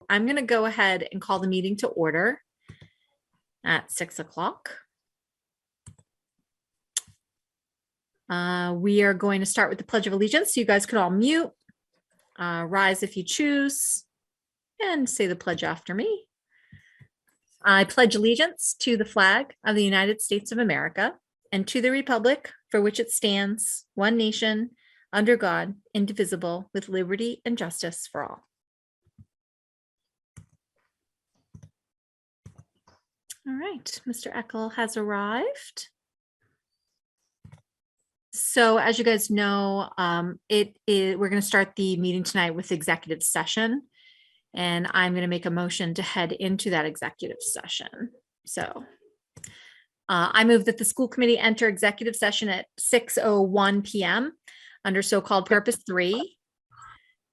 I'm going to go ahead and call the meeting to order at 6 o'clock. We are going to start with the Pledge of Allegiance. So you guys could all mute, rise if you choose, and say the pledge after me. I pledge allegiance to the flag of the United States of America and to the republic for which it stands, one nation, under God, indivisible, with liberty and justice for all. All right, Mr. Eckel has arrived. So as you guys know, we're going to start the meeting tonight with executive session, and I'm going to make a motion to head into that executive session. So I move that the school committee enter executive session at 6:01 p.m. under so-called Purpose 3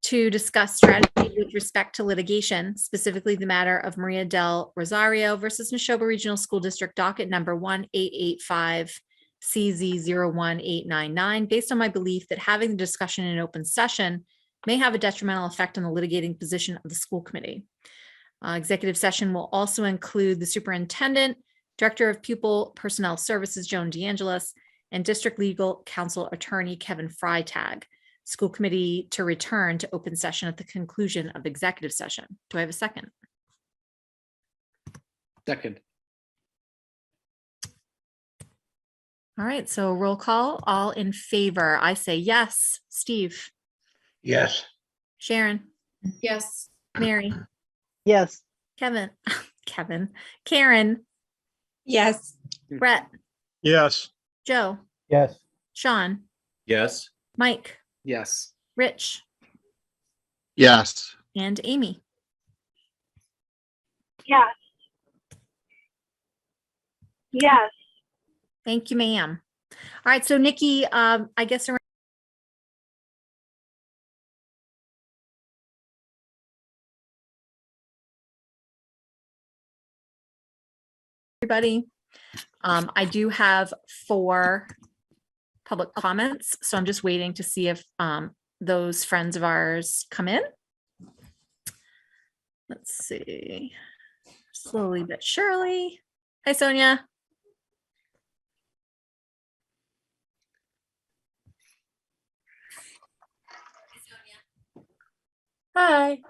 to discuss strategy with respect to litigation, specifically the matter of Maria del Rosario versus Nashoba Regional School District docket number 1885 CZ01899, based on my belief that having the discussion in open session may have a detrimental effect on the litigating position of the school committee. Executive session will also include the superintendent, director of pupil personnel services, Joan DeAngelis, and district legal counsel attorney, Kevin Freitag. School committee to return to open session at the conclusion of executive session. Do I have a second? Second. All right, so roll call, all in favor. I say yes. Steve? Yes. Sharon? Yes. Mary? Yes. Kevin? Karen? Yes. Brett? Yes. Joe? Yes. Sean? Yes. Mike? Yes. Rich? Yes. And Amy? Yes. Yes. Thank you, ma'am. All right, so Nikki, I guess everybody, I do have 4 public comments, so I'm just waiting to see if those friends of ours come in. Let's see, slowly but surely. Hi, Sonia. Hi.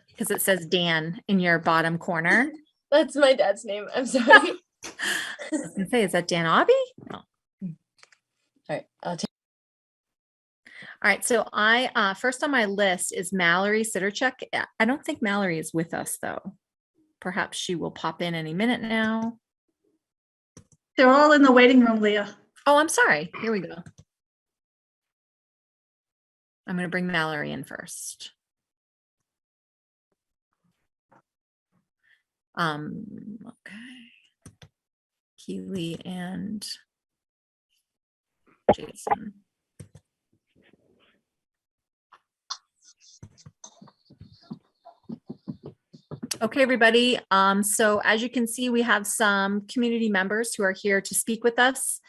Because it says Dan in your bottom corner. That's my dad's name. I'm sorry. I was gonna say, is that Dan Obby? No. All right. I'll take. All right, so I first on my list is Mallory Sidorchuk. I don't think Mallory is with us though. Perhaps she will pop in any minute now. They're all in the waiting room, Leah. Oh, I'm sorry. Here we go. I'm going to bring Mallory in first. Okay. Keely and Jason. Okay, everybody. So as you can see, we have some community members who are here to speak with us.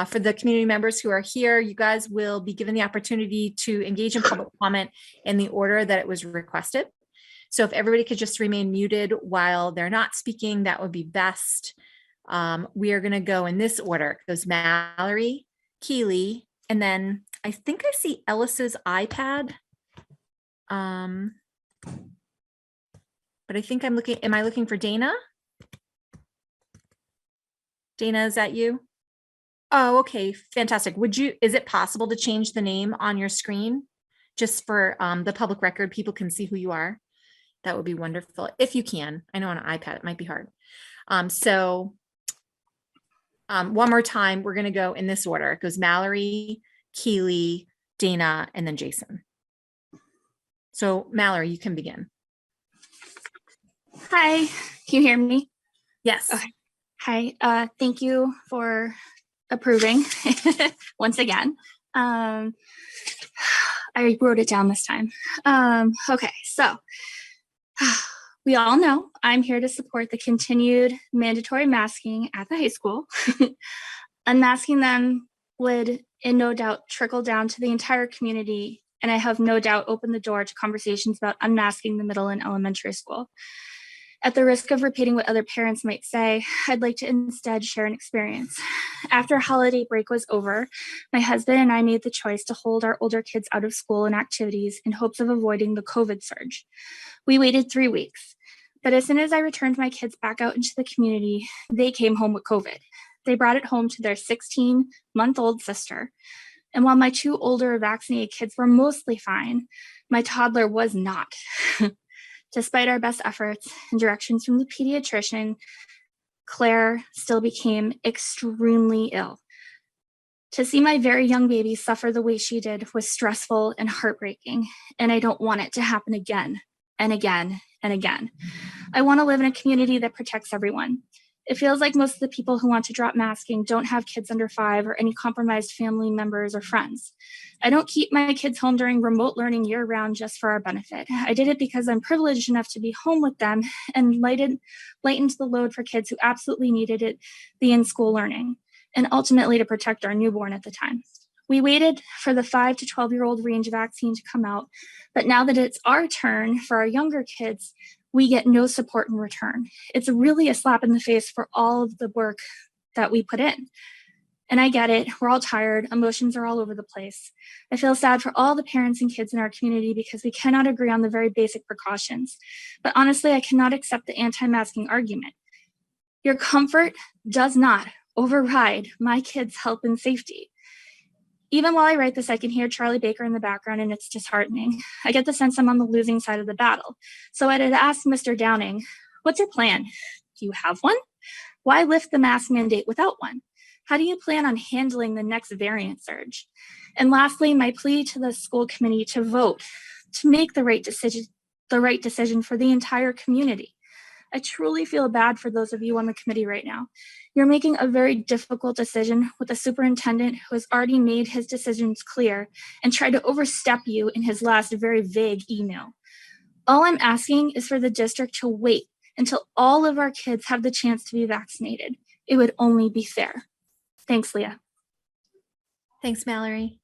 For the community members who are here, you guys will be given the opportunity to engage in public comment in the order that it was requested. So if everybody could just remain muted while they're not speaking, that would be best. We are going to go in this order. It goes Mallory, Keely, and then I think I see Ellis's iPad. But I think I'm looking, am I looking for Dana? Dana, is that you? Oh, okay, fantastic. Is it possible to change the name on your screen? Just for the public record, people can see who you are. That would be wonderful, if you can. I know on an iPad, it might be hard. One more time, we're gonna go in this order. It goes Mallory, Keely, Dana, and then Jason. So Mallory, you can begin. Hi, can you hear me? Yes. Okay. Hi, thank you for approving once again. I wrote it down this time. Okay, so we all know I'm here to support the continued mandatory masking at the high school. Unmasking them would, in no doubt, trickle down to the entire community and I have no doubt opened the door to conversations about unmasking the middle and elementary school. At the risk of repeating what other parents might say, I'd like to instead share an experience. After holiday break was over, my husband and I made the choice to hold our older kids out of school and activities in hopes of avoiding the COVID surge. We waited 3 weeks, but as soon as I returned my kids back out into the community, they came home with COVID. They brought it home to their 16-month-old sister. And while my 2 older vaccinated kids were mostly fine, my toddler was not. Despite our best efforts and directions from the pediatrician, Claire still became extremely ill. To see my very young baby suffer the way she did was stressful and heartbreaking, and I don't want it to happen again and again and again. I want to live in a community that protects everyone. It feels like most of the people who want to drop masking don't have kids under 5 or any compromised family members or friends. I don't keep my kids home during remote learning year-round just for our benefit. I did it because I'm privileged enough to be home with them and lightened the load for kids who absolutely needed it, the in-school learning, and ultimately to protect our newborn at the time. We waited for the 5 to 12-year-old range vaccine to come out, but now that it's our turn for our younger kids, we get no support in return. It's really a slap in the face for all of the work that we put in. And I get it, we're all tired, emotions are all over the place. I feel sad for all the parents and kids in our community because we cannot agree on the very basic precautions. But honestly, I cannot accept the anti-masking argument. Your comfort does not override my kids' health and safety. Even while I write this, I can hear Charlie Baker in the background, and it's disheartening. I get the sense I'm on the losing side of the battle. So I had asked Mr. Downing, what's your plan? Do you have one? Why lift the mask mandate without one? How do you plan on handling the next variant surge? And lastly, my plea to the school committee to vote, to make the right decision for the entire community. I truly feel bad for those of you on the committee right now. You're making a very difficult decision with a superintendent who has already made his decisions clear and tried to overstep you in his last very vague email. All I'm asking is for the district to wait until all of our kids have the chance to be vaccinated. It would only be fair. Thanks, Leah. Thanks, Mallory.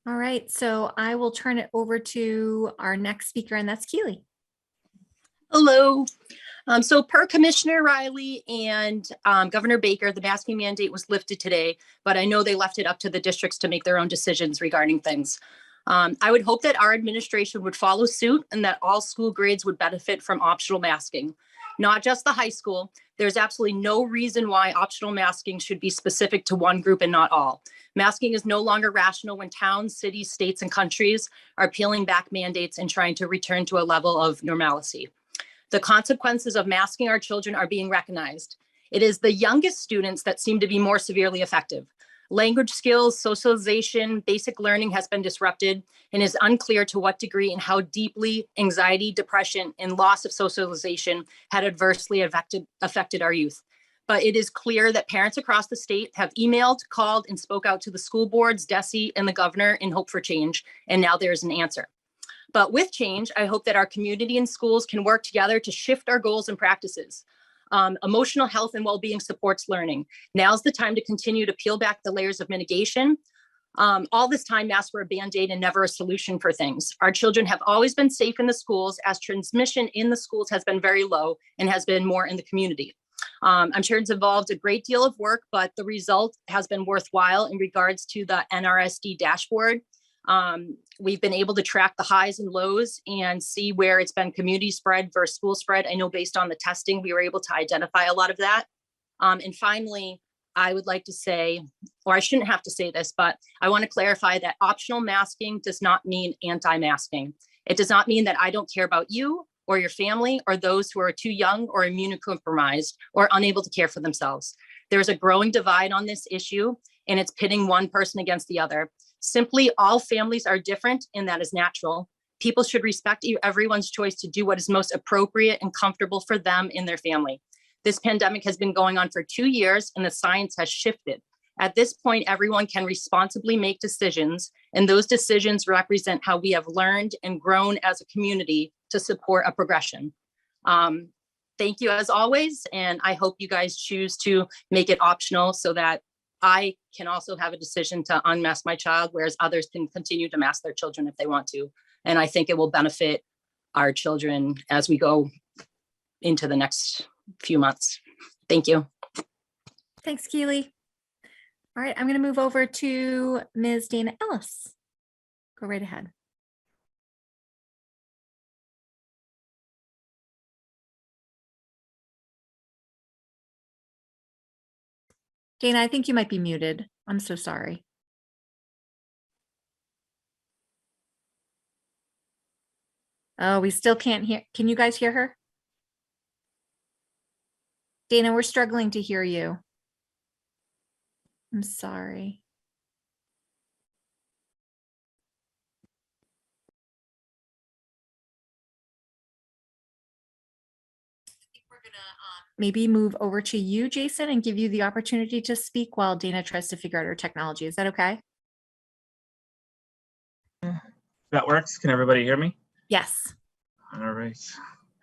All right, so I will turn it over to our next speaker, and that's Keely. Hello. So per Commissioner Riley and Governor Baker, the masking mandate was lifted today, but I know they left it up to the districts to make their own decisions regarding things. I would hope that our administration would follow suit and that all school grades would benefit from optional masking, not just the high school. There's absolutely no reason why optional masking should be specific to one group and not all. Masking is no longer rational when towns, cities, states, and countries are peeling back mandates and trying to return to a level of normalcy. The consequences of masking our children are being recognized. It is the youngest students that seem to be more severely affected. Language skills, socialization, basic learning has been disrupted and is unclear to what degree and how deeply anxiety, depression, and loss of socialization had adversely affected our youth. But it is clear that parents across the state have emailed, called, and spoke out to the school boards, DESE, and the governor in hope for change, and now there's an answer. But with change, I hope that our community and schools can work together to shift our goals and practices. Emotional health and well-being supports learning. Now's the time to continue to peel back the layers of mitigation. All this time, masks were a Band-Aid and never a solution for things. Our children have always been safe in the schools as transmission in the schools has been very low and has been more in the community. I'm sure it's involved a great deal of work, but the result has been worthwhile in regards to the NRSD dashboard. We've been able to track the highs and lows and see where it's been community spread versus school spread. I know based on the testing, we were able to identify a lot of that. And finally, I would like to say, or I shouldn't have to say this, but I want to clarify that optional masking does not mean anti-masking. It does not mean that I don't care about you or your family or those who are too young or immunocompromised or unable to care for themselves. There's a growing divide on this issue, and it's pitting one person against the other. Simply, all families are different, and that is natural. People should respect everyone's choice to do what is most appropriate and comfortable for them and their family. This pandemic has been going on for 2 years, and the science has shifted. At this point, everyone can responsibly make decisions, and those decisions represent how we have learned and grown as a community to support a progression. Thank you as always, and I hope you guys choose to make it optional so that I can also have a decision to unmask my child, whereas others can continue to mask their children if they want to. And I think it will benefit our children as we go into the next few months. Thank you. Thanks, Keely. All right, I'm going to move over to Ms. Dana Ellis. Go right ahead. Dana, I think you might be muted. I'm so sorry. Oh, we still can't hear. Can you guys hear her? Dana, we're struggling to hear you. I'm sorry. I think we're gonna maybe move over to you, Jason, and give you the opportunity to speak while Dana tries to figure out her technology. Is that okay? That works. Can everybody hear me? Yes. All right.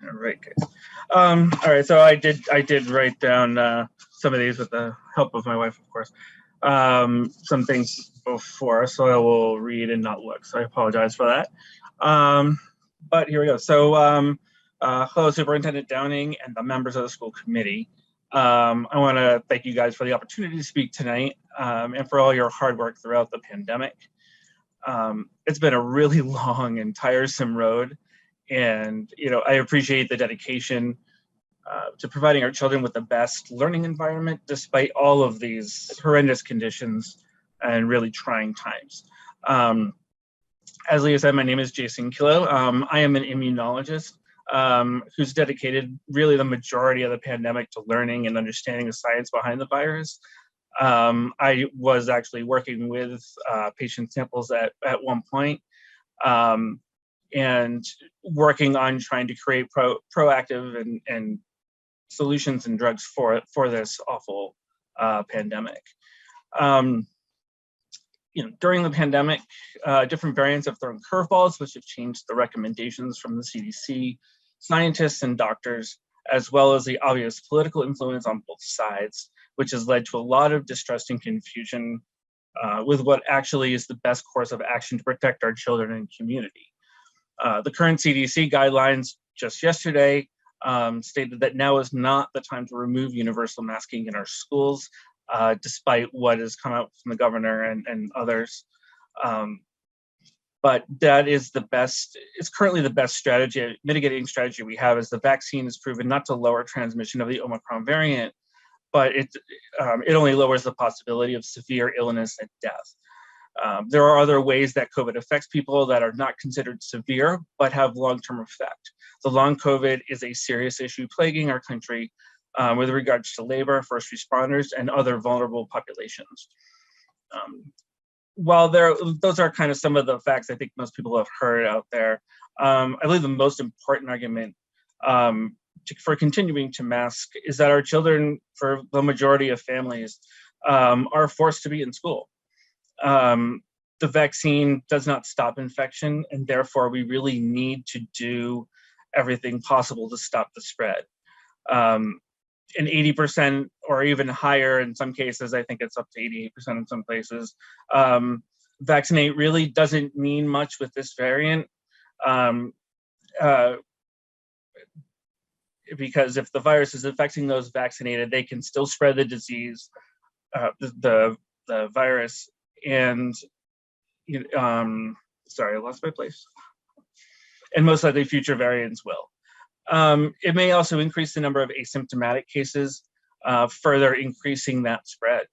All right, guys. All right. So I did write down some of these with the help of my wife, of course. Some things before, so I will read and not look. So I apologize for that. But here we go. So hello, Superintendent Downing and the members of the school committee. I want to thank you guys for the opportunity to speak tonight and for all your hard work throughout the pandemic. It's been a really long and tiresome road, and I appreciate the dedication to providing our children with the best learning environment despite all of these horrendous conditions and really trying times. As Leah said, my name is Jason Kilo. I am an immunologist who's dedicated really the majority of the pandemic to learning and understanding the science behind the virus. I was actually working with patient samples at one point and working on trying to create proactive and solutions and drugs for this awful pandemic. During the pandemic, different variants have thrown curveballs, which have changed the recommendations from the CDC, scientists and doctors, as well as the obvious political influence on both sides, which has led to a lot of distrust and confusion with what actually is the best course of action to protect our children and community. The current CDC guidelines just yesterday stated that now is not the time to remove universal masking in our schools, despite what has come out from the governor and others. But that is it's currently the best strategy, mitigating strategy we have, as the vaccine is proven not to lower transmission of the Omicron variant, but it only lowers the possibility of severe illness and death. There are other ways that COVID affects people that are not considered severe, but have long-term effect. The long COVID is a serious issue plaguing our country with regards to labor, first responders, and other vulnerable populations. While those are kind of some of the facts I think most people have heard out there, I believe the most important argument for continuing to mask is that our children, for the majority of families, are forced to be in school. The vaccine does not stop infection, and therefore we really need to do everything possible to stop the spread. And 80% or even higher in some cases, I think it's up to 88% in some places, vaccinate really doesn't mean much with this variant. Because if the virus is affecting those vaccinated, they can still spread the disease, the virus, and sorry, I lost my place. And most likely future variants will. It may also increase the number of asymptomatic cases, further increasing that spread.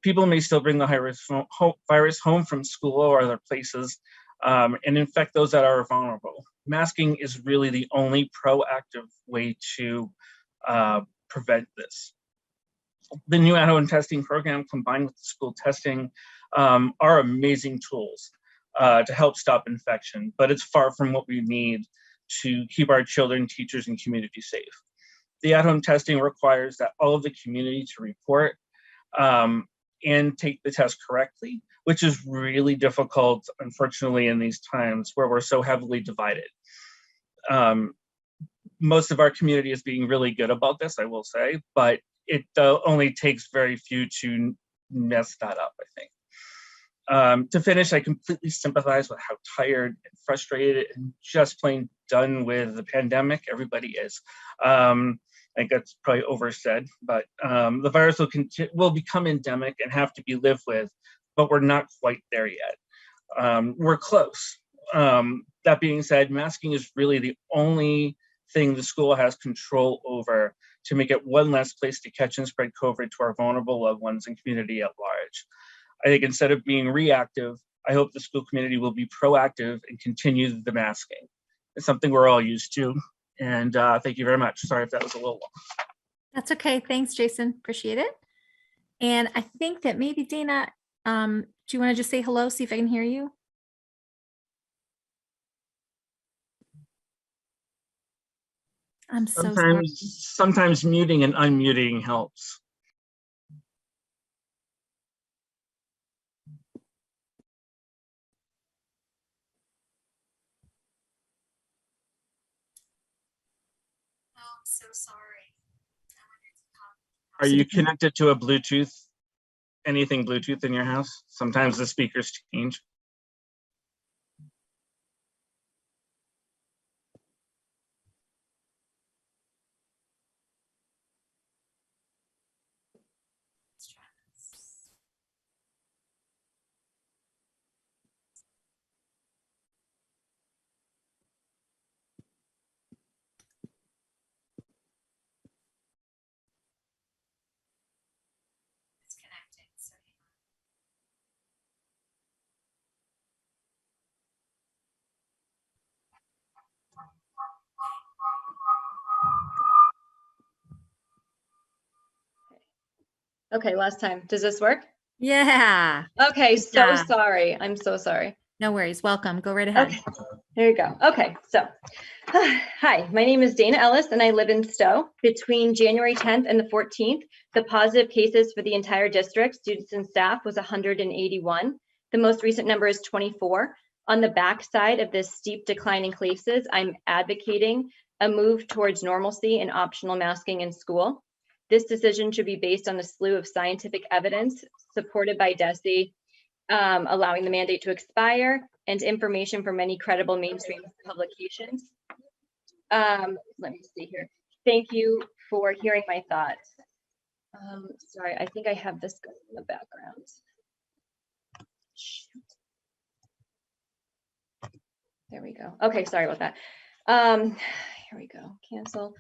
People may still bring the virus home from school or other places and infect those that are vulnerable. Masking is really the only proactive way to prevent this. The new at-home testing program combined with the school testing are amazing tools to help stop infection, but it's far from what we need to keep our children, teachers, and community safe. The at-home testing requires that all of the community to report and take the test correctly, which is really difficult, unfortunately, in these times where we're so heavily divided. Most of our community is being really good about this, I will say, but it only takes very few to messed that up, I think. To finish, I completely sympathize with how tired and frustrated and just plain done with the pandemic everybody is. I think that's probably oversaid, but the virus will become endemic and have to be lived with, but we're not quite there yet. We're close. That being said, masking is really the only thing the school has control over to make it one less place to catch and spread COVID to our vulnerable loved ones and community at large. I think instead of being reactive, I hope the school community will be proactive and continue the masking. It's something we're all used to. And thank you very much. Sorry if that was a little long. That's okay. Thanks, Jason. Appreciate it. And I think that maybe Dana, do you want to just say hello, see if I can hear you? I'm so sorry. Sometimes muting and unmuting helps. Oh, I'm so sorry. Are you connected to a Bluetooth? Anything Bluetooth in your house? Sometimes the speakers change. Okay, last time. Does this work? Yeah. Okay, Good so job. sorry. I'm so sorry. No worries. Welcome. Go right ahead. Okay, there you go. Okay, so hi, my name is Dana Ellis and I live in Stowe. Between January 10th and the 14th, the positive cases for the entire district, students and staff, was 181. The most recent number is 24. On the back side of this steep decline in cases, I'm advocating a move towards normalcy and optional masking in school. This decision should be based on a slew of scientific evidence supported by DESE, allowing the mandate to expire, and information from many credible mainstream publications. Let me see here. Thank you for hearing my thoughts. Sorry, I think I have this going in the background. Shoot. There we go. Okay, sorry about that. Here we go. Cancel.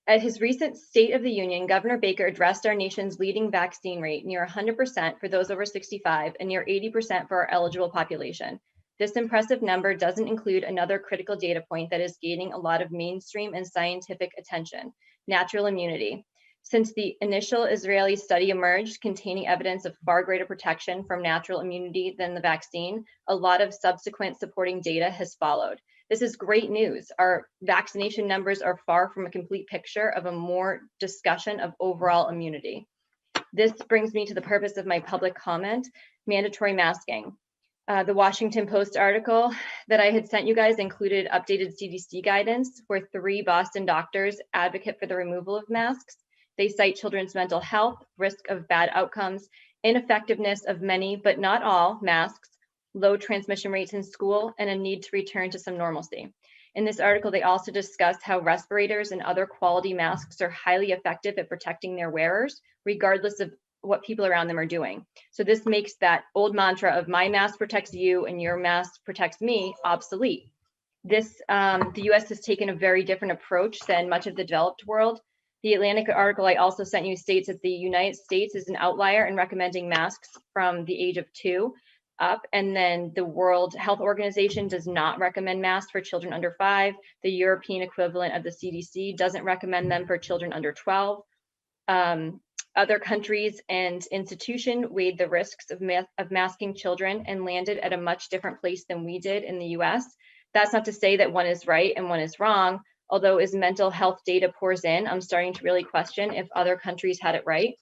At his recent State of the Union, Governor Baker addressed our nation's leading vaccine rate, near 100% for those over 65 and near 80% for our eligible population. This impressive number doesn't include another critical data point that is gaining a lot of mainstream and scientific attention: natural immunity. Since the initial Israeli study emerged containing evidence of far greater protection from natural immunity than the vaccine, a lot of subsequent supporting data has followed. This is great news. Our vaccination numbers are far from a complete picture of a more discussion of overall immunity. This brings me to the purpose of my public comment: mandatory masking. The Washington Post article that I had sent you guys included updated CDC guidance where 3 Boston doctors advocate for the removal of masks. They cite children's mental health, risk of bad outcomes, ineffectiveness of many, but not all, masks, low transmission rates in school, and a need to return to some normalcy. In this article, they also discuss how respirators and other quality masks are highly effective at protecting their wearers, regardless of what people around them are doing. So this makes that old mantra of my mask protects you and your mask protects me obsolete. The US has taken a very different approach than much of the developed world. The Atlantic article I also sent you states that the United States is an outlier in recommending masks from the age of 2 up, and then the World Health Organization does not recommend masks for children under 5. The European equivalent of the CDC doesn't recommend them for children under 12. Other countries and institutions weighed the risks of masking children and landed at a much different place than we did in the US. That's not to say that one is right and one is wrong, although as mental health data pours in, I'm starting to really question if other countries had it right.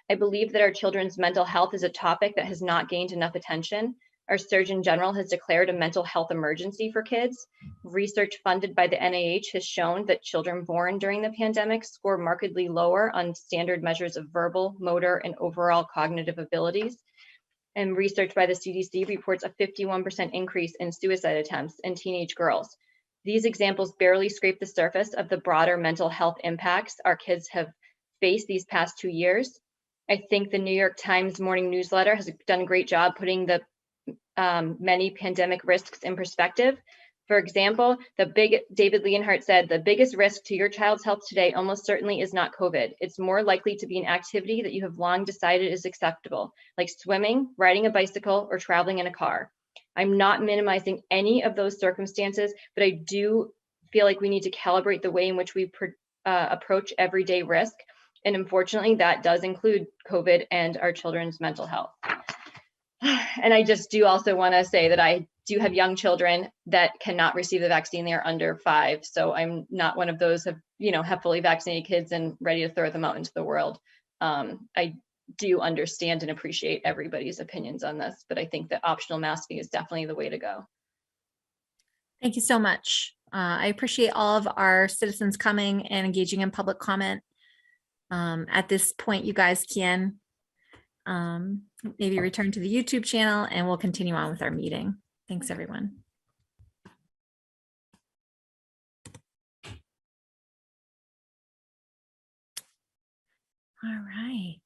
I believe that our children's mental health is a topic that has not gained enough attention. Our Surgeon General has declared a mental health emergency for kids. Research funded by the NIH has shown that children born during the pandemic score markedly lower on standard measures of verbal, motor, and overall cognitive abilities. And research by the CDC reports a 51% increase in suicide attempts in teenage girls. These examples barely scrape the surface of the broader mental health impacts our kids have faced these past 2 years. I think the New York Times morning newsletter has done a great job putting the many pandemic risks in perspective. For example, David Leonhardt said, the biggest risk to your child's health today almost certainly is not COVID. It's more likely to be an activity that you have long decided is acceptable, like swimming, riding a bicycle, or traveling in a car. I'm not minimizing any of those circumstances, but I do feel like we need to calibrate the way in which we approach everyday risk. And unfortunately, that does include COVID and our children's mental health. And I just do also want to say that I do have young children that cannot receive the vaccine. They are under 5. So I'm not one of those have fully vaccinated kids and ready to throw them out into the world. I do understand and appreciate everybody's opinions on this, but I think that optional masking is definitely the way to go. Thank you so much. I appreciate all of our citizens coming and engaging in public comment. At this point, you guys can maybe return to the YouTube channel and we'll continue on with our meeting. Thanks, everyone. All right.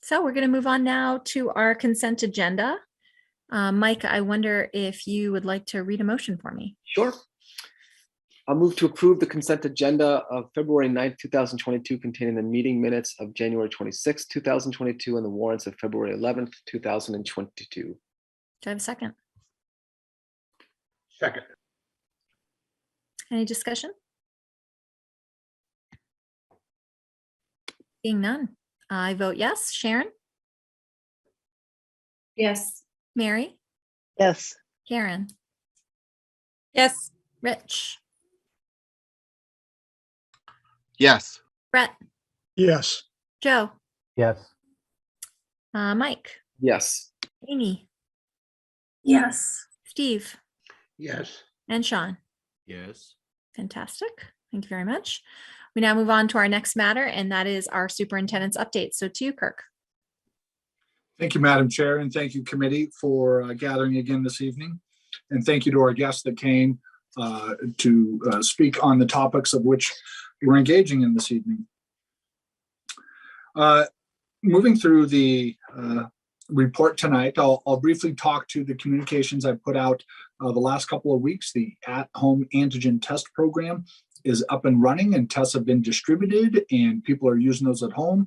So we're going to move on now to our consent agenda. Mike, I wonder if you would like to read a motion for me. Sure. I'll move to approve the consent agenda of February 9th, 2022, containing the meeting minutes of January 26th, 2022, and the warrants of February 11th, 2022. Do I have a second? Second. Any discussion? Seeing none, I vote yes. Sharon? Yes. Mary? Yes. Karen? Yes. Rich? Yes. Brett? Yes. Joe? Yes. Mike? Yes. Amy? Yes. Steve? Yes. And Sean? Yes. Fantastic. Thank you very much. We now move on to our next matter, and that is our superintendent's update. So to you, Kirk. Thank you, Madam Chair, and thank you, committee, for gathering again this evening. And thank you to our guests that came to speak on the topics of which we're engaging in this evening. Moving through the report tonight, I'll briefly talk to the communications I put out the last couple of weeks. The at-home antigen test program is up and running, and tests have been distributed, and people are using those at home.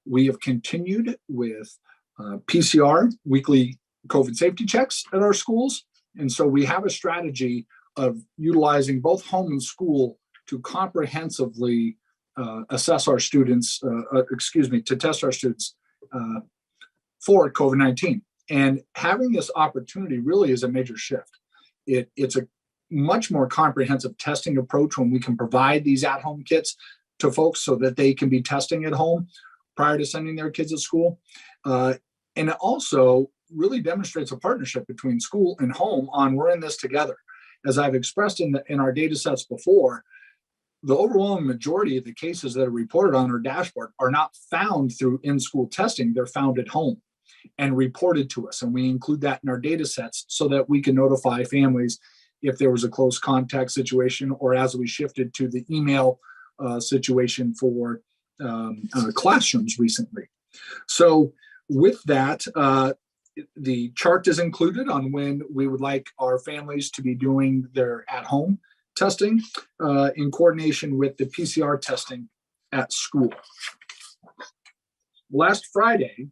We have continued with PCR, weekly COVID safety checks at our schools. And so we have a strategy of utilizing both home and school to comprehensively assess our students, to test our students for COVID-19. And having this opportunity really is a major shift. It's a much more comprehensive testing approach when we can provide these at-home kits to folks so that they can be testing at home prior to sending their kids to school. And it also really demonstrates a partnership between school and home on we're in this together. As I've expressed in our data sets before, the overwhelming majority of the cases that are reported on our dashboard are not found through in-school testing. They're found at home and reported to us. And we include that in our data sets so that we can notify families if there was a close contact situation, or as we shifted to the email situation for classrooms recently. So with that, the chart is included on when we would like our families to be doing their at-home testing in coordination with the PCR testing at school. Last Friday,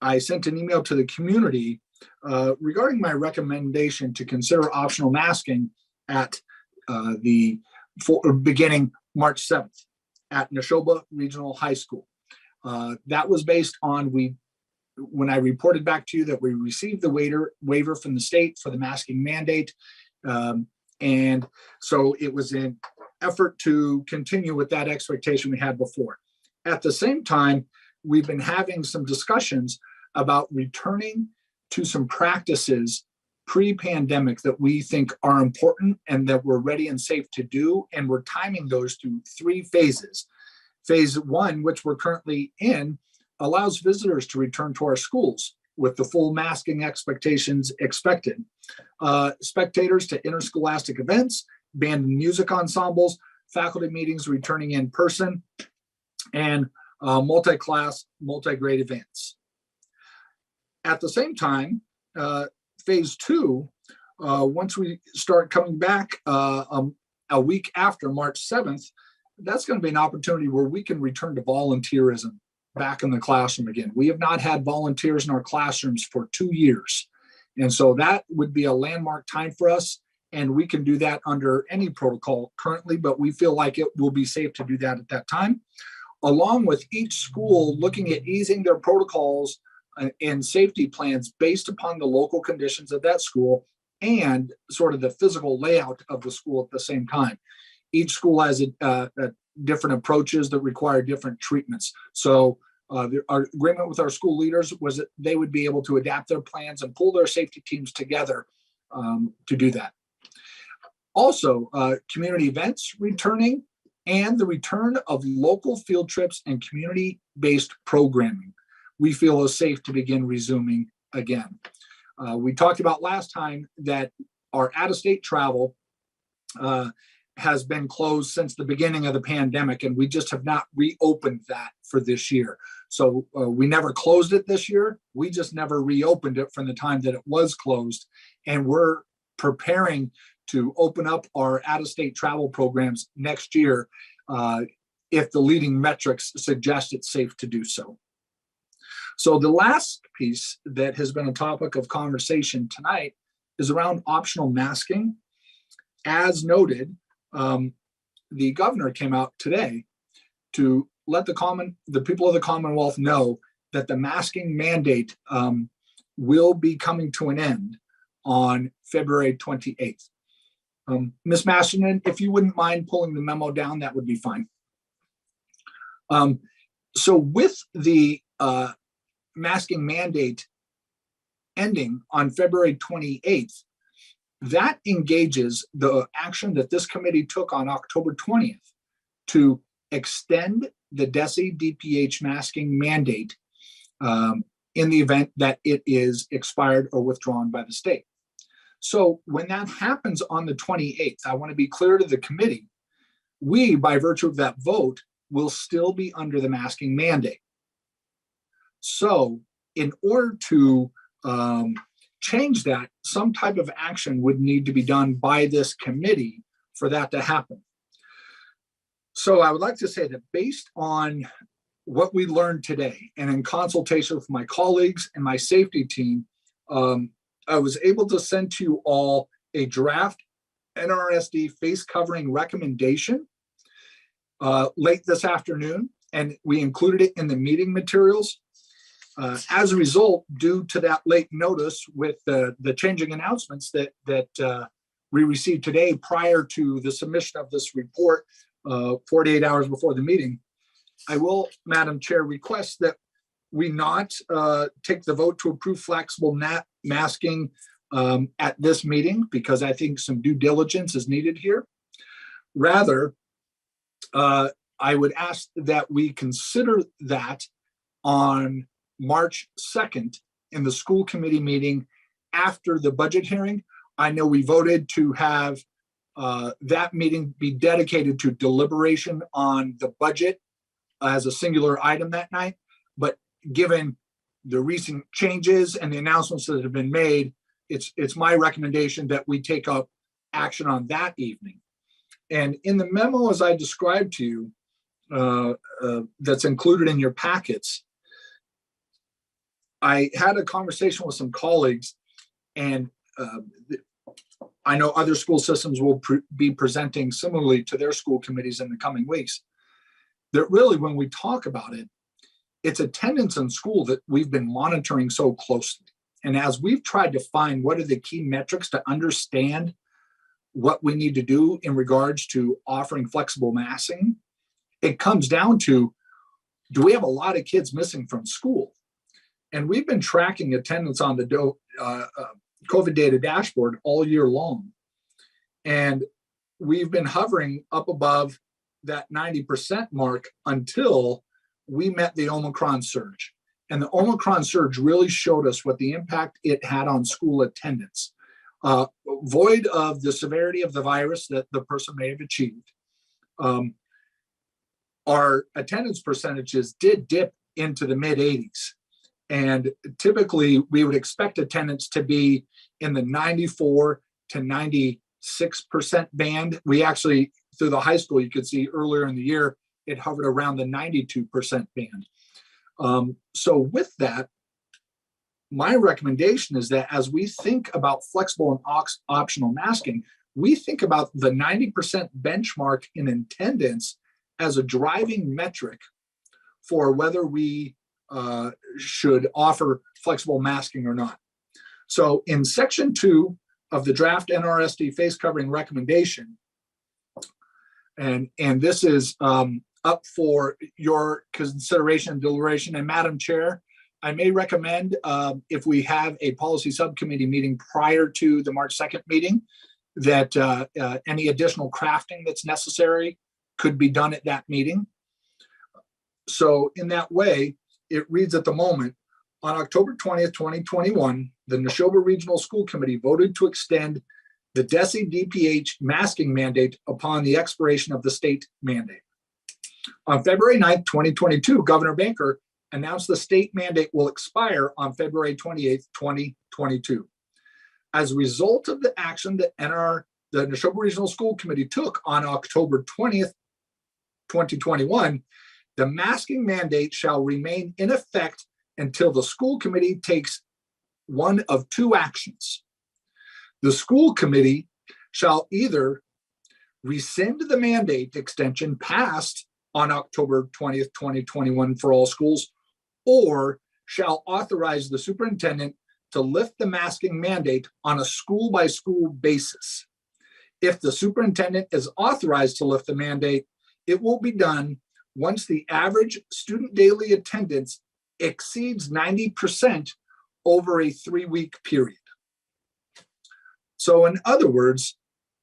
I sent an email to the community regarding my recommendation to consider optional masking at beginning March 7th at Nashoba Regional High School. That was based on when I reported back to you that we received the waiver from the state for the masking mandate, And so it was an effort to continue with that expectation we had before. At the same time, we've been having some discussions about returning to some practices pre-pandemic that we think are important and that we're ready and safe to do. And we're timing those through 3 phases. Phase 1, which we're currently in, allows visitors to return to our schools with the full masking expectations expected. Spectators to interscholastic events, band and music ensembles, faculty meetings returning in person, and multi-class, multi-grade events. At the same time, phase 2, once we start coming back a week after March 7th, that's going to be an opportunity where we can return to volunteerism back in the classroom again. We have not had volunteers in our classrooms for 2 years. And so that would be a landmark time for us. And we can do that under any protocol currently, but we feel like it will be safe to do that at that time. Along with each school looking at easing their protocols and safety plans based upon the local conditions of that school and sort of the physical layout of the school at the same time. Each school has a different approaches that require different treatments. So our agreement with our school leaders was that they would be able to adapt their plans and pull their safety teams together to do that. Also, community events returning and the return of local field trips and community-based programming we feel is safe to begin resuming again. We talked about last time that our out-of-state travel has been closed since the beginning of the pandemic, and we just have not reopened that for this year. So we never closed it this year. We just never reopened it from the time that it was closed. And we're preparing to open up our out-of-state travel programs next year if the leading metrics suggest it's safe to do so. So the last piece that has been a topic of conversation tonight is around optional masking. As noted, the governor came out today to let the people of the Commonwealth know that the masking mandate will be coming to an end on February 28th. Ms. Masterson, if you wouldn't mind pulling the memo down, that would be fine. So with the masking mandate ending on February 28th, that engages the action that this committee took on October 20th to extend the DESE DPH masking mandate in the event that it is expired or withdrawn by the state. So when that happens on the 28th, I want to be clear to the committee, we, by virtue of that vote, will still be under the masking mandate. So in order to change that, some type of action would need to be done by this committee for that to happen. So I would like to say that based on what we learned today and in consultation with my colleagues and my safety team, I was able to send to you all a draft NRSD face covering recommendation late this afternoon, and we included it in the meeting materials. As a result, due to that late notice with the changing announcements that we received today prior to the submission of this report 48 hours before the meeting, I will, Madam Chair, request that we not take the vote to approve flexible masking at this meeting, because I think some due diligence is needed here. Rather, I would ask that we consider that on March 2nd in the school committee meeting after the budget hearing. I know we voted to have that meeting be dedicated to deliberation on the budget as a singular item that night. But given the recent changes and the announcements that have been made, it's my recommendation that we take up action on that evening. And in the memo, as I described to you, that's included in your packets, I had a conversation with some colleagues, and I know other school systems will be presenting similarly to their school committees in the coming weeks, that really when we talk about it, it's attendance in school that we've been monitoring so closely. And as we've tried to find what are the key metrics to understand what we need to do in regards to offering flexible massing, it comes down to, do we have a lot of kids missing from school? And we've been tracking attendance on the COVID data dashboard all year long. And we've been hovering up above that 90% mark until we met the Omicron surge. And the Omicron surge really showed us what the impact it had on school attendance. Void of the severity of the virus that the person may have achieved, our attendance percentages did dip into the mid 80s. And typically we would expect attendance to be in the 94 to 96% band. We actually, through the high school, you could see earlier in the year, it hovered around the 92% band. So with that, my recommendation is that as we think about flexible and optional masking, we think about the 90% benchmark in attendance as a driving metric for whether we should offer flexible masking or not. So in section 2 of the draft NRSD face covering recommendation, and this is up for your consideration and deliberation, and Madam Chair, I may recommend if we have a policy subcommittee meeting prior to the March 2nd meeting, that any additional crafting that's necessary could be done at that meeting. So in that way, it reads at the moment, on October 20th, 2021, the Nashoba Regional School Committee voted to extend the DESE DPH masking mandate upon the expiration of the state mandate. On February 9th, 2022, Governor Baker announced the state mandate will expire on February 28th, 2022. As a result of the action that the Nashoba Regional School Committee took on October 20th, 2021, the masking mandate shall remain in effect until the school committee takes one of two actions. The school committee shall either rescind the mandate extension passed on October 20th, 2021 for all schools, or shall authorize the superintendent to lift the masking mandate on a school-by-school basis. If the superintendent is authorized to lift the mandate, it will be done once the average student daily attendance exceeds 90% over a 3-week period. So in other words,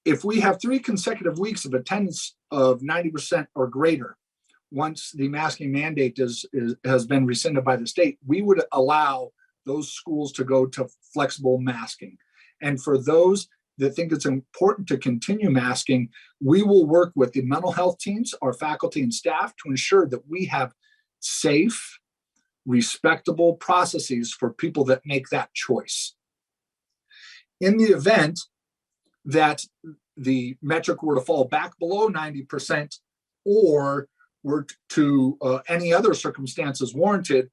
if we have 3 consecutive weeks of attendance of 90% or greater, once the masking mandate has been rescinded by the state, we would allow those schools to go to flexible masking. And for those that think it's important to continue masking, we will work with the mental health teams, our faculty and staff, to ensure that we have safe, respectable processes for people that make that choice. In the event that the metric were to fall back below 90% or were to any other circumstances warranted,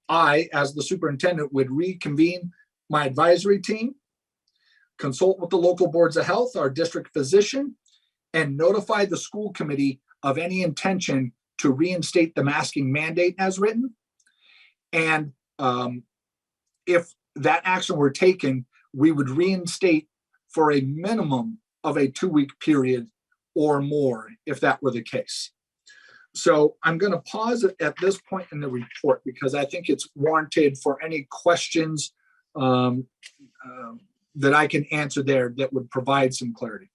I, as the superintendent, would reconvene my advisory team, consult with the local boards of health, our district physician, and notify the school committee of any intention to reinstate the masking mandate as written. And if that action were taken, we would reinstate for a minimum of a 2-week period or more, if that were the case. So I'm going to pause it at this point in the report because I think it's warranted for any questions that I can answer there that would provide some clarity.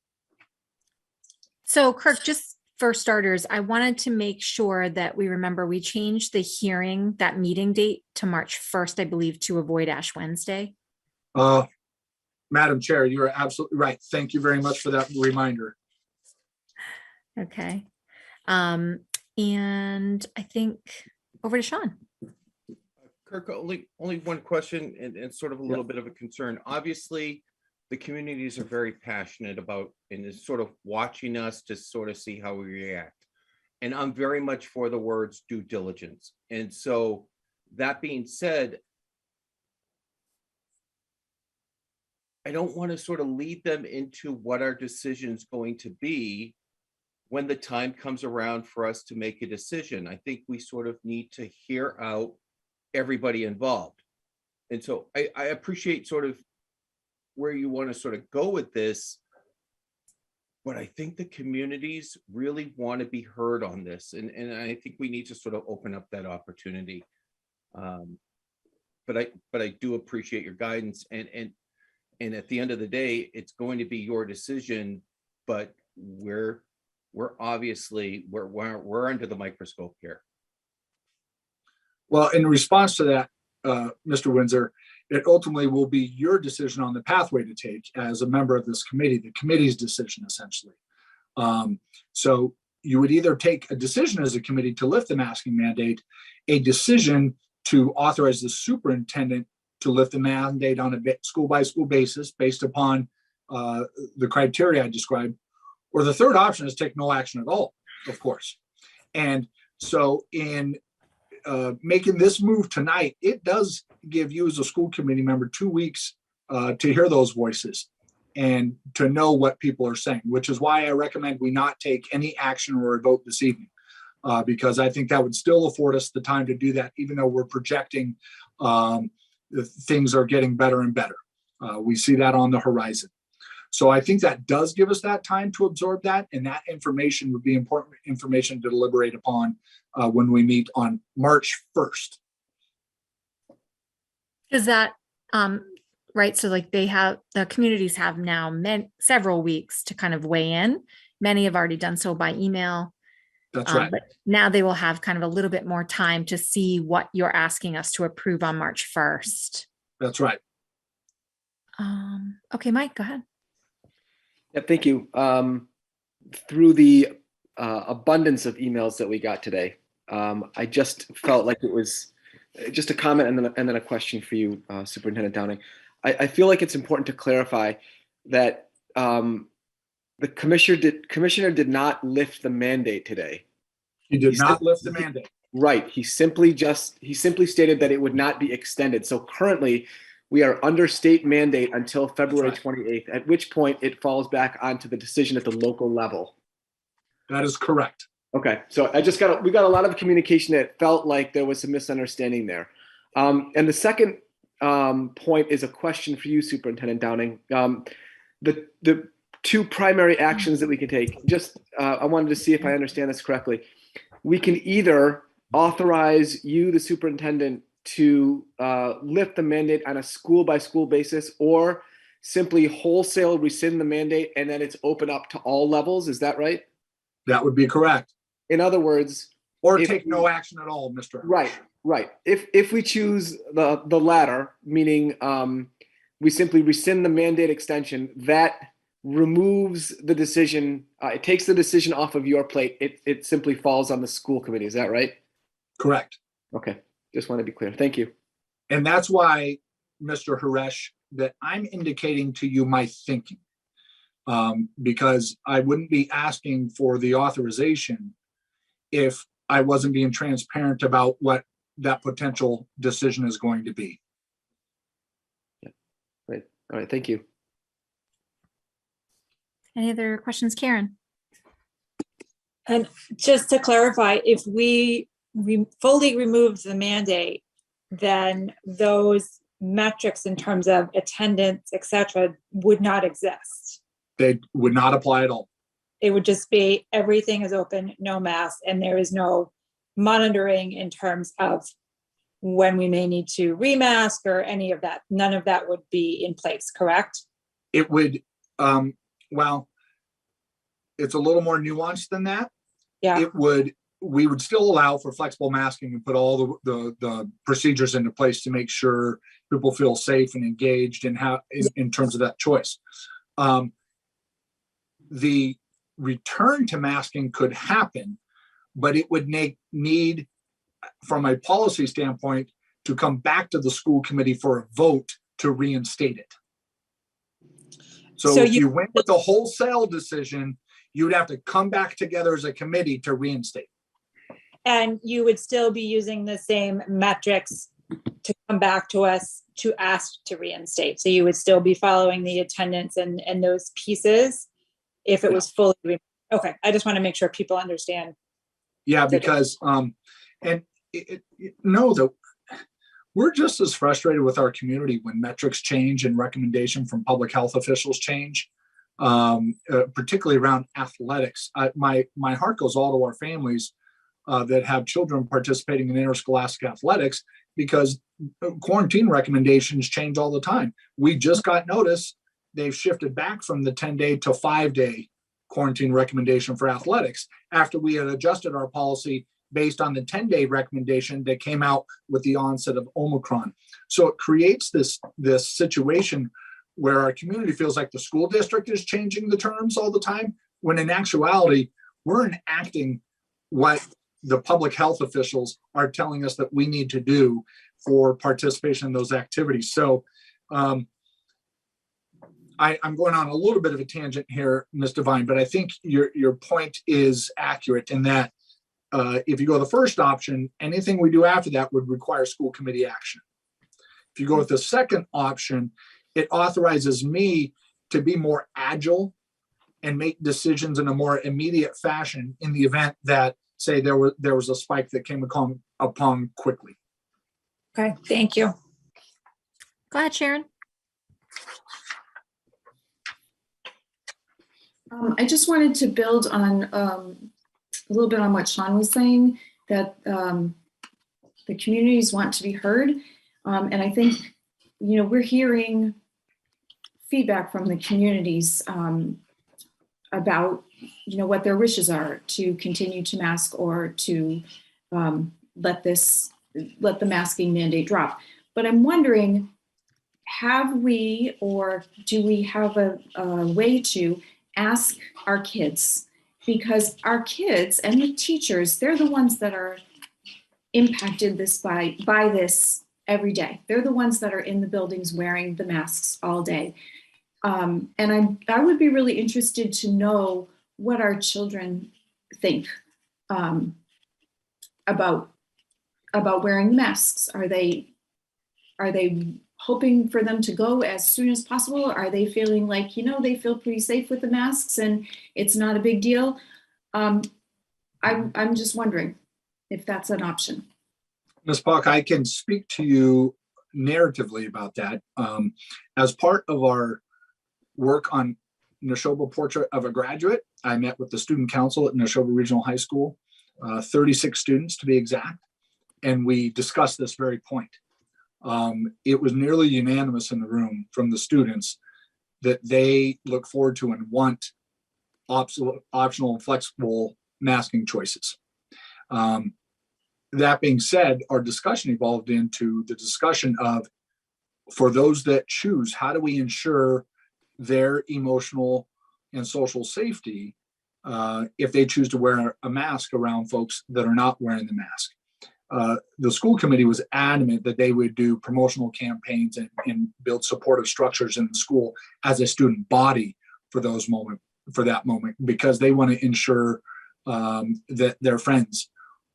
So Kirk, just for starters, I wanted to make sure that we remember we changed the hearing, that meeting date to March 1st, I believe, to avoid Ash Wednesday. Madam Chair, you are absolutely right. Thank you very much for that reminder. Okay. And I think over to Sean. Kirk, only one question and sort of a little bit of a concern. Obviously, the communities are very passionate about and is sort of watching us to sort of see how we react. And I'm very much for the words due diligence. And so that being said, I don't want to sort of lead them into what our decision's going to be when the time comes around for us to make a decision. I think we sort of need to hear out everybody involved. And so I appreciate sort of where you want to sort of go with this, but I think the communities really want to be heard on this. And I think we need to sort of open up that opportunity. But I do appreciate your guidance, and at the end of the day, it's going to be your decision, but we're obviously we're under the microscope here. Well, in response to that, Mr. Windsor, it ultimately will be your decision on the pathway to take as a member of this committee, the committee's decision, essentially. So you would either take a decision as a committee to lift the masking mandate, a decision to authorize the superintendent to lift the mandate on a school by school basis based upon the criteria I described, or the third option is take no action at all, of course. And so in making this move tonight, it does give you as a school committee member 2 weeks to hear those voices and to know what people are saying, which is why I recommend we not take any action or a vote this evening, because I think that would still afford us the time to do that, even though we're projecting things are getting better and better. We see that on the horizon. So I think that does give us that time to absorb that, and that information would be important information to deliberate upon when we meet on March 1st. Is that right? So like the communities have now several weeks to kind of weigh in. Many have already done so by email. That's right. But now they will have kind of a little bit more time to see what you're asking us to approve on March 1st. That's right. Okay, Mike, go ahead. Yeah, thank you. Through the abundance of emails that we got today, I just felt like it was just a comment and then a question for you, Superintendent Downing. I feel like it's important to clarify that the commissioner did not lift the mandate today. He did not lift the mandate. Right. He simply stated that it would not be extended. So currently, we are under state mandate until February 28th, at which point it falls back onto the decision at the local level. That is correct. Okay, so we got a lot of communication that felt like there was some misunderstanding there. And the second point is a question for you, Superintendent Downing. The two primary actions that we can take, I wanted to see if I understand this correctly. We can either authorize you, the superintendent, to lift the mandate on a school by school basis, or simply wholesale rescind the mandate and then it's open up to all levels. Is that right? That would be correct. In other words, or take no action at all, Mr. Right. If we choose the latter, meaning we simply rescind the mandate extension, that removes the decision. It takes the decision off of your plate. It simply falls on the school committee. Is that right? Correct. Okay. Just want to be clear. Thank you. And that's why, Mr. Haresh, that I'm indicating to you my thinking, because I wouldn't be asking for the authorization if I wasn't being transparent about what that potential decision is going to be. Yeah. Right. All right. Thank you. Any other questions, Karen? And just to clarify, if we fully removed the mandate, then those metrics in terms of attendance, et cetera, would not exist. They would not apply at all. It would just be everything is open, no mask, and there is no monitoring in terms of when we may need to remask or any of that. None of that would be in place, correct? It would, well, it's a little more nuanced than that. Yeah. We would still allow for flexible masking and put all the procedures into place to make sure people feel safe and engaged and in terms of that choice. The return to masking could happen, but it would need, from a policy standpoint, to come back to the school committee for a vote to reinstate it. So if you went with the wholesale decision, you would have to come back together as a committee to reinstate. And you would still be using the same metrics to come back to us to ask to reinstate. So you would still be following the attendance and those pieces if it was fully removed. Okay, I just want to make sure people understand. Yeah, because and know that we're just as frustrated with our community when metrics change and recommendation from public health officials change. particularly around athletics. My heart goes all to our families that have children participating in interscholastic athletics, because quarantine recommendations change all the time. We just got notice they've shifted back from the 10-day to 5-day quarantine recommendation for athletics after we had adjusted our policy based on the 10-day recommendation that came out with the onset of Omicron. So it creates this situation where our community feels like the school district is changing the terms all the time, when in actuality, we're enacting what the public health officials are telling us that we need to do for participation in those activities. So I'm going on a little bit of a tangent here, Ms. Devine, but I think your point is accurate in that if you go the first option, anything we do after that would require school committee action. If you go with the second option, it authorizes me to be more agile and make decisions in a more immediate fashion in the event that, say, there was a spike that came upon quickly. Okay, thank you. Go ahead, Sharon. I just wanted to build on a little bit on what Sean was saying, that the communities want to be heard. And I think, we're hearing feedback from the communities about, what their wishes are to continue to mask or to let the masking mandate drop. But I'm wondering, have we, or do we have a way to ask our kids? Because our kids and the teachers, they're the ones that are impacted by this every day. They're the ones that are in the buildings wearing the masks all day. And I would be really interested to know what our children think about wearing masks. Are they hoping for them to go as soon as possible? Are they feeling like, they feel pretty safe with the masks and it's not a big deal? I'm just wondering if that's an option. Ms. Pock, I can speak to you narratively about that. As part of our work on Nashoba Portrait of a Graduate, I met with the student council at Nashoba Regional High School, 36 students to be exact, and we discussed this very point. It was nearly unanimous in the room from the students that they look forward to and want optional and flexible masking choices. That being said, our discussion evolved into the discussion of, for those that choose, how do we ensure their emotional and social safety if they choose to wear a mask around folks that are not wearing the mask? The school committee was adamant that they would do promotional campaigns and build supportive structures in the school as a student body for that moment, because they want to ensure that their friends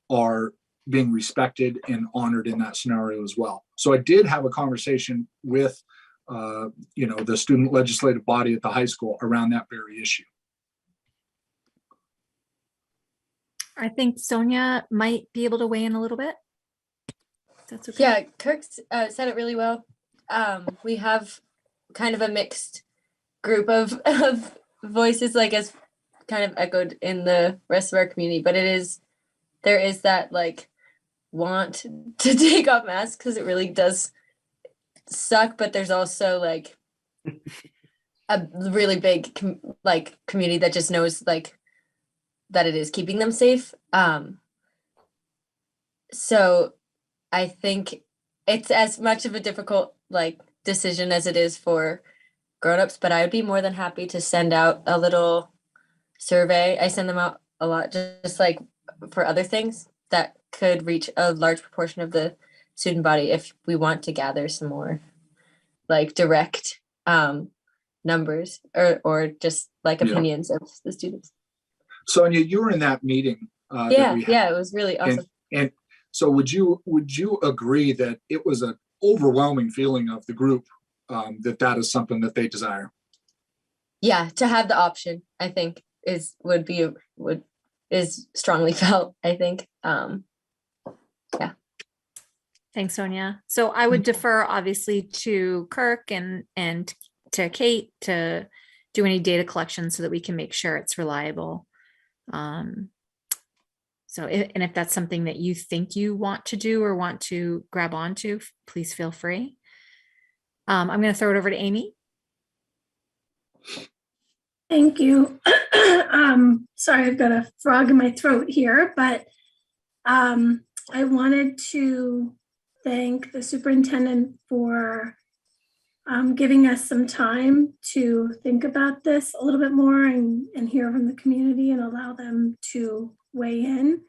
are being respected and honored in that scenario as well. So I did have a conversation with the student legislative body at the high school around that very issue. I think Sonia might be able to weigh in a little bit. That's okay. Yeah, Kirk said it really well. We have kind of a mixed group of voices, like as kind of echoed in the rest of our community, but there is that like want to take off masks because it really does suck, but there's also like a really big community that just knows like that it is keeping them safe. So I think it's as much of a difficult like decision as it is for grownups, but I would be more than happy to send out a little survey. I send them out a lot just like for other things that could reach a large proportion of the student body if we want to gather some more like direct numbers or just like opinions of the students. Sonia, you were in that meeting. Yeah, it was really awesome. And so would you agree that it was an overwhelming feeling of the group that is something that they desire? Yeah, to have the option, I think is strongly felt, I think. Yeah. Thanks, Sonia. So I would defer obviously to Kirk and to Kate to do any data collection so that we can make sure it's reliable. And if that's something that you think you want to do or want to grab onto, please feel free. I'm going to throw it over to Amy. Thank you. Sorry, I've got a frog in my throat here, but I wanted to thank the superintendent for giving us some time to think about this a little bit more and hear from the community and allow them to weigh in.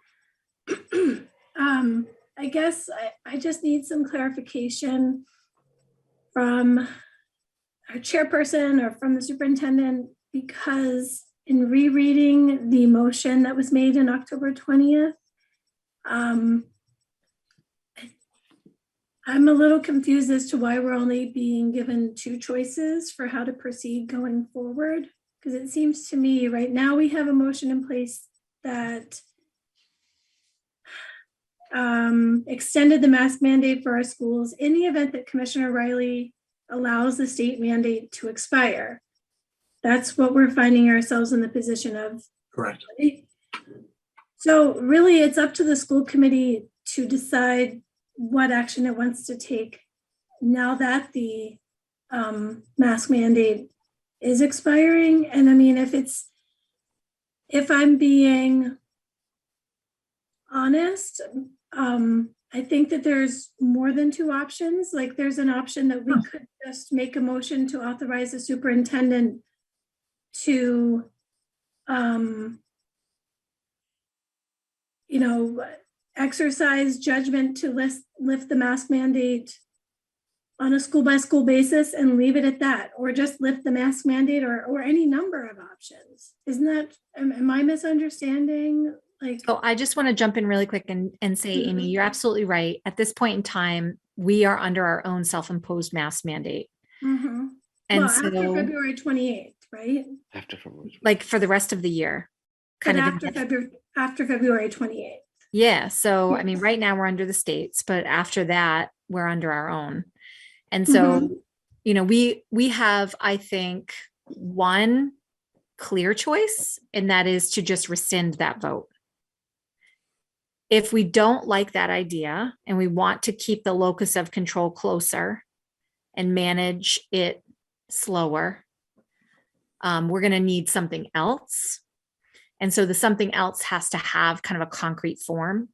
I guess I just need some clarification from our chairperson or from the superintendent, because in rereading the motion that was made in October 20th, I'm a little confused as to why we're only being given 2 choices for how to proceed going forward. Because it seems to me right now we have a motion in place that extended the mask mandate for our schools in the event that Commissioner Riley allows the state mandate to expire. That's what we're finding ourselves in the position of. Correct. Right? So really it's up to the school committee to decide what action it wants to take now that the mask mandate is expiring. And I mean, if I'm being honest, I think that there's more than 2 options. Like there's an option that we could just make a motion to authorize the superintendent to, exercise judgment to lift the mask mandate on a school by school basis and leave it at that, or just lift the mask mandate or any number of options. Isn't that, am I misunderstanding? So I just want to jump in really quick and say, Amy, you're absolutely right. At this point in time, we are under our own self-imposed mask mandate. Mm-hmm. And well, so after February 28th, right? After February. Like for the rest of the year. But after February 28th. Yeah. So, I mean, right now we're under the states, but after that, we're under our own. And so, we have, I think, one clear choice, and that is to just rescind that vote. If we don't like that idea and we want to keep the locus of control closer and manage it slower, we're going to need something else. And so the something else has to have kind of a concrete form.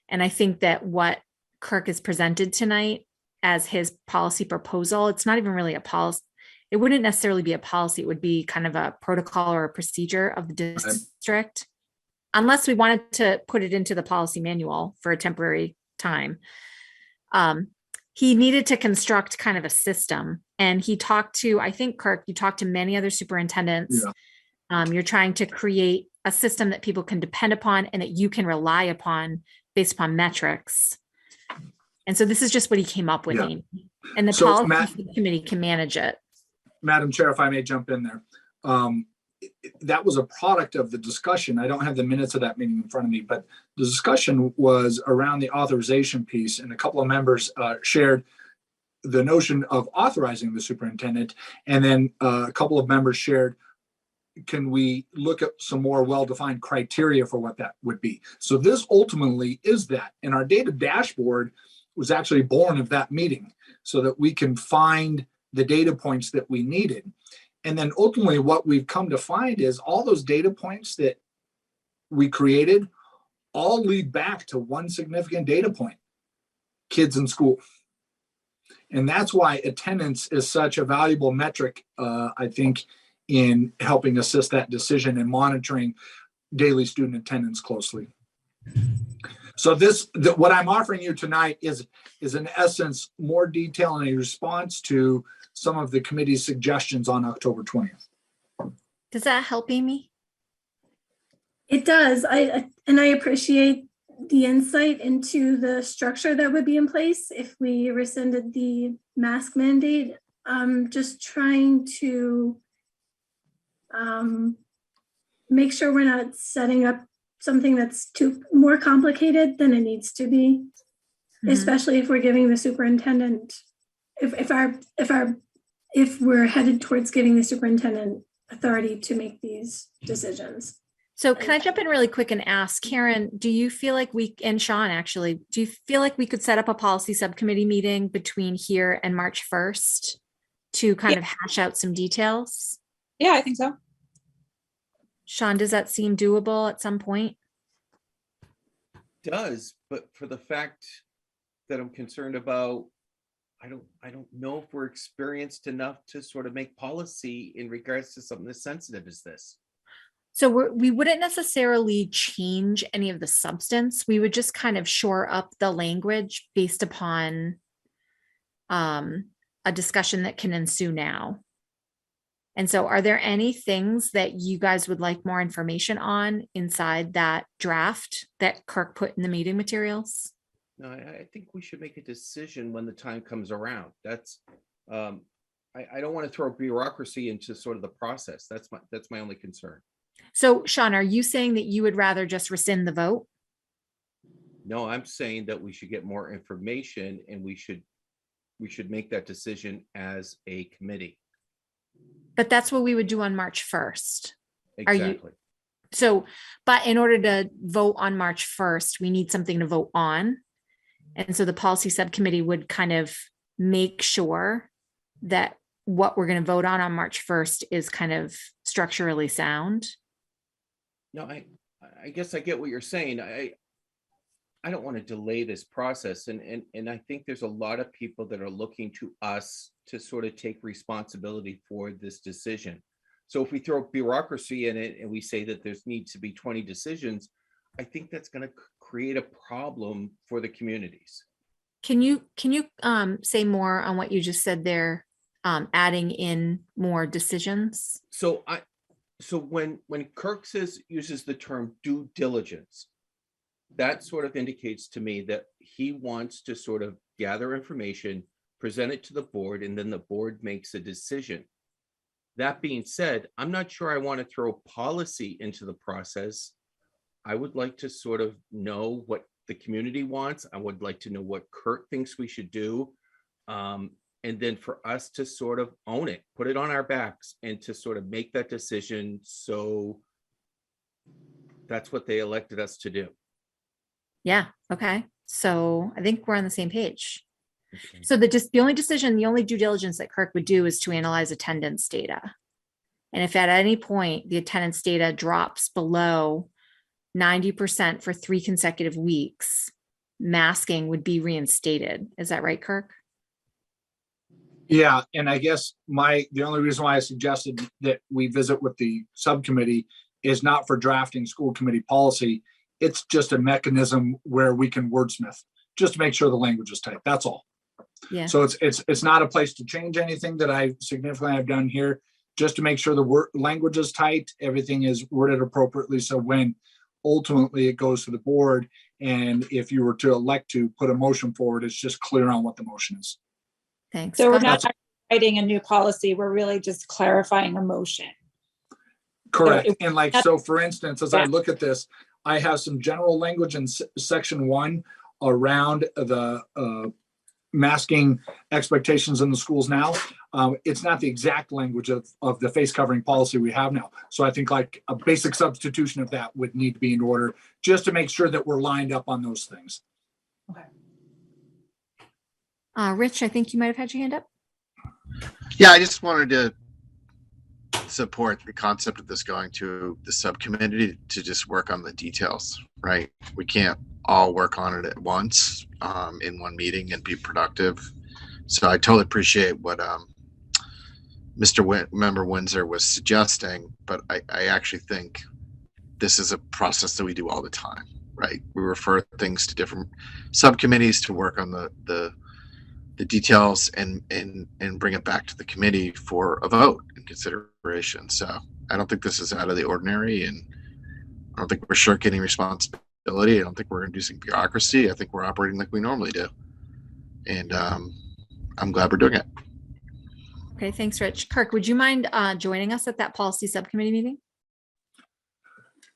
And I think that what Kirk has presented tonight as his policy proposal, it's not even really a policy. It wouldn't necessarily be a policy. It would be kind of a protocol or a procedure of the district, unless we wanted to put it into the policy manual for a temporary time. He needed to construct kind of a system, and he talked to, I think, Kirk, you talked to many other superintendents. Yeah. You're trying to create a system that people can depend upon and that you can rely upon based upon metrics. And so this is just what he came up with. Yeah. And the policy committee can manage it. Madam Chair, if I may jump in there. That was a product of the discussion. I don't have the minutes of that meeting in front of me, but the discussion was around the authorization piece, and a couple of members shared the notion of authorizing the superintendent, and then a couple of members shared, can we look at some more well-defined criteria for what that would be? So this ultimately is that, and our data dashboard was actually born of that meeting so that we can find the data points that we needed. And then ultimately what we've come to find is all those data points that we created all lead back to one significant data point: kids in school. And that's why attendance is such a valuable metric, I think, in helping assist that decision and monitoring daily student attendance closely. So what I'm offering you tonight is in essence more detail and a response to some of the committee's suggestions on October 20th. Does that help, Amy? It does. I appreciate the insight into the structure that would be in place if we rescinded the mask mandate. I'm just trying to make sure we're not setting up something that's more complicated than it needs to be, especially if we're giving the superintendent, if we're headed towards giving the superintendent authority to make these decisions. So can I jump in really quick and ask, Karen, do you feel like and Sean, actually, do you feel like we could set up a policy subcommittee meeting between here and March 1st to kind of hash out some details? Yeah, I think so. Sean, does that seem doable at some point? Does, but for the fact that I'm concerned about, I don't know if we're experienced enough to sort of make policy in regards to something as sensitive as this. So we wouldn't necessarily change any of the substance. We would just kind of shore up the language based upon a discussion that can ensue now. And so are there any things that you guys would like more information on inside that draft that Kirk put in the meeting materials? No, I think we should make a decision when the time comes around. That's, I don't want to throw bureaucracy into sort of the process. That's my only concern. So Sean, are you saying that you would rather just rescind the vote? No, I'm saying that we should get more information and we should make that decision as a committee. But that's what we would do on March 1st. Exactly. So, but in order to vote on March 1st, we need something to vote on. And so the policy subcommittee would kind of make sure that what we're going to vote on March 1st is kind of structurally sound. No, I guess I get what you're saying. I don't want to delay this process. And I think there's a lot of people that are looking to us to sort of take responsibility for this decision. So if we throw bureaucracy in it and we say that there's needs to be 20 decisions, I think that's going to create a problem for the communities. Can you say more on what you just said there, adding in more decisions? So when Kirk uses the term due diligence, that sort of indicates to me that he wants to sort of gather information, present it to the board, and then the board makes a decision. That being said, I'm not sure I want to throw policy into the process. I would like to sort of know what the community wants. I would like to know what Kurt thinks we should do. And then for us to sort of own it, put it on our backs and to sort of make that decision. So that's what they elected us to do. Yeah. Okay. So I think we're on the same page. Okay. So the only due diligence that Kirk would do is to analyze attendance data. And if at any point the attendance data drops below 90% for 3 consecutive weeks, masking would be reinstated. Is that right, Kirk? Yeah, and I guess the only reason why I suggested that we visit with the subcommittee is not for drafting school committee policy. It's just a mechanism where we can wordsmith, just to make sure the language is tight. That's all. Yeah. So it's not a place to change anything that I significantly have done here, just to make sure the language is tight, everything is worded appropriately. So when ultimately it goes to the board, and if you were to elect to put a motion forward, it's just clear on what the motion is. Thanks. So we're not writing a new policy. We're really just clarifying a motion. Correct. And so for instance, as I look at this, I have some general language in section 1 around the masking expectations in the schools now. It's not the exact language of the face covering policy we have now. So I think like a basic substitution of that would need to be in order, just to make sure that we're lined up on those things. Okay. Rich, I think you might have had your hand up. Yeah, I just wanted to support the concept of this going to the subcommittee to just work on the details, right? We can't all work on it at once in one meeting and be productive. So I totally appreciate what Member Windsor was suggesting, but I actually think this is a process that we do all the time, right? We refer things to different subcommittees to work on the details and bring it back to the committee for a vote and consideration. So I don't think this is out of the ordinary, and I don't think we're shirking any responsibility. I don't think we're inducing bureaucracy. I think we're operating like we normally do. And I'm glad we're doing it. Okay, thanks, Rich. Kirk, would you mind joining us at that policy subcommittee meeting?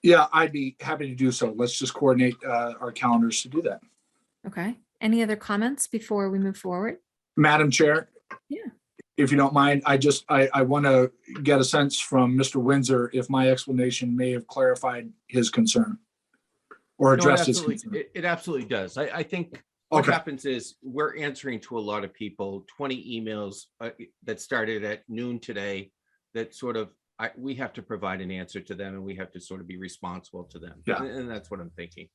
Yeah, I'd be happy to do so. Let's just coordinate our calendars to do that. Okay. Any other comments before we move forward? Madam Chair? Yeah. If you don't mind, I want to get a sense from Mr. Windsor if my explanation may have clarified his concern or No, it addressed his absolutely, concern. it absolutely does. I think what Okay. happens is we're answering to a lot of people, 20 emails that started at noon today that sort of, we have to provide an answer to them and we have to sort of be responsible to them. Yeah. And that's what I'm thinking.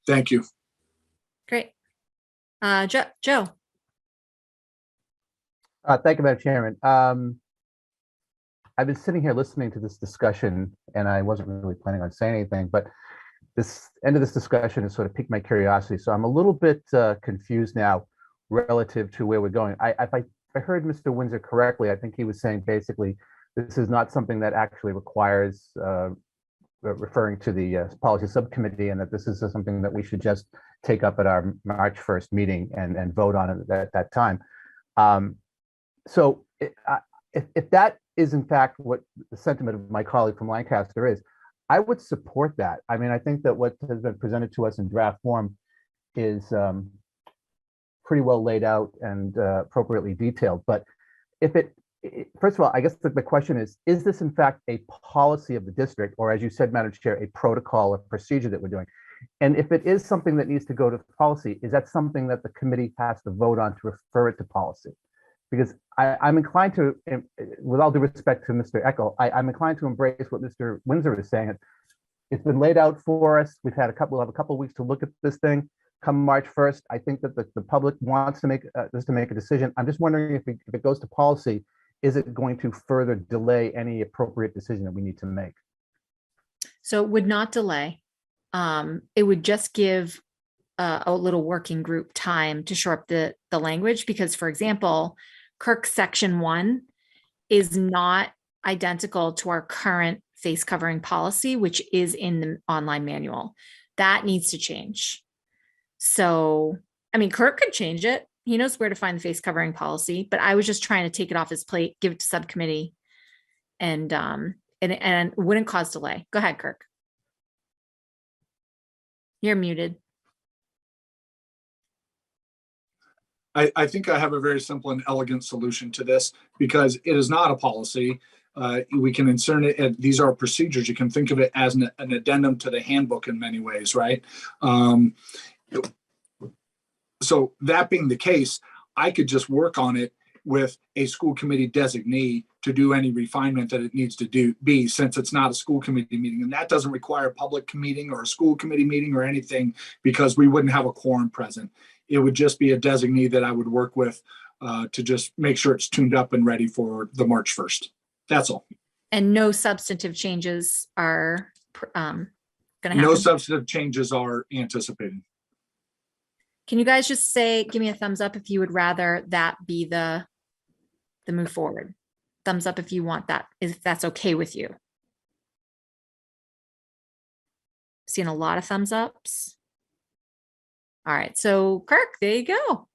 Thank you. Great. Joe. Thank you, Madam Chairman. I've been sitting here listening to this discussion and I wasn't really planning on saying anything, but this end of this discussion has sort of piqued my curiosity. So I'm a little bit confused now relative to where we're going. If I heard Mr. Windsor correctly, I think he was saying basically this is not something that actually requires referring to the policy subcommittee, and that this is something that we should just take up at our March 1st meeting and vote on it at that time. So if that is in fact what the sentiment of my colleague from Lancaster is, I would support that. I mean, I think that what has been presented to us in draft form is pretty well laid out and appropriately detailed. But if first of all, I guess the question is this in fact a policy of the district, or as you said, Madam Chair, a protocol or procedure that we're doing? And if it is something that needs to go to policy, is that something that the committee has to vote on to refer it to policy? Because I'm inclined to, with all due respect to Mr. Eckel, I'm inclined to embrace what Mr. Windsor is saying. It's been laid out for us. We've have a couple of weeks to look at this thing. Come March 1st, I think that the public wants to make a decision. I'm just wondering if it goes to policy, is it going to further delay any appropriate decision that we need to make? So it would not delay. It would just give a little working group time to shore up the language, because, for example, Kirk section 1 is not identical to our current face covering policy, which is in the online manual. That needs to change. So, I mean, Kirk could change it. He knows where to find the face covering policy, but I was just trying to take it off his plate, give it to subcommittee, and wouldn't cause delay. Go ahead, Kirk. You're muted. I think I have a very simple and elegant solution to this, because it is not a policy. We can insert it, and these are procedures. You can think of it as an addendum to the handbook in many ways, right? So that being the case, I could just work on it with a school committee designee to do any refinement that it needs to be, since it's not a school committee meeting. And that doesn't require a public meeting or a school committee meeting or anything, because we wouldn't have a quorum present. It would just be a designee that I would work with to just make sure it's tuned up and ready for the March 1st. That's all. And no substantive changes are going to happen? No substantive changes are anticipated. Can you guys just give me a thumbs up if you would rather that be the move forward? Thumbs up if you want that, if that's okay with you. Seeing a lot of thumbs ups. All right, so Kirk, there you go.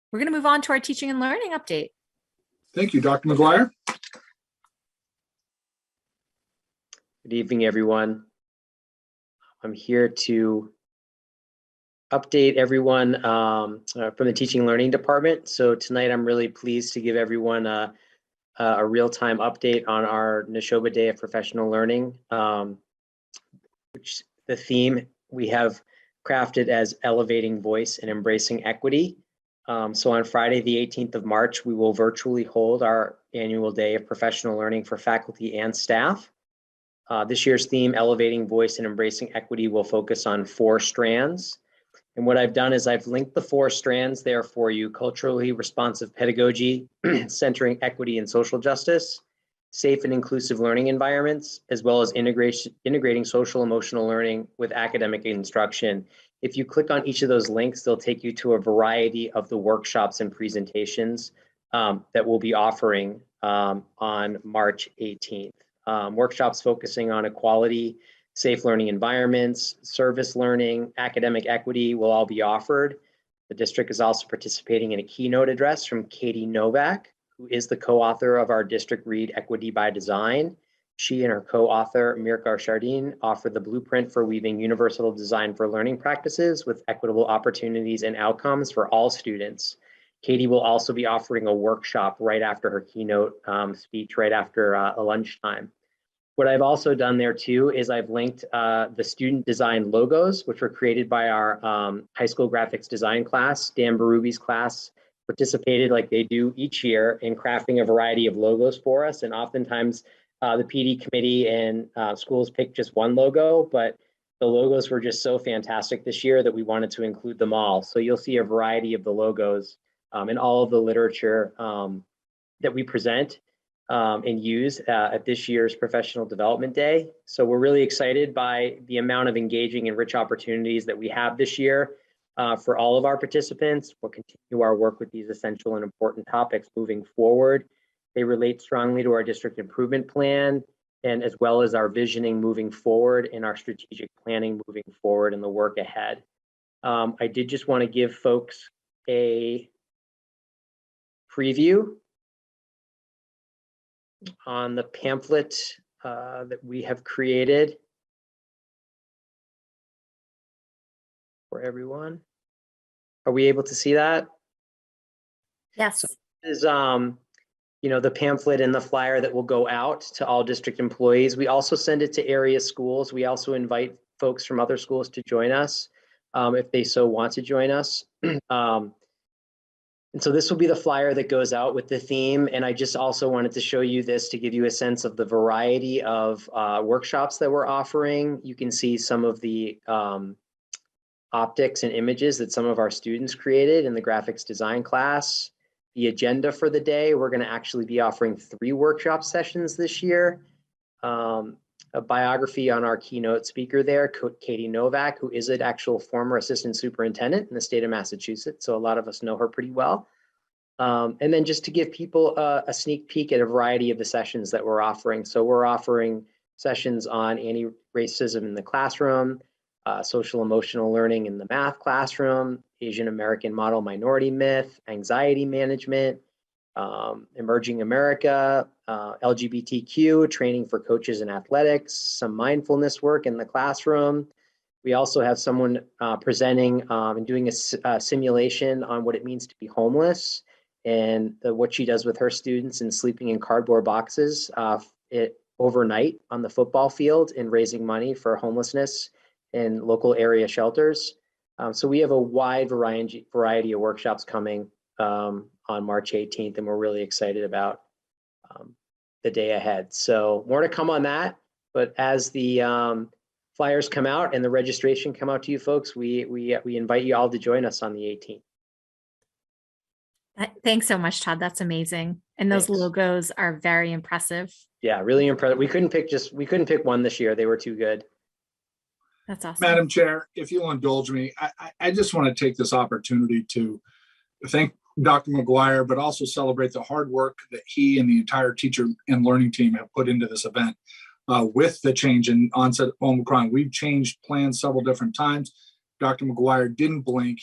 We're going to move on to our teaching and learning update. Thank you, Dr. McGuire. Good evening, everyone. I'm here to update everyone from the teaching and learning department. So tonight I'm really pleased to give everyone a real-time update on our Nashoba Day of Professional Learning, which the theme we have crafted as elevating voice and embracing equity. So on Friday, the 18th of March, we will virtually hold our annual Day of Professional Learning for faculty and staff. This year's theme, Elevating Voice and Embracing Equity, will focus on 4 strands. And what I've done is I've linked the 4 strands there for you: culturally responsive pedagogy, centering equity and social justice, safe and inclusive learning environments, as well as integrating social emotional learning with academic instruction. If you click on each of those links, they'll take you to a variety of the workshops and presentations that we'll be offering on March 18th. Workshops focusing on equality, safe learning environments, service learning, academic equity will all be offered. The district is also participating in a keynote address from Katie Novak, who is the co-author of our district read Equity by Design. She and her co-author, Mirka Chardin, offer the blueprint for weaving universal design for learning practices with equitable opportunities and outcomes for all students. Katie will also be offering a workshop right after her keynote speech, right after a lunchtime. What I've also done there too is I've linked the student design logos, which were created by our high school graphics design class. Dan Berube class participated like they do each year in crafting a variety of logos for us. And oftentimes the PD committee and schools pick just one logo, but the logos were just so fantastic this year that we wanted to include them all. So you'll see a variety of the logos in all of the literature that we present and use at this year's Professional Development Day. So we're really excited by the amount of engaging and rich opportunities that we have this year for all of our participants. We'll continue our work with these essential and important topics moving forward. They relate strongly to our district improvement plan, and as well as our visioning moving forward and our strategic planning moving forward in the work ahead. I did just want to give folks a preview on the pamphlet that we have created for everyone. Are we able to see that? Yes. So this is, you know, the pamphlet and the flyer that will go out to all district employees. We also send it to area schools. We also invite folks from other schools to join us if they so want to join us. And so this will be the flyer that goes out with the theme. And I just also wanted to show you this to give you a sense of the variety of workshops that we're offering. You can see some of the optics and images that some of our students created in the graphics design class. The agenda for the day, we're going to actually be offering 3 workshop sessions this year. A biography on our keynote speaker there, Katie Novak, who is an actual former assistant superintendent in the state of Massachusetts. So a lot of us know her pretty well. And then just to give people a sneak peek at a variety of the sessions that we're offering. So we're offering sessions on anti-racism in the classroom, social emotional learning in the math classroom, Asian American model minority myth, anxiety management, emerging America, LGBTQ, training for coaches in athletics, some mindfulness work in the classroom. We also have someone presenting and doing a simulation on what it means to be homeless and what she does with her students and sleeping in cardboard boxes overnight on the football field and raising money for homelessness in local area shelters. So we have a wide variety of workshops coming on March 18th, and we're really excited about the day ahead. So more to come on that, but as the flyers come out and the registration come out to you folks, we invite you all to join us on the 18th. Thanks so much, Todd. That's amazing. And those Thanks. logos are very impressive. Yeah, really impressive. We couldn't pick one this year. They were too good. That's awesome. Madam Chair, if you'll indulge me, I just want to take this opportunity to thank Dr. McGuire, but also celebrate the hard work that he and the entire teacher and learning team have put into this event. With the change in onset of Omicron, we've changed plans several different times. Dr. McGuire didn't blink.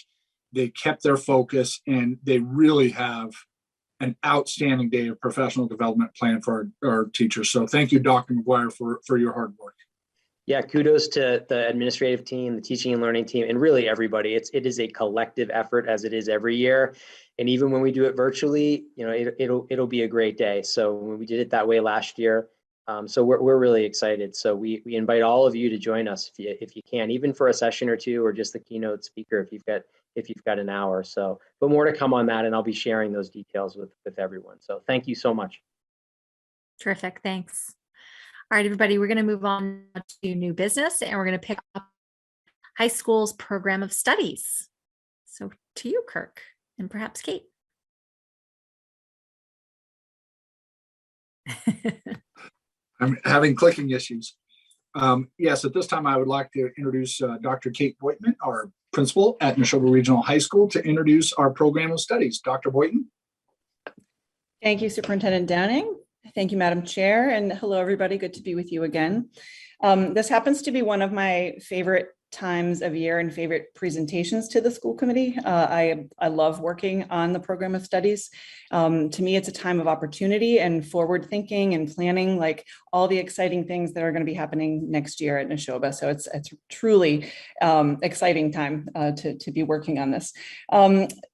They kept their focus, and they really have an outstanding day of professional development plan for our teachers. So thank you, Dr. McGuire, for your hard work. Yeah, kudos to the administrative team, the teaching and learning team, and really everybody. It is a collective effort, as it is every year. And even when we do it virtually, you know, it'll be a great day. So when we did it that way last year, so we're really excited. So we invite all of you to join us if you can, even for a session or two, or just the keynote speaker if you've got an hour. So, but more to come on that, and I'll be sharing those details with everyone. So thank you so much. Terrific. Thanks. All right, everybody, we're going to move on to new business, and we're going to pick up high school's program of studies. So to you, Kirk, and perhaps Kate. I'm having clicking issues. Yes, at this time, I would like to introduce Dr. Kate Boytman, our principal at Nashoba Regional High School, to introduce our program of studies. Dr. Boyton. Thank you, Superintendent Downing. Thank you, Madam Chair, and hello, everybody. Good to be with you again. This happens to be one of my favorite times of year and favorite presentations to the school committee. I love working on the program of studies. To me, it's a time of opportunity and forward thinking and planning, like all the exciting things that are going to be happening next year at Nashoba. So it's truly exciting time to be working on this.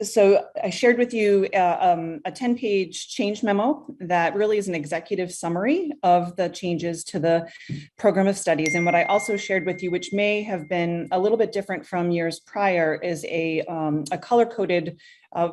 So I shared with you a 10-page change memo that really is an executive summary of the changes to the program of studies. And what I also shared with you, which may have been a little bit different from years prior, is a color-coded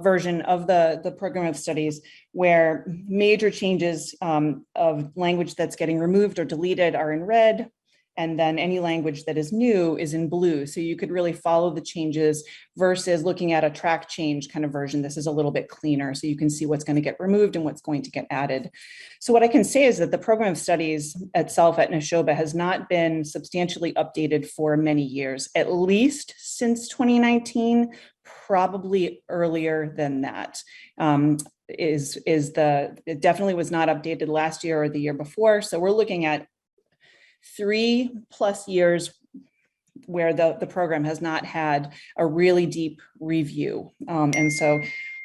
version of the program of studies where major changes of language that's getting removed or deleted are in red, and then any language that is new is in blue. So you could really follow the changes versus looking at a track change kind of version. This is a little bit cleaner, so you can see what's going to get removed and what's going to get added. So what I can say is that the program of studies itself at Nashoba has not been substantially updated for many years, at least since 2019, probably earlier than that. It definitely was not updated last year or the year before. So we're looking at 3+ years where the program has not had a really deep review. And so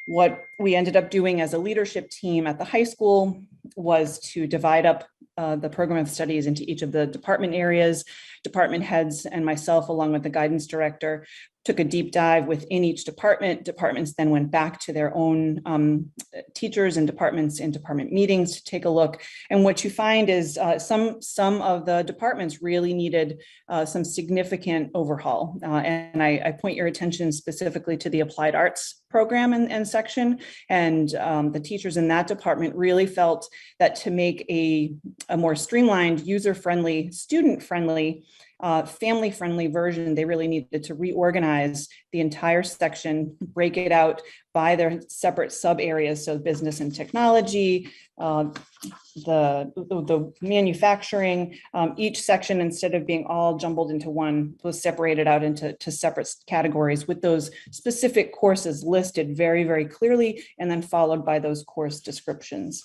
what we ended up doing as a leadership team at the high school was to divide up the program of studies into each of the department areas. Department heads and myself, along with the guidance director, took a deep dive within each department. Departments then went back to their own teachers and departments in department meetings to take a look. And what you find is some of the departments really needed some significant overhaul. And I point your attention specifically to the applied arts program and section. And the teachers in that department really felt that to make a more streamlined, user-friendly, student-friendly, family-friendly version, they really needed to reorganize the entire section, break it out by their separate sub areas. So business and technology, the manufacturing, each section, instead of being all jumbled into one, was separated out into separate categories with those specific courses listed very, very clearly, and then followed by those course descriptions.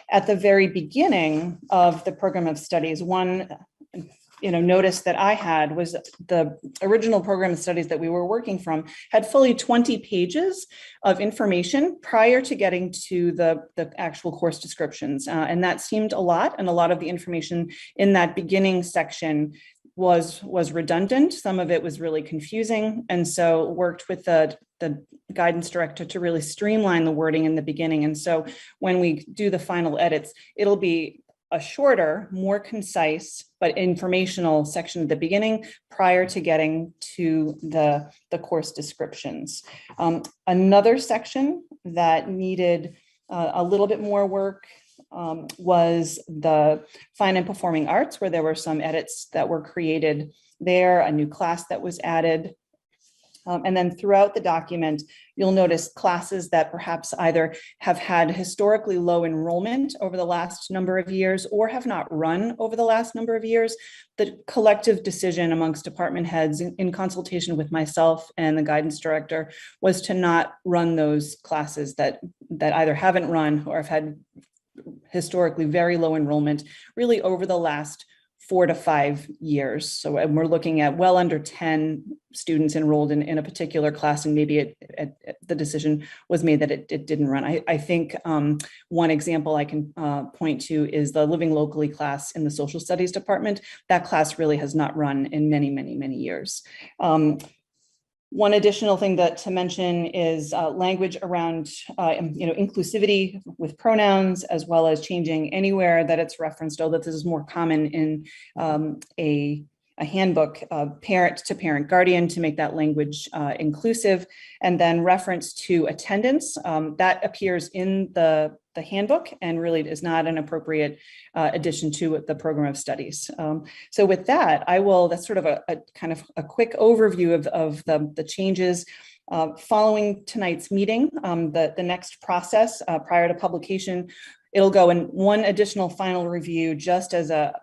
At the very beginning of the program of studies, one notice that I had was the original program of studies that we were working from had fully 20 pages of information prior to getting to the actual course descriptions. And that seemed a lot, and a lot of the information in that beginning section was redundant. Some of it was really confusing. And so worked with the guidance director to really streamline the wording in the beginning. And so when we do the final edits, it'll be a shorter, more concise, but informational section at the beginning prior to getting to the course descriptions. Another section that needed a little bit more work was the fine and performing arts, where there were some edits that were created there, a new class that was added. And then throughout the document, you'll notice classes that perhaps either have had historically low enrollment over the last number of years or have not run over the last number of years. The collective decision amongst department heads in consultation with myself and the guidance director was to not run those classes that either haven't run or have had historically very low enrollment really over the last 4 to 5 years. So we're looking at well under 10 students enrolled in a particular class, and maybe the decision was made that it didn't run. I think one example I can point to is the Living Locally class in the social studies department. That class really has not run in many, many, many years. One additional thing to mention is language around inclusivity with pronouns, as well as changing anywhere that it's referenced, although this is more common in a handbook, parent to parent guardian, to make that language inclusive. And then reference to attendance, that appears in the handbook and really is not an appropriate addition to the program of studies. So with that, that's sort of a kind of a quick overview of the changes. Following tonight's meeting, the next process prior to publication, it'll go in one additional final review just as a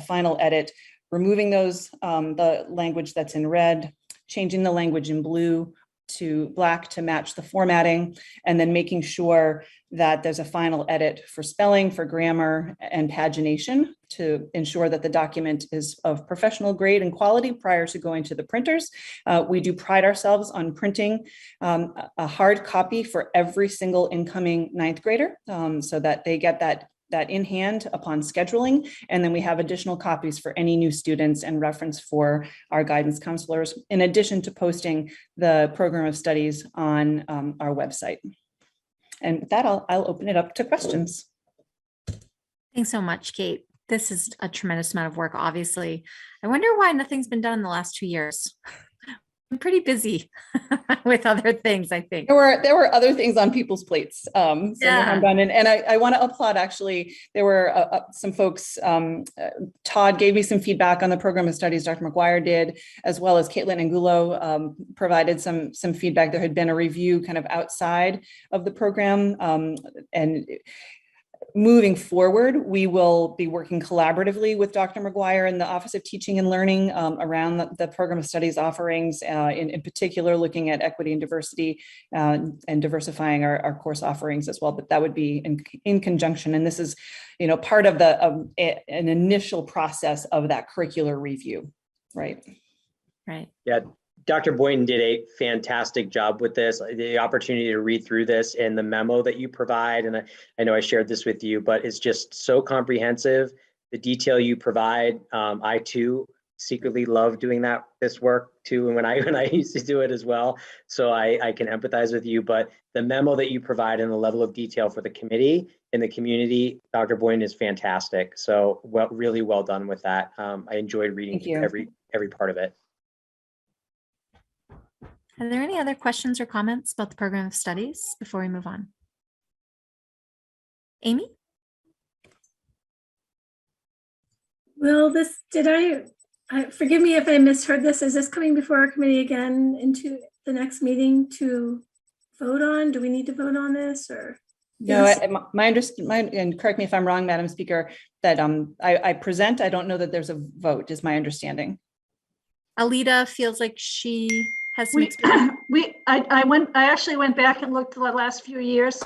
final edit, removing the language that's in red, changing the language in blue to black to match the formatting, and then making sure that there's a final edit for spelling, for grammar, and pagination to ensure that the document is of professional grade and quality prior to going to the printers. We do pride ourselves on printing a hard copy for every single incoming ninth grader so that they get that in hand upon scheduling. And then we have additional copies for any new students and reference for our guidance counselors, in addition to posting the program of studies on our website. And with that, I'll open it up to questions. Thanks so much, Kate. This is a tremendous amount of work, obviously. I wonder why nothing's been done in the last 2 years. I'm pretty busy with other things, I think. There were other things on people's plates. So Yeah. and I want to applaud, actually, there were some folks, Todd gave me some feedback on the program of studies, Dr. McGuire did, as well as Caitlin Angulo provided some feedback. There had been a review kind of outside of the program, and moving forward, we will be working collaboratively with Dr. McGuire and the Office of Teaching and Learning around the program of studies offerings, in particular, looking at equity and diversity and diversifying our course offerings as well. But that would be in conjunction. And this is, part of an initial process of that curricular review, right? Right. Yeah. Dr. Boynton did a fantastic job with this. The opportunity to read through this and the memo that you provide, and I know I shared this with you, but it's just so comprehensive. The detail you provide, I too secretly love doing this work too, and when I used to do it as well. So I can empathize with you. But the memo that you provide and the level of detail for the committee and the community, Dr. Boynton, is fantastic. So really well done with that. I enjoyed reading every part of it. Are there any other questions or comments about the program of studies before we move on? Amy? Well, forgive me if I misheard this. Is this coming before our committee again into the next meeting to vote on? Do we need to vote on this or? No, Yes. my understanding, and correct me if I'm wrong, Madam Speaker, that I present, I don't know that there's a vote, is my understanding. Alita feels like she has some We, experience. I actually went back and looked at the last few years.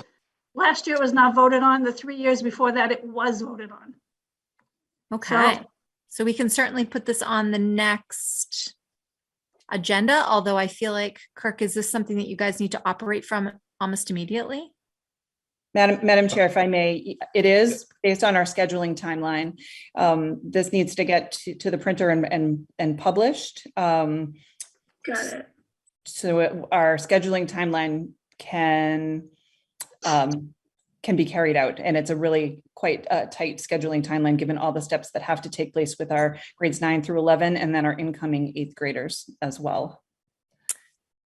Last year it was not voted on. The 3 years before that it was voted on. Okay. So we can certainly put this on the next agenda, although I feel like, Kirk, is this something that you guys need to operate from almost immediately? Madam Chair, if I may, it is based on our scheduling timeline. This needs to get to the printer and published. Got it. So our scheduling timeline can be carried out, and it's a really quite tight scheduling timeline given all the steps that have to take place with our grades 9 through 11 and then our incoming 8th graders as well.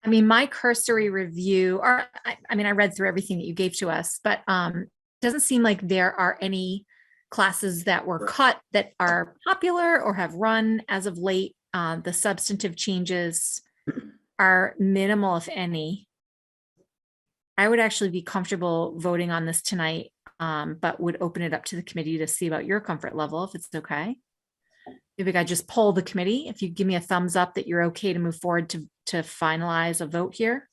I mean, my cursory review, or I read through everything that you gave to us, but it doesn't seem like there are any classes that were cut that are popular or have run as of late. The substantive changes are minimal, if any. I would actually be comfortable voting on this tonight, but would open it up to the committee to see about your comfort level, if it's okay. Maybe I just poll the committee. If you give me a thumbs up that you're okay to move forward to finalize a vote here.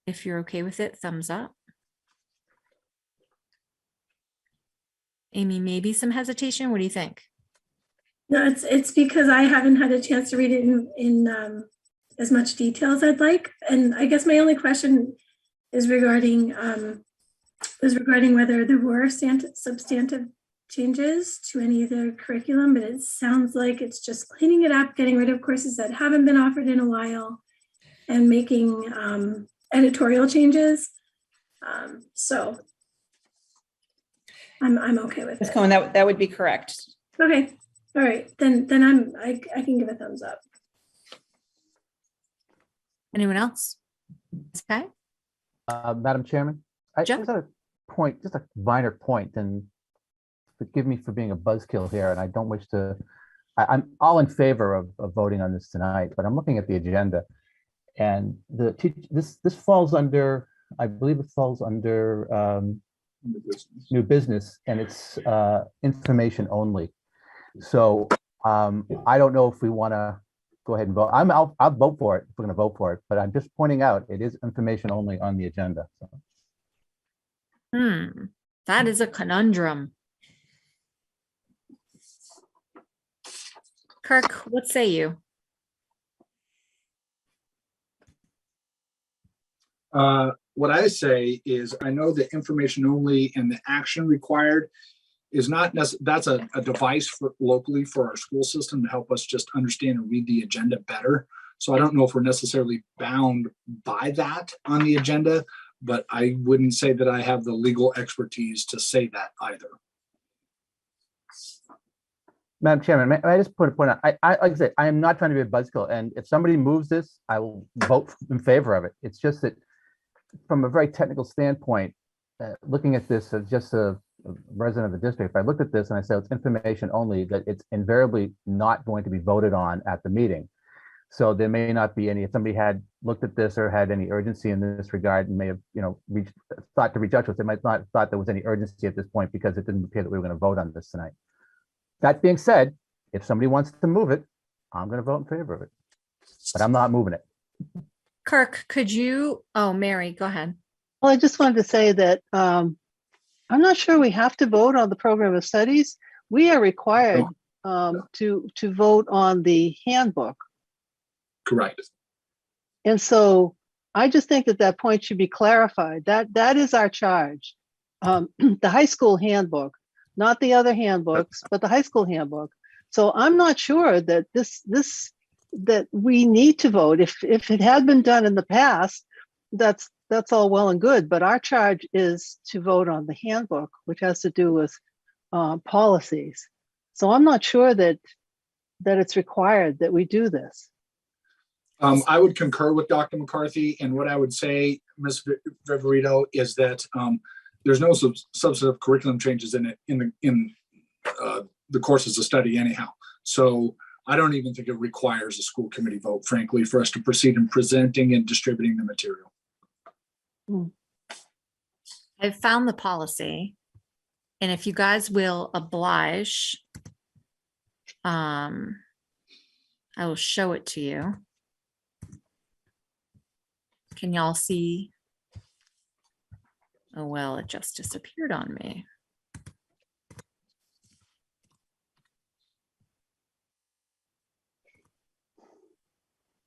If you're okay with it, thumbs up. Amy, maybe some hesitation. What do you think? No, it's because I haven't had a chance to read it in as much detail as I'd like. And I guess my only question is regarding whether there were substantive changes to any of the curriculum, but it sounds like it's just cleaning it up, getting rid of courses that haven't been offered in a while, and making editorial changes. So I'm okay with Ms. it. Cohen, that would be correct. Okay, all right, then I can give a thumbs up. Anyone else? Okay. Madam Chairman, just a point, just a minor point, and forgive me for being a buzzkill here, and I don't wish to, I'm all in favor of voting on this tonight, but I'm looking at the agenda, and this falls under, I believe it falls under new business, and it's information only. So I don't know if we want to go ahead and vote. I'll vote for it if we're going to vote for it, but I'm just pointing out it is information only on the agenda. So. That is a conundrum. Kirk, what say you? What I say is I know the information only and the action required is not necessarily, that's a device for locally for our school system to help us just understand and read the agenda better. So I don't know if we're necessarily bound by that on the agenda, but I wouldn't say that I have the legal expertise to say that either. Madam Chairman, may I just put a point out? Like I said, I am not trying to be a buzzkill, and if somebody moves this, I will vote in favor of it. It's just that from a very technical standpoint, looking at this as just a resident of the district, if I looked at this and I said it's information only, that it's invariably not going to be voted on at the meeting. So there may not be any, if somebody had looked at this or had any urgency in this regard and may have, thought to reach out to us, they might not have thought there was any urgency at this point because it didn't appear that we were going to vote on this tonight. That being said, if somebody wants to move it, I'm going to vote in favor of it, but I'm not moving it. Kirk, could you, Mary, go ahead. Well, I just wanted to say that I'm not sure we have to vote on the program of studies. We are required to vote on the handbook. Correct. And so I just think that point should be clarified. That is our charge. The high school handbook, not the other handbooks, but the high school handbook. So I'm not sure that that we need to vote. If it had been done in the past, that's all well and good. But our charge is to vote on the handbook, which has to do with policies. So I'm not sure that it's required that we do this. I would concur with Dr. McCarthy, and what I would say, Ms. Viverito, is that there's no substantive curriculum changes in the courses of study anyhow. So I don't even think it requires a school committee vote, frankly, for us to proceed in presenting and distributing the material. I've found the policy, and if you guys will oblige, I will show it to you. Can y'all see? Oh, well, it just disappeared on me.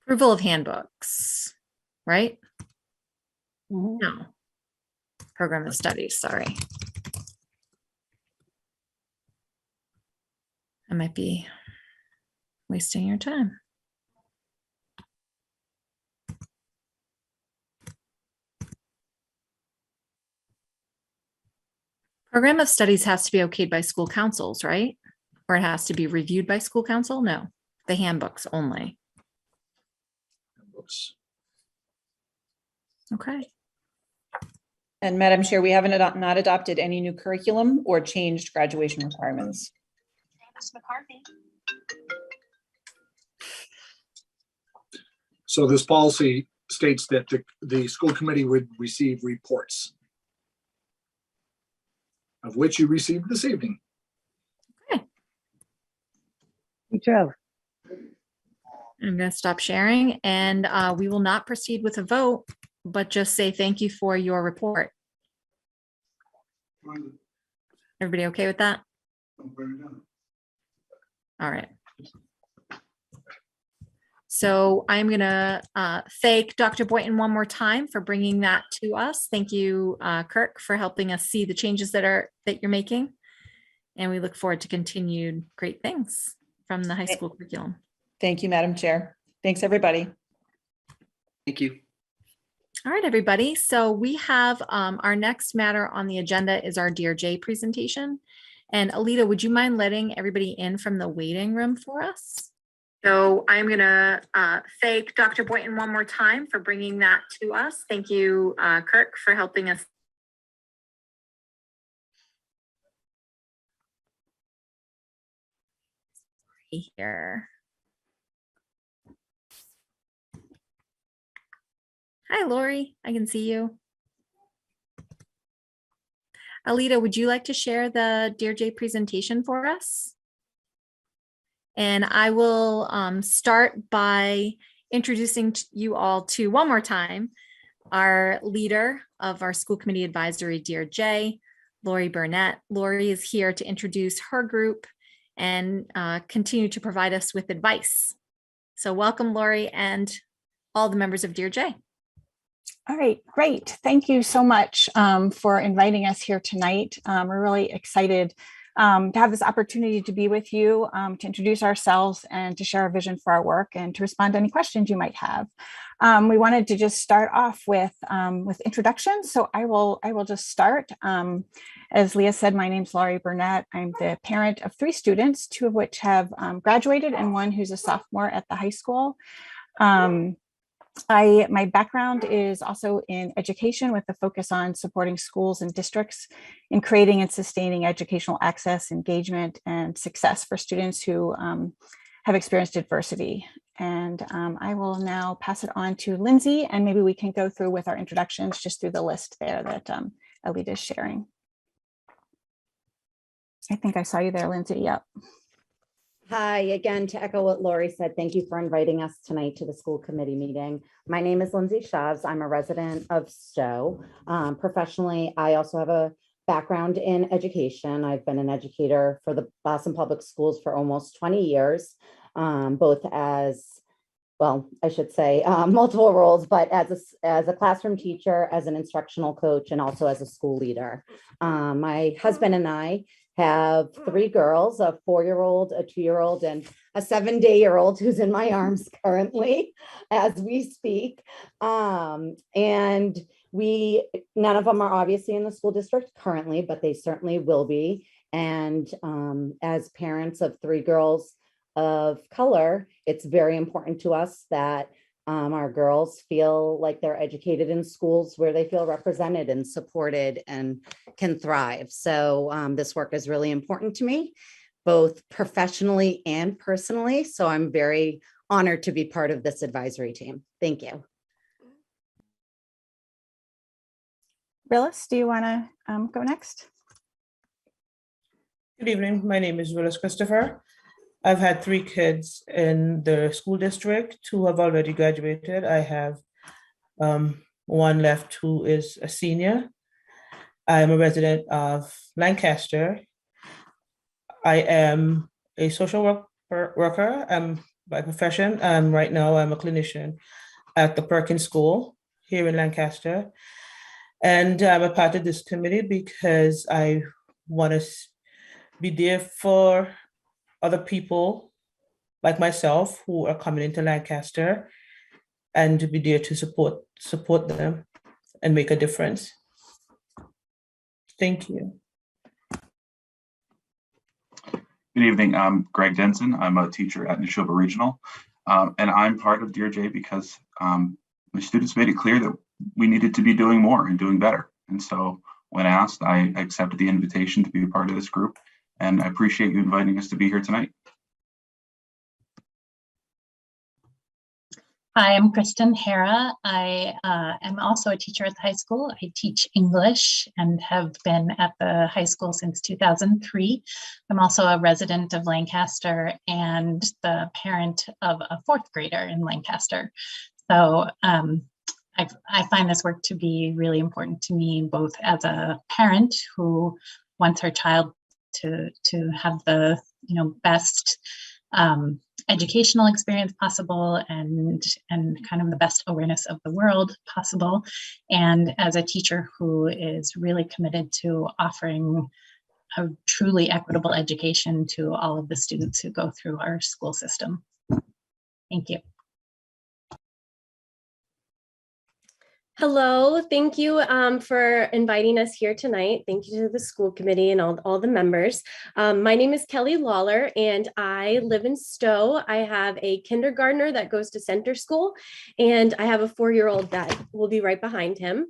Approval of handbooks, right? No. Program of studies, sorry. I might be wasting your time. Program of studies has to be okayed by school councils, right? Or it has to be reviewed by school council? No, the handbooks only. Handbooks. Okay. And Madam Chair, we haven't not adopted any new curriculum or changed graduation requirements. So this policy states that the school committee would receive reports, of which you received this evening. Good job. I'm going to stop sharing, and we will not proceed with a vote, but just say thank you for your report. Everybody okay with that? All right. So I'm going to thank Dr. Boynton one more time for bringing that to us. Thank you, Kirk, for helping us see the changes that you're making. And we look forward to continued great things from the high school curriculum. Thank you, Madam Chair. Thanks, everybody. Thank you. All right, everybody. So we have our next matter on the agenda is our Drj presentation. And Alita, would you mind letting everybody in from the waiting room for us? So I'm going to thank Dr. Boynton one more time for bringing that to us. Thank you, Kirk, for helping us. Here. Hi, Lori. I can see you. Alita, would you like to share the Drj presentation for us? And I will start by introducing you all to, one more time, our leader of our school committee advisory, Drj, Lori Burnett. Lori is here to introduce her group and continue to provide us with advice. So welcome, Lori, and all the members of Drj. All right, great. Thank you so much for inviting us here tonight. We're really excited to have this opportunity to be with you, to introduce ourselves and to share our vision for our work and to respond to any questions you might have. We wanted to just start off with introductions. So I will just start. As Leah said, my name's Lori Burnett. I'm the parent of 3 students, 2 of which have graduated and 1 who's a sophomore at the high school. My background is also in education with a focus on supporting schools and districts in creating and sustaining educational access, engagement, and success for students who have experienced adversity. And I will now pass it on to Lindsay, and maybe we can go through with our introductions just through the list there that Alita is sharing. I think I saw you there, Lindsay. Yep. Hi, again, to echo what Lori said, thank you for inviting us tonight to the school committee meeting. My name is Lindsay Shavs. I'm a resident of Stowe. Professionally, I also have a background in education. I've been an educator for the Boston Public Schools for almost 20 years, both as, well, I should say multiple roles, but as a classroom teacher, as an instructional coach, and also as a school leader. My husband and I have 3 girls, a 4-year-old, a 2-year-old, and a 7-day-old who's in my arms currently as we speak. And none of them are obviously in the school district currently, but they certainly will be. And as parents of 3 girls of color, it's very important to us that our girls feel like they're educated in schools where they feel represented and supported and can thrive. So this work is really important to me, both professionally and personally. So I'm very honored to be part of this advisory team. Thank you. Willis, do you want to go next? Good evening. My name is Willis Christopher. I've had 3 kids in the school district. 2 have already graduated. I have 1 left who is a senior. I'm a resident of Lancaster. I am a social worker by profession. Right now, I'm a clinician at the Perkins School here in Lancaster. And I'm a part of this committee because I want to be there for other people like myself who are coming into Lancaster, and to be there to support them and make a difference. Thank you. Good evening. I'm Greg Denson. I'm a teacher at Nashoba Regional, and I'm part of Drj because my students made it clear that we needed to be doing more and doing better. And so when asked, I accepted the invitation to be a part of this group, and I appreciate you inviting us to be here tonight. Hi, I'm Kristen Hara. I am also a teacher at the high school. I teach English and have been at the high school since 2003. I'm also a resident of Lancaster and the parent of a 4th grader in Lancaster. So I find this work to be really important to me, both as a parent who wants her child to have the best educational experience possible and kind of the best awareness of the world possible, and as a teacher who is really committed to offering a truly equitable education to all of the students who go through our school system. Thank you. Hello, thank you for inviting us here tonight. Thank you to the school committee and all the members. My name is Kelly Lawler and I live in Stowe. I have a kindergartner that goes to center school and I have a 4-year-old that will be right behind him.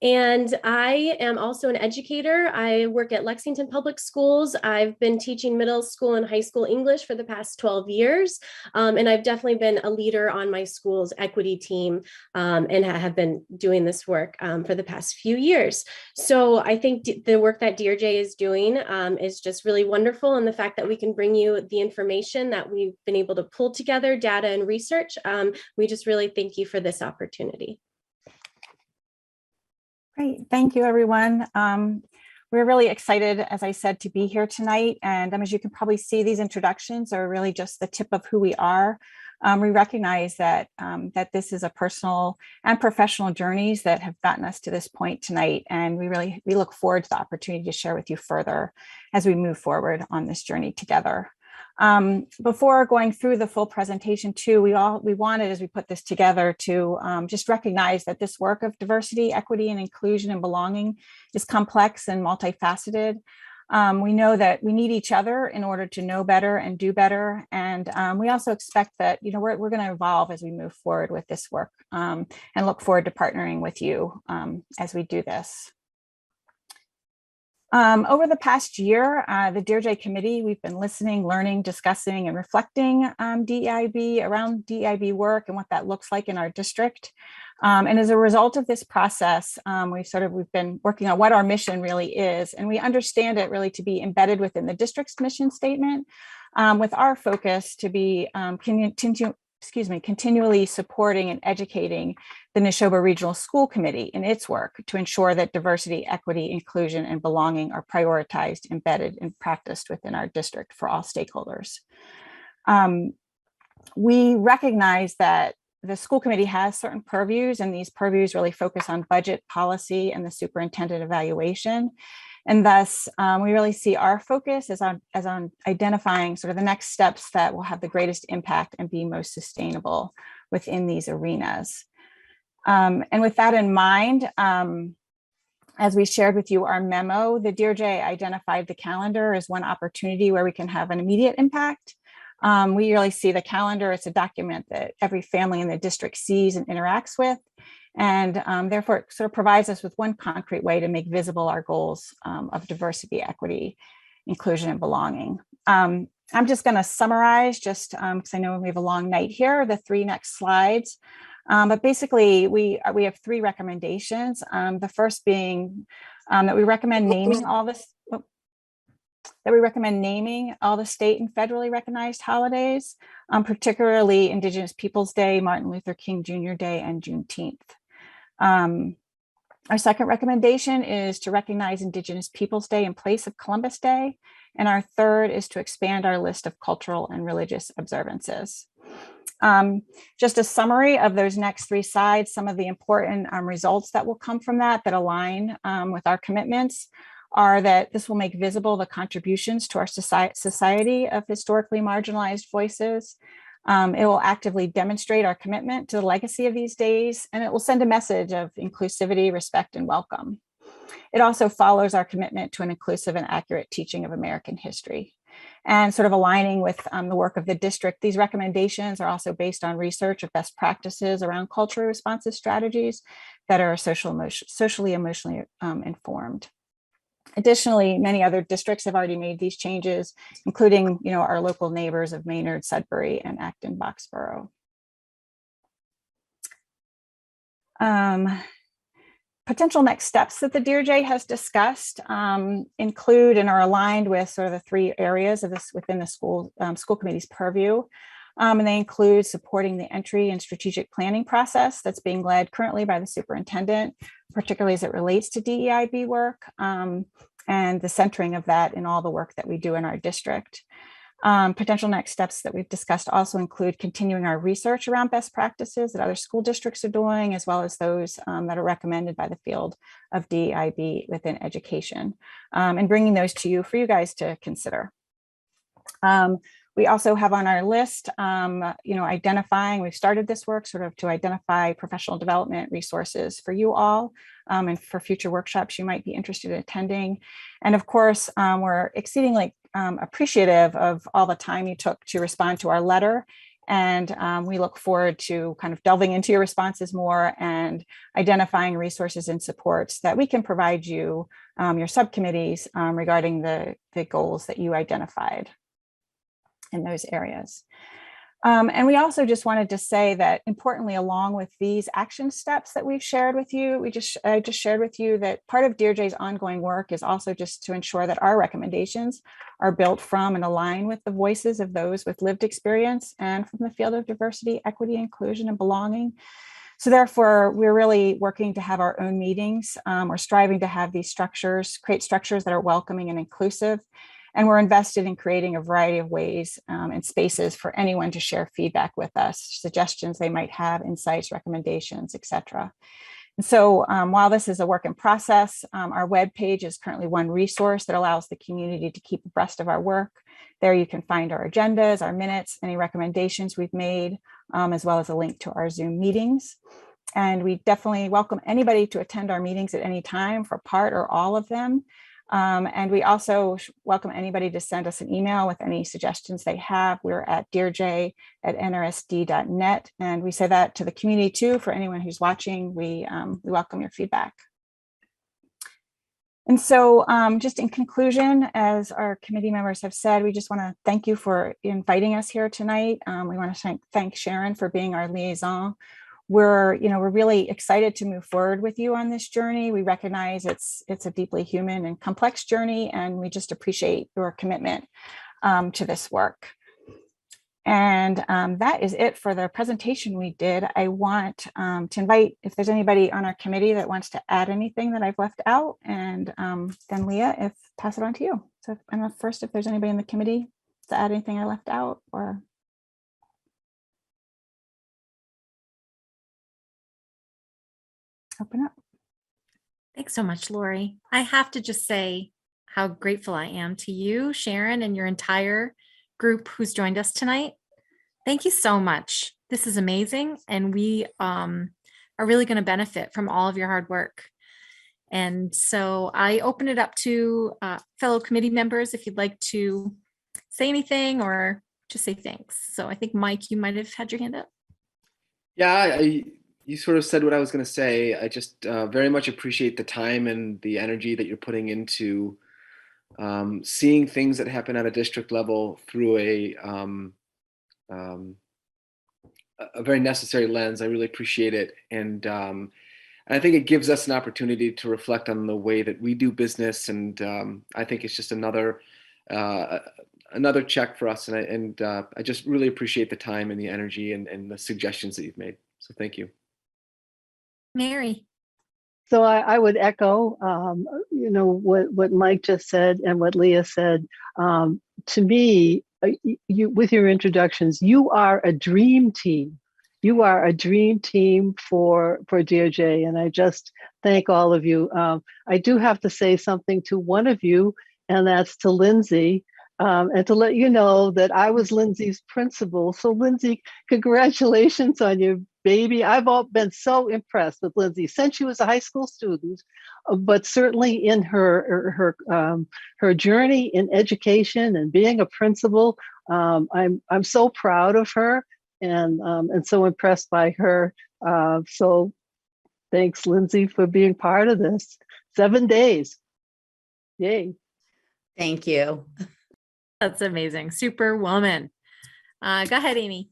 And I am also an educator. I work at Lexington Public Schools. I've been teaching middle school and high school English for the past 12 years. And I've definitely been a leader on my school's equity team and have been doing this work for the past few years. So I think the work that DRJ is doing is just really wonderful. And the fact that we can bring you the information that we've been able to pull together, data and research, we just really thank you for this opportunity. Great, thank you, everyone. We're really excited, as I said, to be here tonight. And as you can probably see, these introductions are really just the tip of who we are. We recognize that that this is a personal and professional journeys that have gotten us to this point tonight. And we look forward to the opportunity to share with you further as we move forward on this journey together. Before going through the full presentation too, we wanted, as we put this together, to just recognize that this work of diversity, equity, and inclusion and belonging is complex and multifaceted. We know that we need each other in order to know better and do better. And we also expect that, we're going to evolve as we move forward with this work and look forward to partnering with you as we do this. Over the past year, the DRJ committee, we've been listening, learning, discussing, and reflecting around DEIB work and what that looks like in our district. And as a result of this process, we've been working on what our mission really is, and we understand it really to be embedded within the district's mission statement, with our focus to be continually supporting and educating the Nashoba Regional School Committee in its work to ensure that diversity, equity, inclusion, and belonging are prioritized, embedded, and practiced within our district for all stakeholders. We recognize that the school committee has certain purviews, and these purviews really focus on budget, policy, and the superintendent evaluation. And thus, we really see our focus as on identifying sort of the next steps that will have the greatest impact and be most sustainable within these arenas. And with that in mind, as we shared with you our memo, the DRJ identified the calendar as one opportunity where we can have an immediate impact. We really see the calendar as a document that every family in the district sees and interacts with. And therefore, it sort of provides us with one concrete way to make visible our goals of diversity, equity, inclusion, and belonging. I'm just going to summarize, just because I know we have a long night here, the three next slides. But basically, we have three recommendations. The first being that we recommend naming all this. That we recommend naming all the state and federally recognized holidays, particularly Indigenous Peoples Day, Martin Luther King Jr. Day, and Juneteenth. Our second recommendation is to recognize Indigenous Peoples Day in place of Columbus Day. And our third is to expand our list of cultural and religious observances. Just a summary of those next three sides, some of the important results that will come from that align with our commitments are that this will make visible the contributions to our society of historically marginalized voices. It will actively demonstrate our commitment to the legacy of these days, and it will send a message of inclusivity, respect, and welcome. It also follows our commitment to an inclusive and accurate teaching of American history. And sort of aligning with the work of the district, these recommendations are also based on research of best practices around culturally responsive strategies that are socially emotionally informed. Additionally, many other districts have already made these changes, including, our local neighbors of Maynard, Sudbury, and Acton-Boxborough. Potential next steps that the DRJ has discussed include and are aligned with sort of the three areas of this within the school committee's purview. And they include supporting the entry and strategic planning process that's being led currently by the superintendent, particularly as it relates to DEIB work, and the centering of that in all the work that we do in our district. Potential next steps that we've discussed also include continuing our research around best practices that other school districts are doing, as well as those that are recommended by the field of DEIB within education, and bringing those to you for you guys to consider. We also have on our list, we've started this work sort of to identify professional development resources for you all and for future workshops you might be interested in attending. And of course, we're exceedingly appreciative of all the time you took to respond to our letter And we look forward to kind of delving into your responses more and identifying resources and supports that we can provide you, your subcommittees, regarding the goals that you identified in those areas. And we also just wanted to say that importantly, along with these action steps that we've shared with you, I just shared with you that part of DRJ's ongoing work is also just to ensure that our recommendations are built from and align with the voices of those with lived experience and from the field of diversity, equity, inclusion, and belonging. So therefore, we're really working to have our own meetings. We're striving to have these structures, create structures that are welcoming and inclusive. And we're invested in creating a variety of ways and spaces for anyone to share feedback with us, suggestions they might have, insights, recommendations, etc. And so while this is a work in process, our webpage is currently one resource that allows the community to keep abreast of our work. There you can find our agendas, our minutes, any recommendations we've made, as well as a link to our Zoom meetings. And we definitely welcome anybody to attend our meetings at any time for part or all of them. And we also welcome anybody to send us an email with any suggestions they have. We're at drj@nrsd.net. And we say that to the community too, for anyone who's watching. We welcome your feedback. And so just in conclusion, as our committee members have said, we just want to thank you for inviting us here tonight. We want to thank Sharon for being our liaison. We're really excited to move forward with you on this journey. We recognize it's a deeply human and complex journey, and we just appreciate your commitment to this work. And that is it for the presentation we did. I want to invite, if there's anybody on our committee that wants to add anything that I've left out, and then Leah, pass it on to you. So first, if there's anybody in the committee to add anything I left out, or open up. Thanks so much, Lori. I have to just say how grateful I am to you, Sharon, and your entire group who's joined us tonight. Thank you so much. This is amazing, and we are really going to benefit from all of your hard work. And so I open it up to fellow committee members if you'd like to say anything or just say thanks. So I think, Mike, you might have had your hand up. Yeah, you sort of said what I was going to say. I just very much appreciate the time and the energy that you're putting into seeing things that happen at a district level through a very necessary lens. I really appreciate it. And I think it gives us an opportunity to reflect on the way that we do business. And I think it's just another check for us. And I just really appreciate the time and the energy and the suggestions that you've made. So thank you. Mary. So I would echo, what Mike just said and what Leah said. To me, you, with your introductions, you are a dream team. You are a dream team for DRJ, and I just thank all of you. I do have to say something to one of you, and that's to Lindsay, and to let you know that I was Lindsay's principal. So Lindsay, congratulations on your baby. I've been so impressed with Lindsay since she was a high school student, but certainly in her journey in education and being a principal. I'm so proud of her and so impressed by her. So thanks, Lindsay, for being part of this. 7 days. Yay. Thank you. That's amazing. Superwoman. Go ahead, Amy.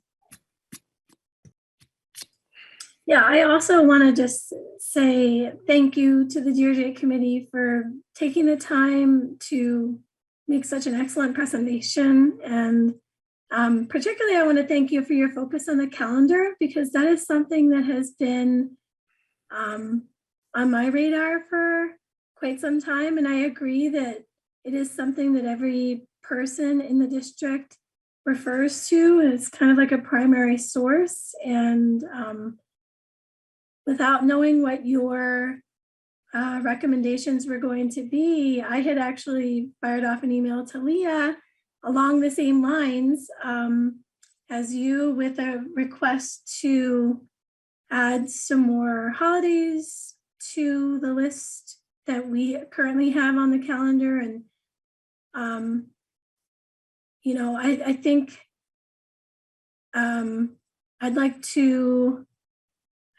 Yeah, I also want to just say thank you to the DRJ committee for taking the time to make such an excellent presentation. And particularly, I want to thank you for your focus on the calendar, because that is something that has been on my radar for quite some time. And I agree that it is something that every person in the district refers to. It's kind of like a primary source. And without knowing what your recommendations were going to be, I had actually fired off an email to Leah along the same lines as you, with a request to add some more holidays to the list that we currently have on the calendar. And I think I'd like to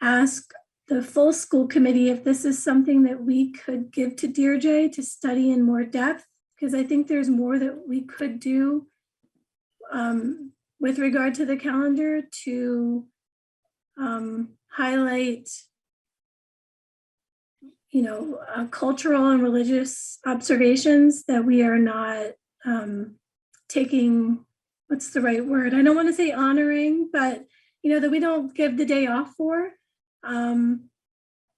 ask the full school committee if this is something that we could give to Drj to study in more depth, because I think there's more that we could do with regard to the calendar to highlight, cultural and religious observations that we are not taking, what's the right word? I don't want to say honoring, but, that we don't give the day off for.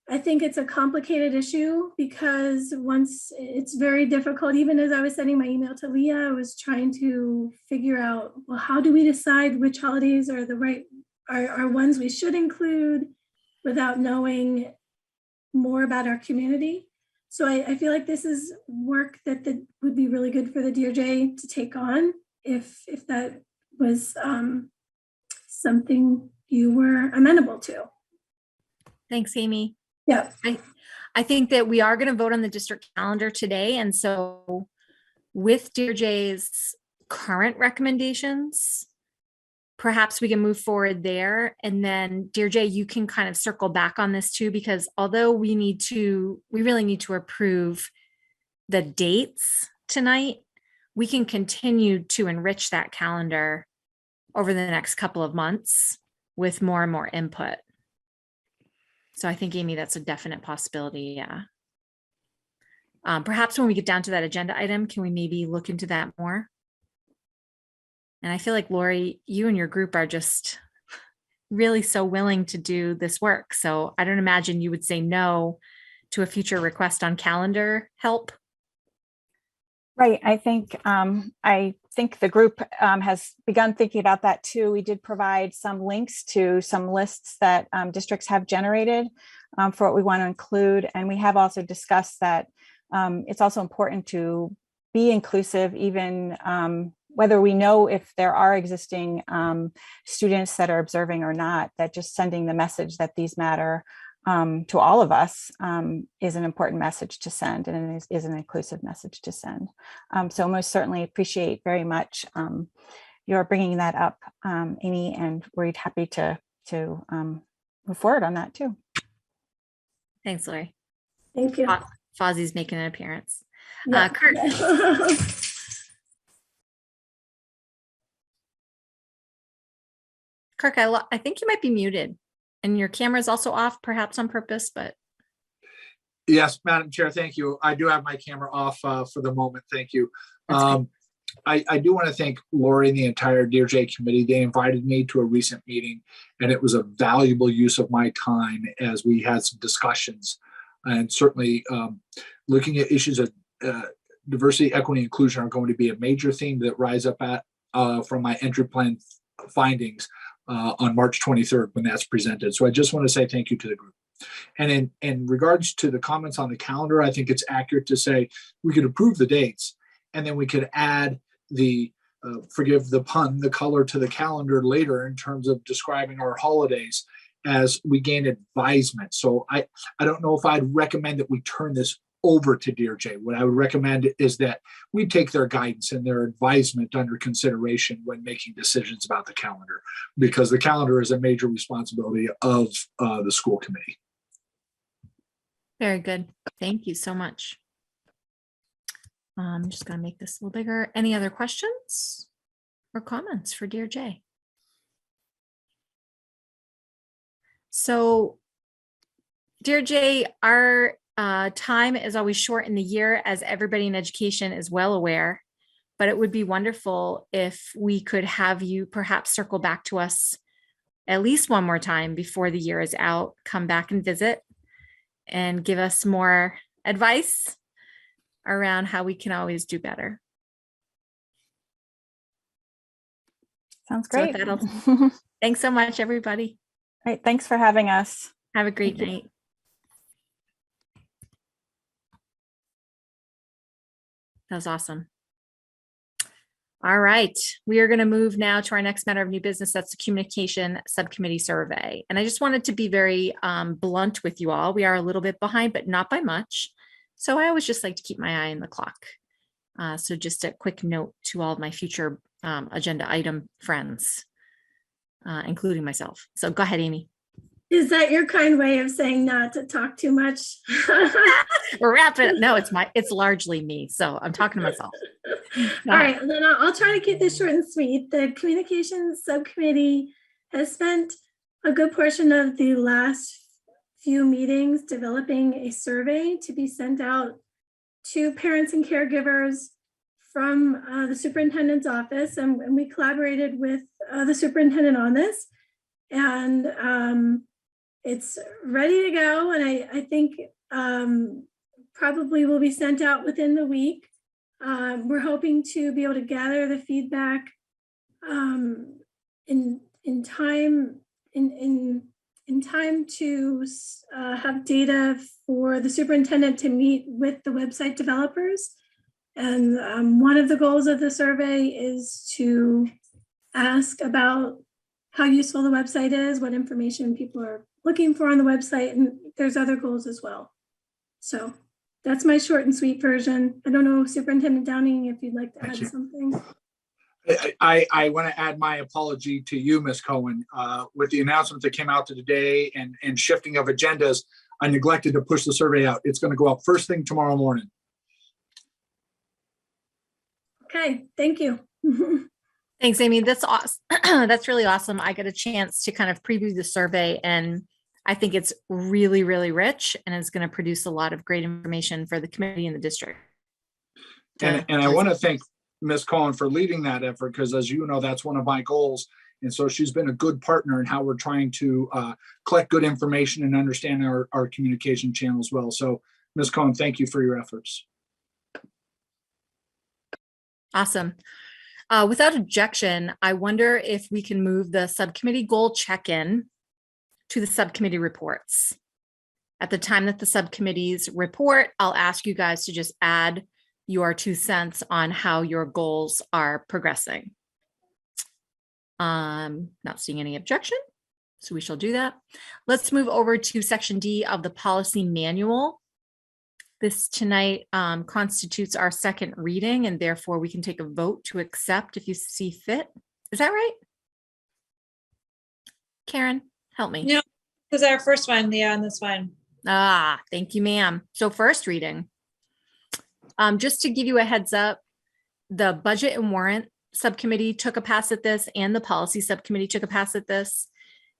I think it's a complicated issue because once it's very difficult, even as I was sending my email to Leah, I was trying to figure out, well, how do we decide which holidays are the right, are ones we should include without knowing more about our community. So I feel like this is work that would be really good for the DOJ to take on if that was something you were amenable to. Thanks, Amy. Yeah. I think that we are going to vote on the district calendar today. And so with DOJ's current recommendations, perhaps we can move forward there. And then DOJ, you can kind of circle back on this too, because although we really need to approve the dates tonight, we can continue to enrich that calendar over the next couple of months with more and more input. So I think, Amy, that's a definite possibility. Yeah. Perhaps when we get down to that agenda item, can we maybe look into that more? And I feel like, Lori, you and your group are just really so willing to do this work. So I don't imagine you would say no to a future request on calendar help. Right. I think the group has begun thinking about that too. We did provide some links to some lists that districts have generated for what we want to include. And we have also discussed that it's also important to be inclusive, even whether we know if there are existing students that are observing or not, that just sending the message that these matter to all of us is an important message to send, and is an inclusive message to send. So most certainly appreciate very much your bringing that up, Amy, and we're happy to move forward on that too. Thanks, Lori. Thank you. Fozzie's making an appearance. Yeah. Kurt. Kirk, I think you might be muted. And your camera is also off, perhaps on purpose, but. Yes, Madam Chair, thank you. I do have my camera off for the moment. Thank you. I do want to thank Lori and the entire DOJ committee. They invited me to a recent meeting, and it was a valuable use of my time as we had some discussions. And certainly looking at issues of diversity, equity, inclusion are going to be a major theme that rise up from my entry plan findings on March 23rd when that's presented. So I just want to say thank you to the group. And in regards to the comments on the calendar, I think it's accurate to say we could approve the dates and then we could add the, forgive the pun, the color to the calendar later in terms of describing our holidays as we gain advisement. So I don't know if I'd recommend that we turn this over to DRJ. What I would recommend is that we take their guidance and their advisement under consideration when making decisions about the calendar, because the calendar is a major responsibility of the school committee. Very good. Thank you so much. I'm just going to make this a little bigger. Any other questions or comments for DRJ? So, DRJ, our time is always short in the year, as everybody in education is well aware, but it would be wonderful if we could have you perhaps circle back to us at least one more time before the year is out, come back and visit and give us more advice around how we can always do better. Sounds great. So thanks so much, everybody. All right. Thanks for having us. Have a great night. That was awesome. All right, we are going to move now to our next matter of new business. That's the communication subcommittee survey. And I just wanted to be very blunt with you all. We are a little bit behind, but not by much. So I always just like to keep my eye on the clock. So just a quick note to all of my future agenda item friends. including myself. So go ahead, Amy. Is that your kind way of saying not to talk too much? Wrap it. No, it's largely me. So I'm talking to myself. All right, then I'll try to keep this short and sweet. The communications subcommittee has spent a good portion of the last few meetings developing a survey to be sent out to parents and caregivers from the superintendent's office. And we collaborated with the superintendent on this. And it's ready to go. And I think probably will be sent out within the week. We're hoping to be able to gather the feedback in time to have data for the superintendent to meet with the website developers. And one of the goals of the survey is to ask about how useful the website is, what information people are looking for on the website, and there's other goals as well. So that's my short and sweet version. I don't know, Superintendent Downing, if you'd like to add something. I want to add my apology to you, Ms. Cohen. With the announcement that came out today and shifting of agendas, I neglected to push the survey out. It's going to go out first thing tomorrow morning. Okay, thank you. Thanks, Amy. That's awesome. That's really awesome. I got a chance to kind of preview the survey, and I think it's really, really rich, and it's going to produce a lot of great information for the committee and the district. And I want to thank Ms. Cohen for leading that effort, because as you know, that's one of my goals. And so she's been a good partner in how we're trying to collect good information and understand our communication channels well. So Ms. Cohen, thank you for your efforts. Awesome. Without objection, I wonder if we can move the subcommittee goal check-in to the subcommittee reports. At the time that the subcommittees report, I'll ask you guys to just add your 2 cents on how your goals are progressing. Not seeing any objection, so we shall do that. Let's move over to section D of the policy manual. This tonight constitutes our second reading, and therefore we can take a vote to accept if you see fit. Is that right? Karen, help me. No, this is our first one. Yeah, on this one. Ah, thank you, ma'am. So first reading. Just to give you a heads up, the budget and warrant subcommittee took a pass at this, and the policy subcommittee took a pass at this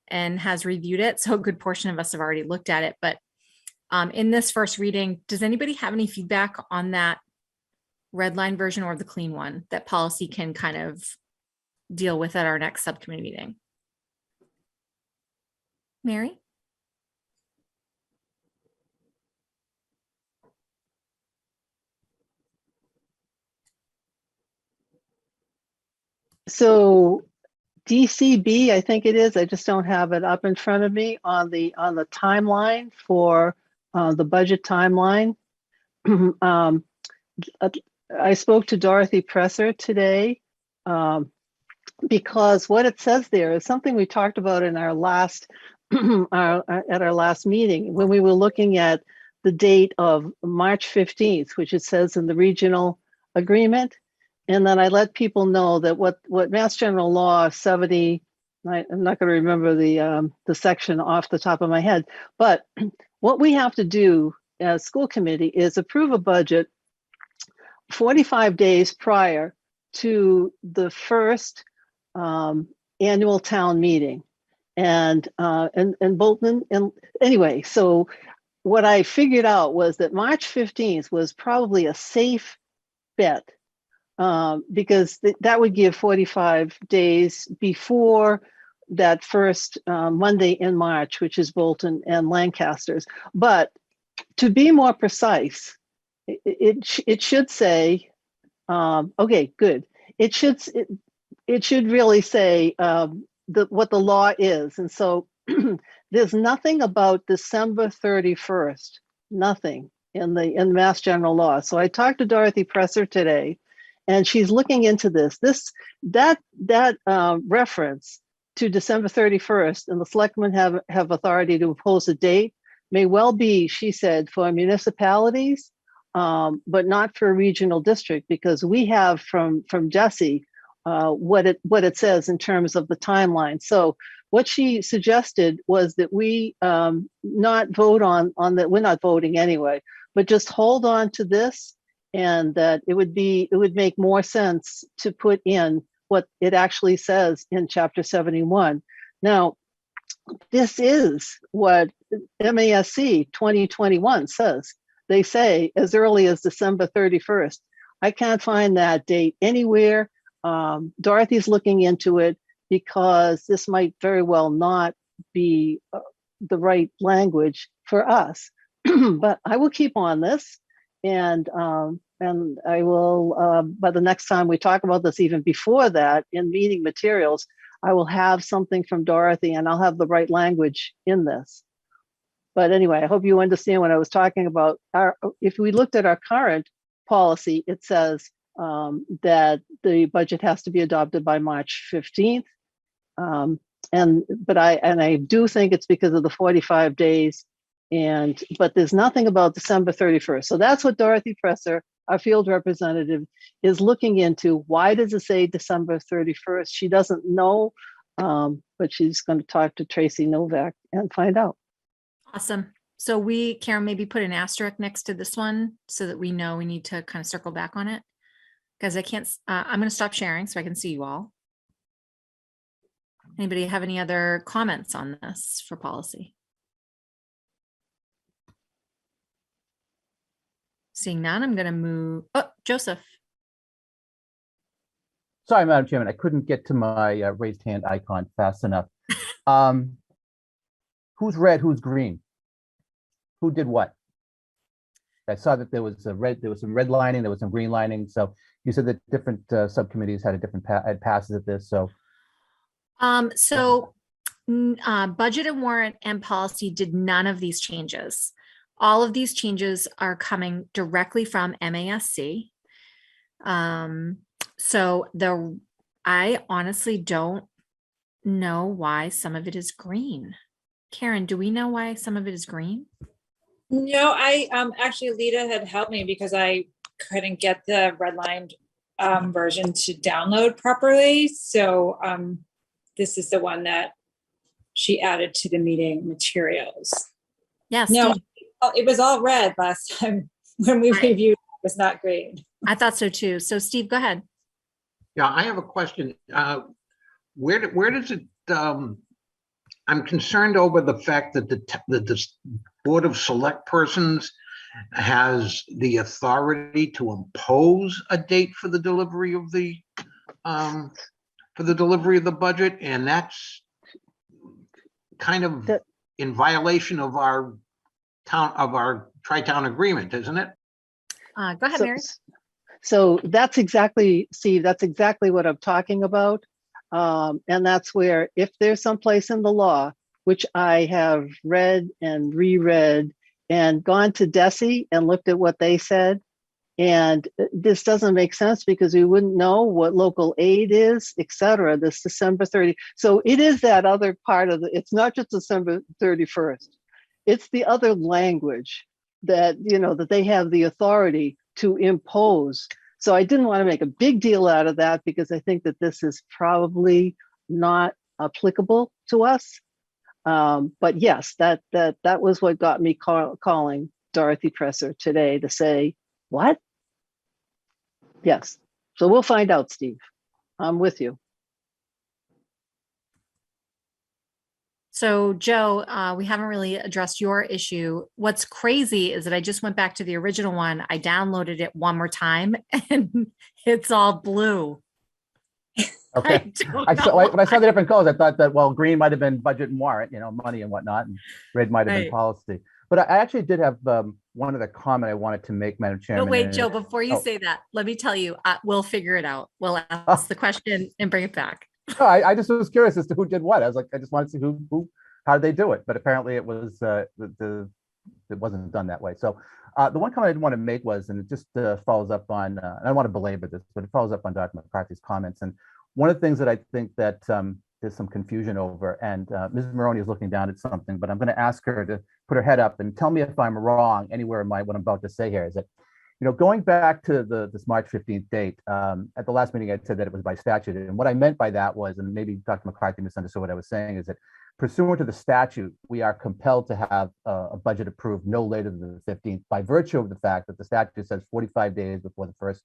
and has reviewed it. So a good portion of us have already looked at it, but in this first reading, does anybody have any feedback on that red line version or the clean one that policy can kind of deal with at our next subcommittee meeting? Mary? So DCB, I think it is. I just don't have it up in front of me on the timeline for the budget timeline. I spoke to Dorothy Presser today because what it says there is something we talked about in our last at our last meeting when we were looking at the date of March 15th, which it says in the regional agreement. And then I let people know that what Mass General Law 70, I'm not going to remember the section off the top of my head, but what we have to do as school committee is approve a budget 45 days prior to the first annual town meeting. And Bolton, and anyway, so what I figured out was that March 15th was probably a safe bet. Because that would give 45 days before that first Monday in March, which is Bolton and Lancaster's. But to be more precise, it should say, okay, good. It should really say what the law is. And so there's nothing about December 31st, nothing in Mass General Law. So I talked to Dorothy Presser today, and she's looking into this. That reference to December 31st, and the selectmen have authority to impose a date, may well be, she said, for municipalities, but not for a regional district, because we have from Jesse what it says in terms of the timeline. So what she suggested was that we not vote on that. We're not voting anyway, but just hold on to this, and that it would make more sense to put in what it actually says in Chapter 71. Now, this is what MASC 2021 says. They say as early as December 31st. I can't find that date anywhere. Dorothy's looking into it because this might very well not be the right language for us. But I will keep on this, and I will, by the next time we talk about this, even before that, in meeting materials, I will have something from Dorothy, and I'll have the right language in this. But anyway, I hope you understand what I was talking about. If we looked at our current policy, it says that the budget has to be adopted by March 15th. But I do think it's because of the 45 days, but there's nothing about December 31st. So that's what Dorothy Presser, our field representative, is looking into. Why does it say December 31st? She doesn't know, but she's going to talk to Tracy Novak and find out. Awesome. So Karen, maybe put an asterisk next to this one so that we know we need to kind of circle back on it. Because I can't, I'm going to stop sharing so I can see you all. Anybody have any other comments on this for policy? Seeing none, I'm going to move. Oh, Joseph. Sorry, Madam Chairman, I couldn't get to my raised hand icon fast enough. Who's red, who's green? Who did what? I saw that there was some red lining, there was some green lining. So you said that different subcommittees had a different had passes at this. So, budget and warrant and policy did none of these changes. All of these changes are coming directly from MASC. I honestly don't know why some of it is green. Karen, do we know why some of it is green? No, I actually Lita had helped me because I couldn't get the redlined version to download properly. So this is the one that she added to the meeting materials. Yes. No, it was all red last time when we reviewed. It was not green. I thought so too. So Steve, go ahead. Yeah, I have a question. Where does it? I'm concerned over the fact that the Board of Select Persons has the authority to impose a date for the delivery of the budget, and that's kind of in violation of our tri-town agreement, isn't it? Go ahead, Mary. So that's exactly, Steve, that's exactly what I'm talking about. And that's where, if there's some place in the law, which I have read and reread and gone to DESE and looked at what they said, and this doesn't make sense because we wouldn't know what local aid is, et cetera, this December 30. So it is that other part of it's not just December 31st. It's the other language that, that they have the authority to impose. So I didn't want to make a big deal out of that because I think that this is probably not applicable to us. But yes, that was what got me calling Dorothy Presser today to say, what? Yes. So we'll find out, Steve. I'm with you. So Joe, we haven't really addressed your issue. What's crazy is that I just went back to the original one. I downloaded it one more time and it's all blue. Okay. When I saw the different colors, I thought that, well, green might have been budget and warrant, money and whatnot, and red might have been policy. But I actually did have one other comment I wanted to make, Madam Chairman. But wait, Joe, before you say that, let me tell you, we'll figure it out. We'll ask the question and bring it back. No, I just was curious as to who did what. I was like, I just wanted to see who how did they do it? But apparently it was it wasn't done that way. So the one comment I did want to make was, and it just follows up on, I don't want to belabor this, but it follows up on Dr. McCarthy's comments. And one of the things that I think that there's some confusion over, and Ms. Maroney is looking down at something, but I'm going to ask her to put her head up and tell me if I'm wrong anywhere in what I'm about to say here, is that going back to this March 15th date, at the last meeting, I said that it was by statute. And what I meant by that was, and maybe Dr. McCarthy misunderstood what I was saying, is that pursuant to the statute, we are compelled to have a budget approved no later than the 15th by virtue of the fact that the statute says 45 days before the first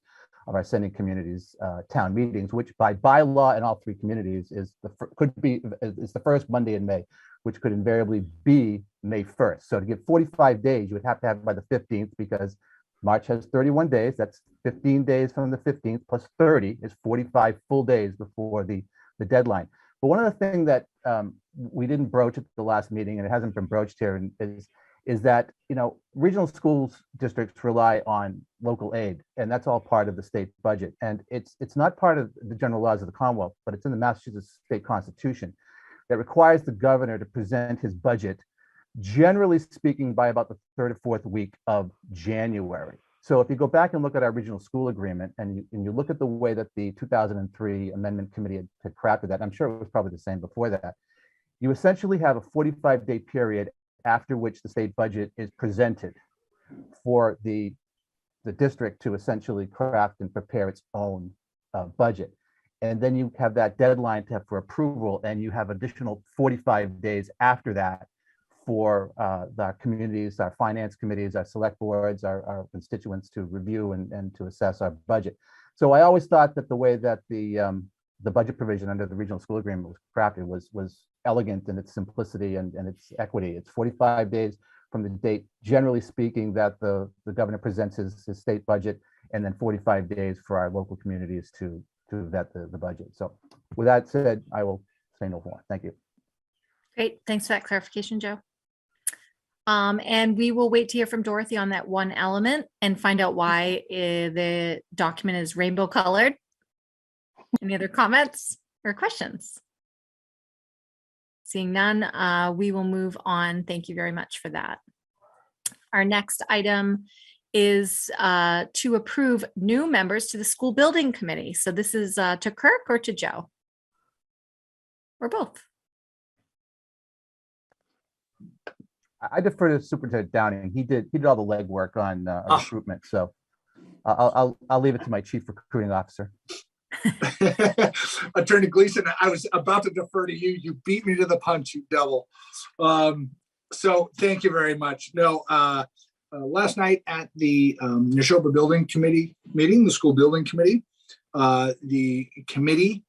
of our sending communities town meetings, which by bylaw in all three communities is the first Monday in May, which could invariably be May 1st. So to give 45 days, you would have to have it by the 15th because March has 31 days. That's 15 days from the 15th plus 30 is 45 full days before the deadline. But one of the things that we didn't broach at the last meeting, and it hasn't been broached here, is that regional schools districts rely on local aid, and that's all part of the state budget. And it's not part of the general laws of the Commonwealth, but it's in the Massachusetts State Constitution that requires the governor to present his budget, generally speaking, by about the third or fourth week of January. So if you go back and look at our regional school agreement and you look at the way that the 2003 Amendment Committee had crafted that, I'm sure it was probably the same before that, you essentially have a 45-day period after which the state budget is presented for the district to essentially craft and prepare its own budget. And then you have that deadline for approval, and you have additional 45 days after that for our communities, our finance committees, our select boards, our constituents to review and to assess our budget. So I always thought that the way that the budget provision under the regional school agreement was crafted was elegant in its simplicity and its equity. It's 45 days from the date, generally speaking, that the governor presents his state budget, and then 45 days for our local communities to vet the budget. So with that said, I will say no more. Thank you. Great. Thanks for that clarification, Joe. And we will wait to hear from Dorothy on that one element and find out why the document is rainbow colored. Any other comments or questions? Seeing none, we will move on. Thank you very much for that. Our next item is to approve new members to the school building committee. So this is to Kirk or to Joe? Or both? I defer to Superintendent Downing. He did all the legwork on recruitment, so I'll leave it to my chief recruiting officer. Attorney Gleason, I was about to defer to you. You beat me to the punch, you devil. So thank you very much. No, last night at the Nashoba Building Committee meeting, the school building committee, the committee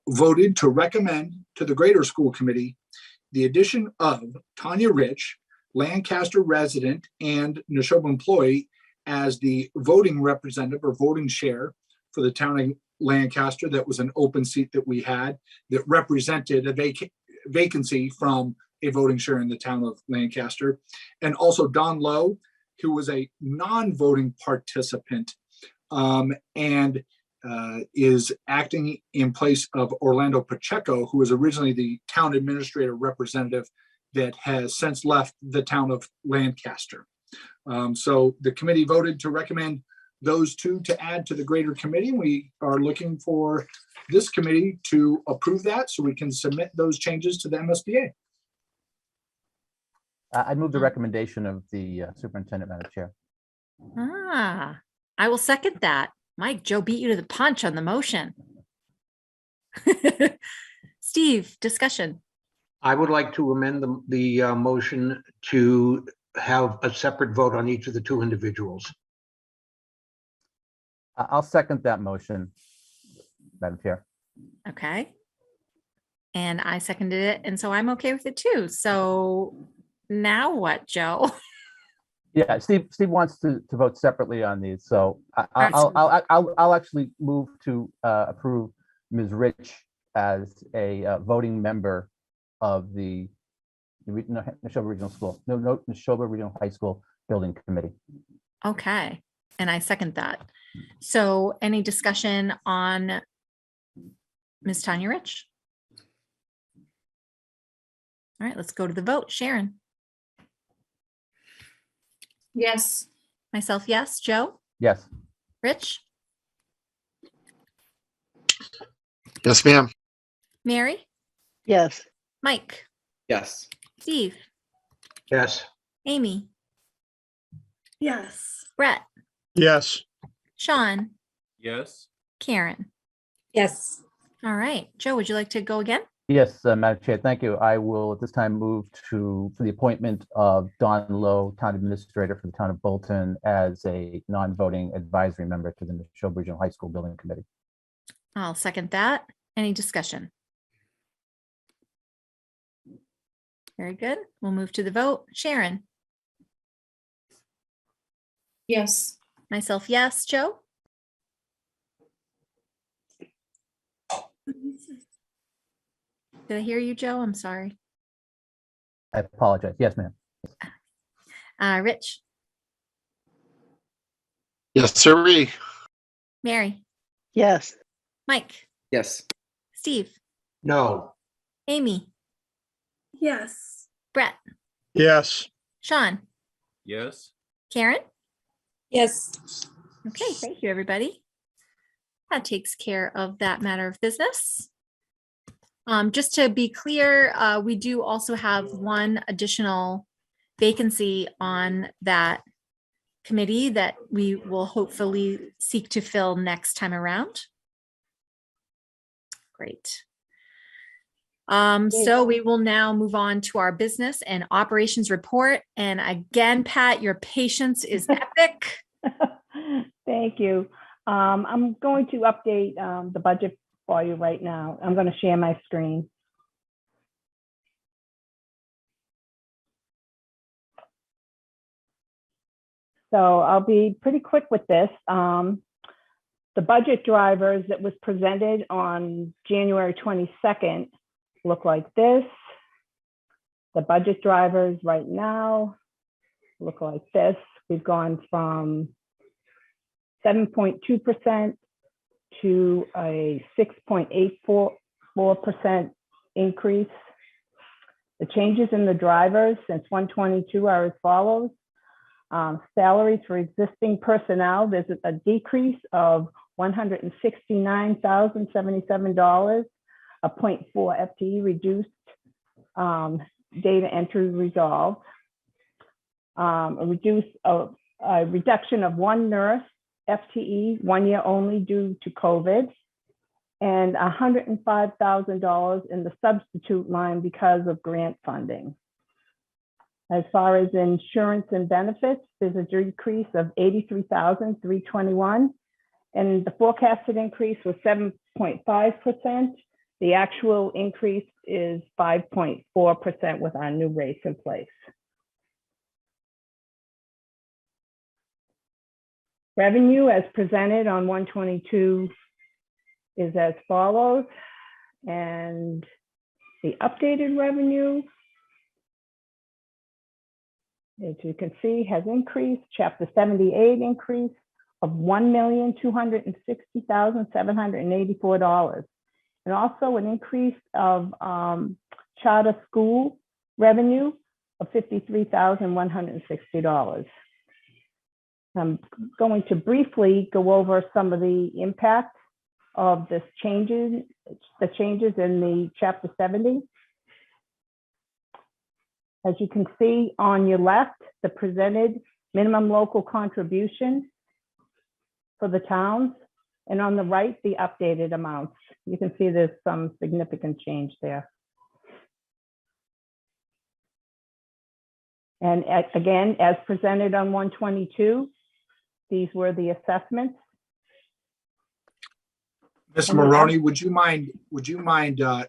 voted to recommend to the greater school committee the addition of Tanya Rich, Lancaster resident and Nashoba employee, as the voting representative or voting chair for the town of Lancaster. That was an open seat that we had that represented a vacancy from a voting share in the town of Lancaster. And also Don Lowe, who was a non-voting participant and is acting in place of Orlando Pacheco, who was originally the town administrator representative that has since left the town of Lancaster. So the committee voted to recommend those two to add to the greater committee. We are looking for this committee to approve that so we can submit those changes to the MSBA. I move the recommendation of the superintendent, Madam Chair. I will second that. Mike, Joe beat you to the punch on the motion. Steve, discussion. I would like to amend the motion to have a separate vote on each of the two individuals. I'll second that motion, Madam Chair. Okay. And I seconded it, and so I'm okay with it too. So now what, Joe? Yeah, Steve wants to vote separately on these, so I'll actually move to approve Ms. Rich as a voting member of the Nashoba Regional School, Nashoba Regional High School Building Committee. Okay, and I second that. So any discussion on Ms. Tanya Rich? All right, let's go to the vote. Sharon? Yes. Myself, yes. Joe? Yes. Rich? Yes, ma'am. Mary? Yes. Mike? Yes. Steve? Yes. Amy? Yes. Brett? Yes. Sean, Yes. Karen. Yes. All right, Joe, would you like to go again? Yes, Madam Chair, thank you. I will at this time move for the appointment of Don Lowe, Town Administrator for the Town of Bolton, as a non-voting advisory member to the Neshoba Regional High School Building Committee. I'll second that. Any discussion? Very good. We'll move to the vote. Sharon, Yes. myself, yes. Joe? Did I hear you, Joe? I'm sorry. I apologize. Yes, ma'am. Rich, Yes, sirree. Mary, Yes. Mike, Yes. Steve, No. Amy, Yes. Brett, Yes. Sean, Yes. Karen? Yes. Okay, thank you, everybody. That takes care of that matter of business. Just to be clear, we do also have one additional vacancy on that committee that we will hopefully seek to fill next time around. Great. So we will now move on to our business and operations report. And again, Pat, your patience is epic. Thank you. I'm going to update the budget for you right now. I'm going to share my screen. So I'll be pretty quick with this. The budget drivers that was presented on January 22nd look like this. The budget drivers right now look like this. We've gone from 7.2% to a 6.84% increase. The changes in the drivers since 122 are as follows. Salaries for existing personnel, there's a decrease of $169,077, a 0.4 FTE reduced, data entry resolved, a reduction of one nurse FTE, 1 year only due to COVID, and $105,000 in the substitute line because of grant funding. As far as insurance and benefits, there's a decrease of $83,321, and the forecasted increase was 7.5%. The actual increase is 5.4% with our new rates in place. Revenue as presented on 122 is as follows, and the updated revenue, as you can see, has increased. Chapter 78 increase of $1,260,784, and also an increase of charter school revenue of $53,160. I'm going to briefly go over some of the impact of the changes in the Chapter 70. As you can see on your left, the presented minimum local contribution for the towns, and on the right, the updated amounts. You can see there's some significant change there. And again, as presented on 122, these were the assessments. Ms. Maroney, would you mind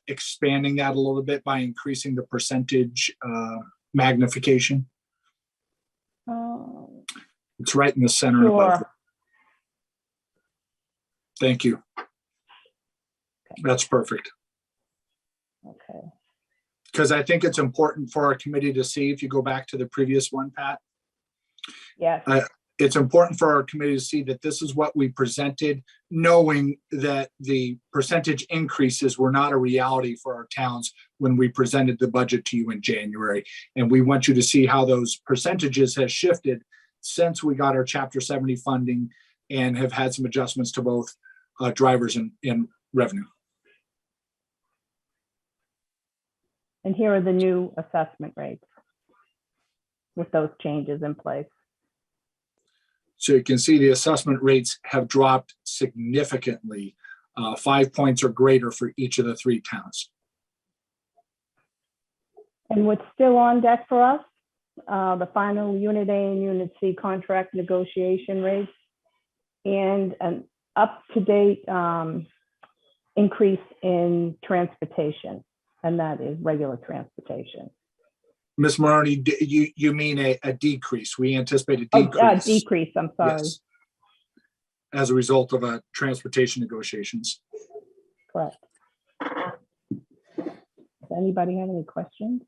expanding that a little bit by increasing the percentage magnification? It's right in the center above. Thank you. That's perfect. Okay. Because I think it's important for our committee to see, if you go back to the previous one, Pat. Yes. It's important for our committee to see that this is what we presented, knowing that the percentage increases were not a reality for our towns when we presented the budget to you in January. And we want you to see how those percentages have shifted since we got our Chapter 70 funding and have had some adjustments to both drivers and revenue. And here are the new assessment rates with those changes in place. So you can see the assessment rates have dropped significantly, 5 points or greater for each of the 3 towns. And what's still on deck for us, the final Unit A and Unit C contract negotiation rates and an up-to-date increase in transportation, and that is regular transportation. Ms. Maroney, you mean a decrease? We anticipate a Oh, decrease. decrease, I'm sorry. Yes. As a result of transportation negotiations. Correct. Does anybody have any questions?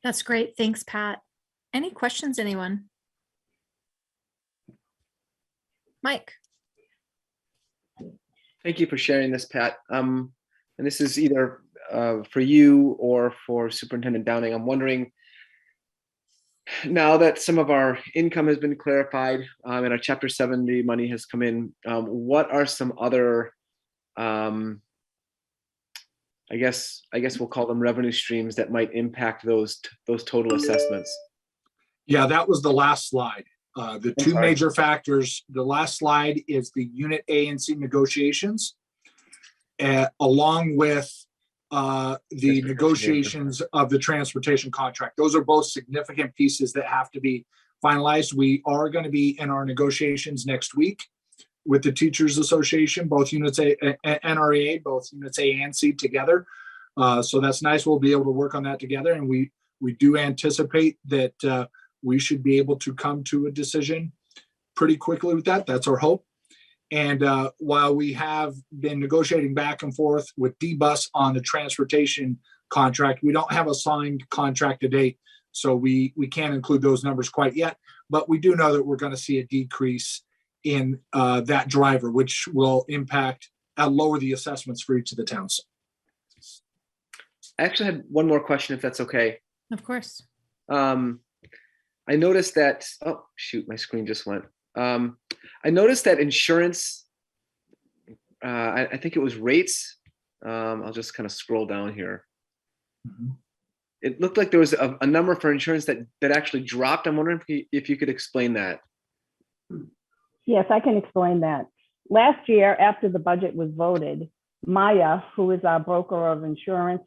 That's great. Thanks, Pat. Any questions, anyone? Mike. Thank you for sharing this, Pat. And this is either for you or for Superintendent Downing. I'm wondering, now that some of our income has been clarified and our Chapter 70 money has come in, what are some other, I guess we'll call them revenue streams that might impact those total assessments? Yeah, that was the last slide. The two major factors, the last slide is the Unit A and C negotiations, along with the negotiations of the transportation contract. Those are both significant pieces that have to be finalized. We are going to be in our negotiations next week with the Teachers Association, both Units A, NRA, both Units A and C together. So that's nice. We'll be able to work on that together. And we do anticipate that we should be able to come to a decision pretty quickly with that. That's our hope. And while we have been negotiating back and forth with D-Bus on the transportation contract, we don't have a signed contract to date. So we can't include those numbers quite yet. But we do know that we're going to see a decrease in that driver, which will impact lower the assessments for each of the towns. I actually had one more question, if that's okay. Of course. I noticed that, oh, shoot, my screen just went. I noticed that insurance, I think it was rates. I'll just kind of scroll down here. Mm-hmm. It looked like there was a number for insurance that actually dropped. I'm wondering if you could explain that. Yes, I can explain that. Last year, after the budget was voted, Maya, who is our broker of insurance,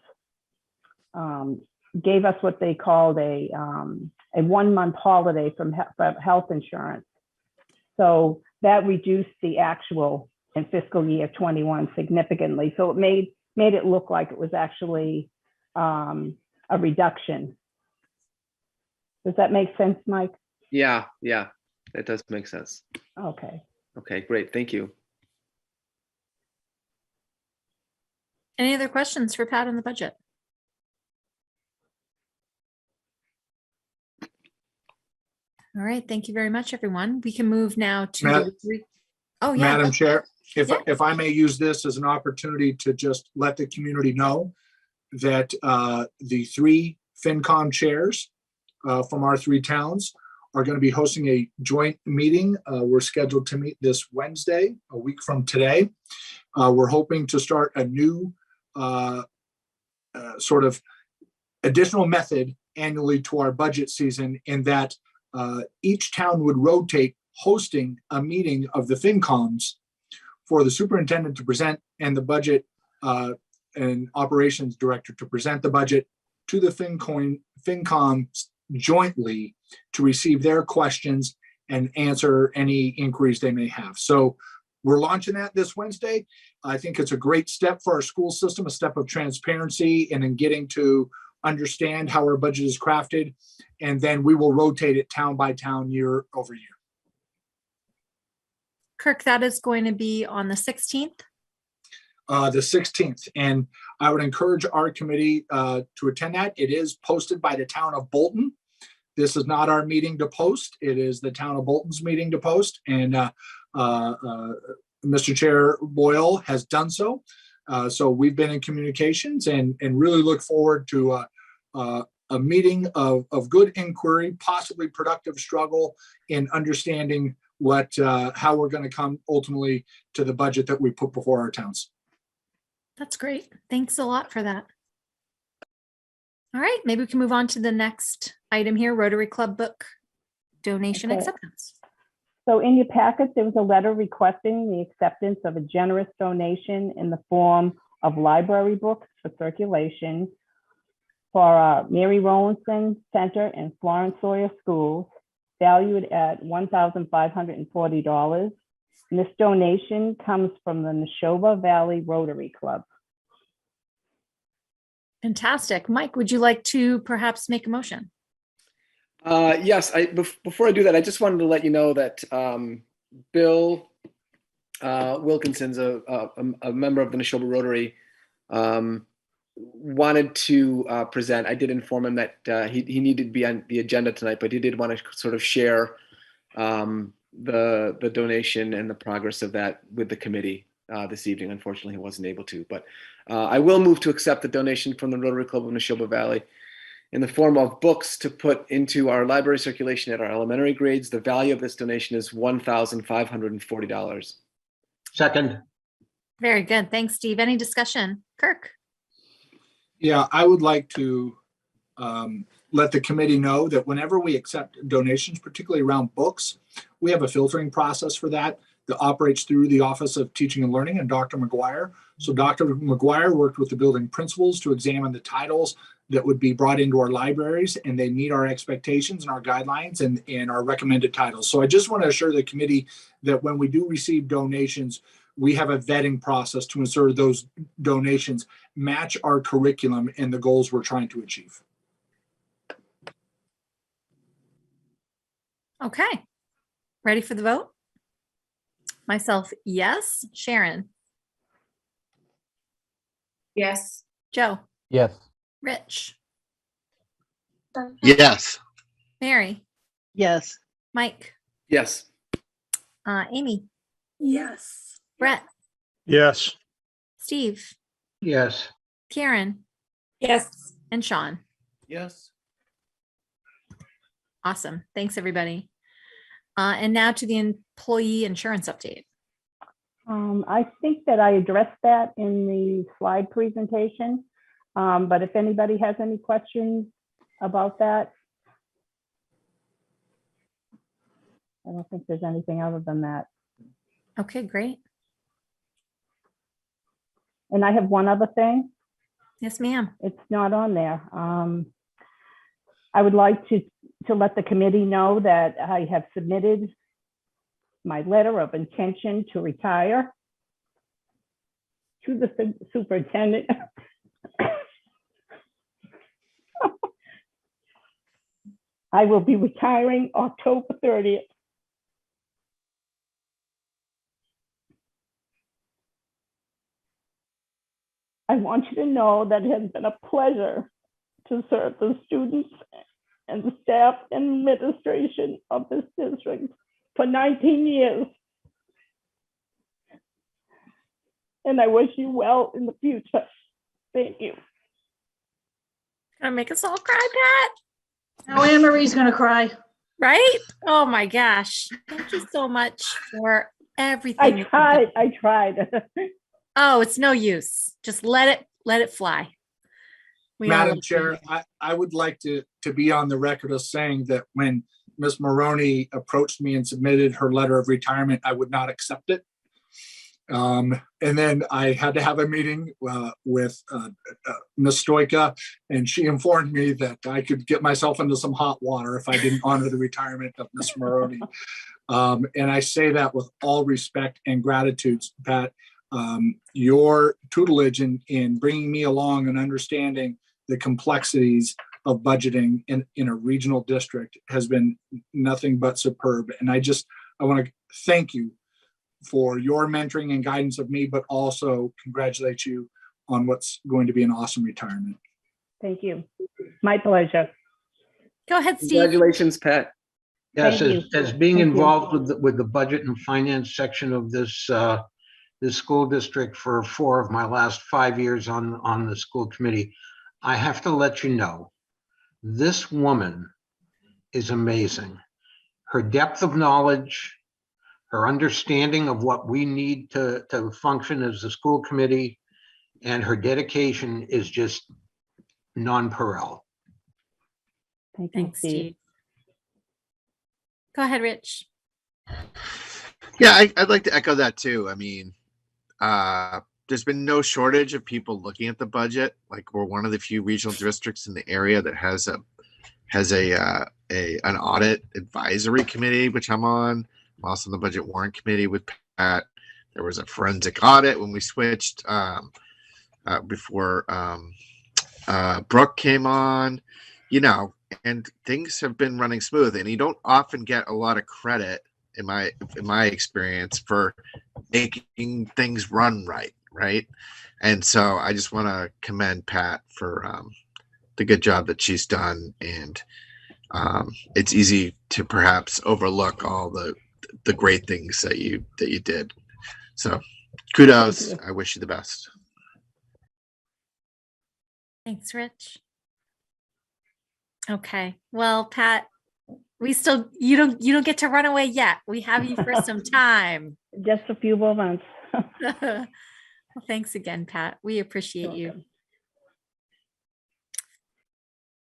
gave us what they called a 1-month holiday from health insurance. So that reduced the actual in fiscal year 21 significantly. So it made it look like it was actually a reduction. Does that make sense, Mike? Yeah, that does make sense. Okay. Okay, great. Thank you. Any other questions for Pat on the budget? All right, thank you very much, everyone. We can move now to oh yeah, Madam Chair, if I may use this as an opportunity to just let the community know that the 3 FinCom chairs from our 3 towns are going to be hosting a joint meeting. We're scheduled to meet this Wednesday, a week from today. We're hoping to start a new sort of additional method annually to our budget season, in that each town would rotate hosting a meeting of the FinComs for the superintendent to present, and the budget and operations director to present the budget to the FinCom jointly to receive their questions and answer any inquiries they may have. So we're launching that this Wednesday. I think it's a great step for our school system, a step of transparency and in getting to understand how our budget is crafted. And then we will rotate it town by town, year over year. Kirk, that is going to be on the 16th. The 16th. And I would encourage our committee to attend that. It is posted by the town of Bolton. This is not our meeting to post. It is the town of Bolton's meeting to post. And Mr. Chair Boyle has done so. So we've been in communications and really look forward to a meeting of good inquiry, possibly productive struggle in understanding how we're going to come ultimately to the budget that we put before our towns. That's great. Thanks a lot for that. All right, maybe we can move on to the next item here, Rotary Club book donation acceptance. So in your packet, there was a letter requesting the acceptance of a generous donation in the form of library books for circulation for Mary Rowlandson Center and Florence Sawyer Schools, valued at $1,540. And this donation comes from the Nashoba Valley Rotary Club. Fantastic. Mike, would you like to perhaps make a motion? Yes, before I do that, I just wanted to let you know that Bill Wilkinson's a member of the Nashoba Rotary, wanted to present. I did inform him that he needed to be on the agenda tonight, but he did want to sort of share the donation and the progress of that with the committee this evening. Unfortunately, he wasn't able to, but I will move to accept the donation from the Rotary Club of Nashoba Valley in the form of books to put into our library circulation at our elementary grades. The value of this donation is $1,540. Second. Very good. Thanks, Steve. Any discussion? Kirk? Yeah, I would like to let the committee know that whenever we accept donations, particularly around books, we have a filtering process for that operates through the Office of Teaching and Learning and Dr. McGuire. So Dr. McGuire worked with the building principals to examine the titles that would be brought into our libraries, and they meet our expectations and our guidelines and our recommended titles. So I just want to assure the committee that when we do receive donations, we have a vetting process to ensure those donations match our curriculum and the goals we're trying to achieve. Okay. Ready for the vote? Myself, yes. Sharon? Yes. Joe? Yes. Rich? Yes. Mary? Yes. Mike? Yes. Amy? Yes. Brett? Yes. Steve? Yes. Karen? Yes. And Sean? Yes. Awesome. Thanks, everybody. And now to the employee insurance update. I think that I addressed that in the slide presentation, but if anybody has any questions about that, I don't think there's anything other than that. Okay, great. And I have one other thing. Yes, ma'am. It's not on there. I would like to let the committee know that I have submitted my letter of intention to retire to the superintendent. I will be retiring October 30th. I want you to know that it has been a pleasure to serve the students and the staff and administration of this district for 19 years. And I wish you well in the future. Thank you. Gonna make us all cry, Pat? Now Anne Marie's gonna cry. Right? Oh my gosh. Thank you so much for everything. I tried. Oh, it's no use. Just let it fly. Madam Chair, I would like to be on the record of saying that when Ms. Maroney approached me and submitted her letter of retirement, I would not accept it. And then I had to have a meeting with Ms. Stoika, and she informed me that I could get myself into some hot water if I didn't honor the retirement of Ms. Maroney. And I say that with all respect and gratitude, Pat. Your tutelage in bringing me along and understanding the complexities of budgeting in a regional district has been nothing but superb. And I want to thank you for your mentoring and guidance of me, but also congratulate you on what's going to be an awesome retirement. Thank you. My pleasure. Go ahead, Steve. Congratulations, Pat. Yes, Thank as being Thank you. involved with the budget and finance section of this this school district for 4 of my last 5 years on the school committee, I have to let you know, this woman is amazing. Her depth of knowledge, her understanding of what we need to function as a school committee, and her dedication is just nonpareil. Thank you, Thanks, Steve. Go ahead, Rich. Yeah, I'd like to echo that too. I mean, there's been no shortage of people looking at the budget. Like, we're one of the few regional districts in the area that has an audit advisory committee, which I'm on. I'm also on the budget warrant committee with Pat. There was a forensic audit when we switched before Brooke came on, and things have been running smooth. And you don't often get a lot of credit, in my experience, for making things run right. And so I just want to commend Pat for the good job that she's done. And it's easy to perhaps overlook all the great things that you did. So kudos. I wish you the best. Thanks, Rich. Okay, well, Pat, you don't get to run away yet. We have you for some time. Just a few more months. Well, thanks again, Pat. We appreciate you.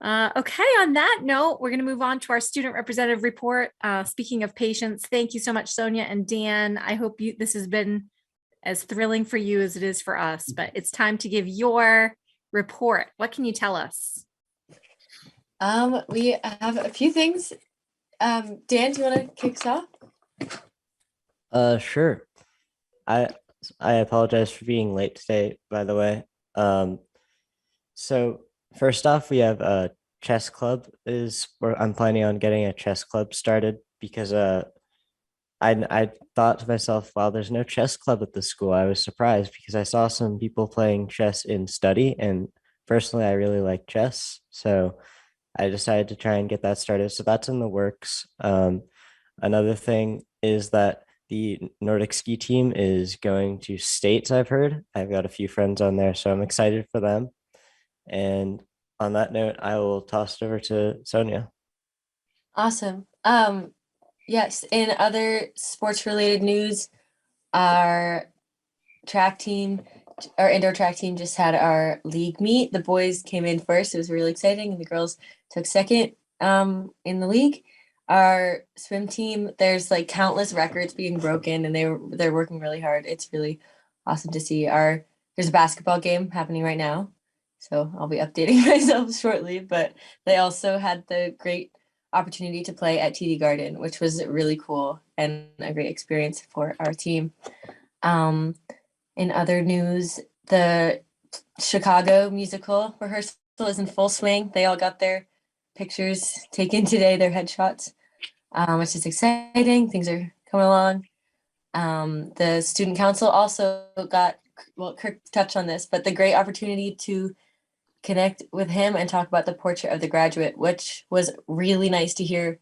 Okay, on that note, we're going to move on to our student representative report. Speaking of patience, thank you so much, Sonia and Dan. I hope this has been as thrilling for you as it is for us, but it's time to give your report. What can you tell us? We have a few things. Dan, do you want to kick us off? Sure. I apologize for being late today, by the way. So first off, we have a chess club I'm planning on getting a chess club started because I thought to myself, wow, there's no chess club at the school. I was surprised because I saw some people playing chess in study, and personally, I really like chess. So I decided to try and get that started. So that's in the works. Another thing is that the Nordic Ski Team is going to states, I've heard. I've got a few friends on there, so I'm excited for them. And on that note, I will toss it over to Sonia. Awesome. Yes, in other sports related news, our indoor track team just had our league meet. The boys came in first. It was really exciting, and the girls took second in the league. Our swim team, there's like countless records being broken, and they're working really hard. It's really awesome to see. There's a basketball game happening right now, so I'll be updating myself shortly. But they also had the great opportunity to play at TD Garden, which was really cool and a great experience for our team. In other news, the Chicago musical rehearsal is in full swing. They all got their pictures taken today, their headshots, which is exciting. Things are coming along. The student council also got, well, Kirk touched on this, but the great opportunity to connect with him and talk about the portrait of the graduate, which was really nice to hear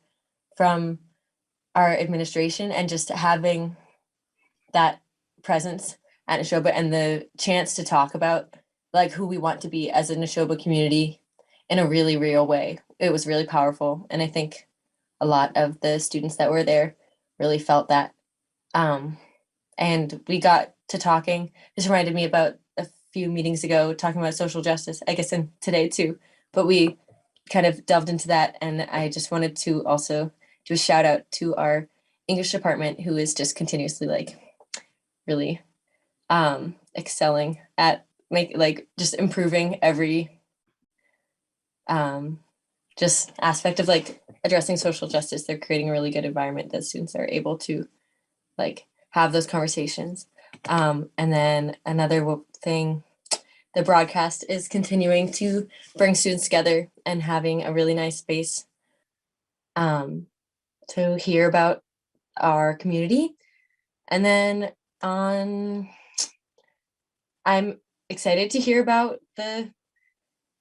from our administration, and just having that presence at Nashoba and the chance to talk about like who we want to be as a Nashoba community in a really real way. It was really powerful. And I think a lot of the students that were there really felt that. And we got to talking. This reminded me about a few meetings ago, talking about social justice, I guess, in today too, but we kind of delved into that. And I just wanted to also do a shout out to our English department, who is just continuously like really excelling at just improving every just aspect of like addressing social justice. They're creating a really good environment that students are able to like have those conversations. And then another thing, the broadcast is continuing to bring students together and having a really nice space to hear about our community. And then I'm excited to hear about the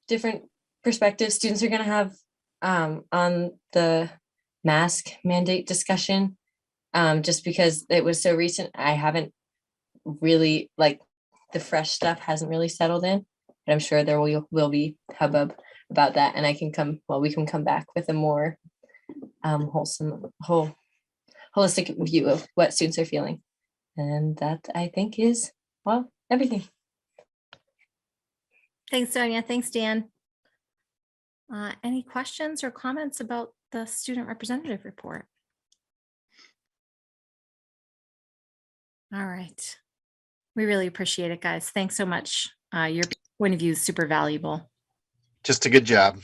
different perspectives students are going to have on the mask mandate discussion. Just because it was so recent, I haven't really, like, the fresh stuff hasn't really settled in, but I'm sure there will be hubbub about that, and we can come back with a more holistic view of what students are feeling. And that, I think, is, well, everything. Thanks, Sonia. Thanks, Dan. Any questions or comments about the student representative report? All right. We really appreciate it, guys. Thanks so much. Your point of view is super valuable. Just a good job.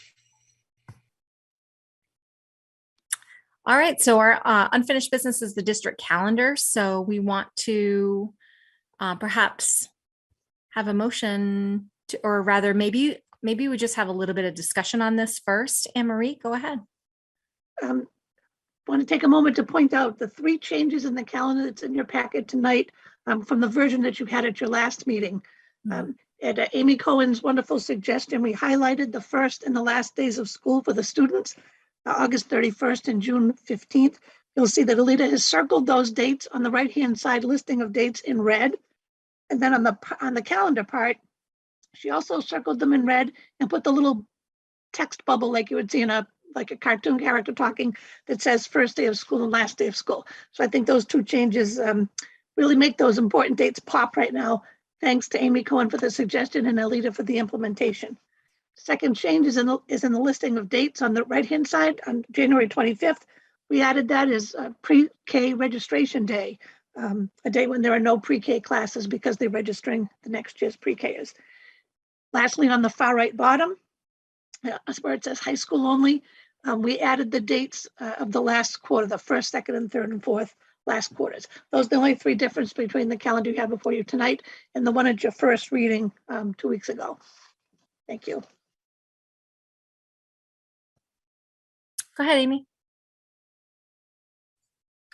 All right, so our unfinished business is the district calendar. So we want to perhaps have a motion to, or rather maybe we just have a little bit of discussion on this first. Anne-Marie, go ahead. Want to take a moment to point out the 3 changes in the calendar that's in your packet tonight from the version that you had at your last meeting. At Amy Cohen's wonderful suggestion, we highlighted the first and the last days of school for the students, August 31st and June 15th. You'll see that Alita has circled those dates on the right-hand side listing of dates in red. And then on the calendar part, she also circled them in red and put the little text bubble like you would see in a cartoon character talking that says first day of school and last day of school. So I think those 2 changes really make those important dates pop right now. Thanks to Amy Cohen for the suggestion and Alita for the implementation. Second change is in the listing of dates on the right-hand side on January 25th. We added that as pre-K registration day, a day when there are no pre-K classes because they're registering the next year's pre-Kers. Lastly, on the far right bottom, where it says high school only, we added the dates of the last quarter, the first, second, and third, and fourth last quarters. Those are the only 3 differences between the calendar you have before you tonight and the one at your first reading 2 weeks ago. Thank you. Go ahead, Amy.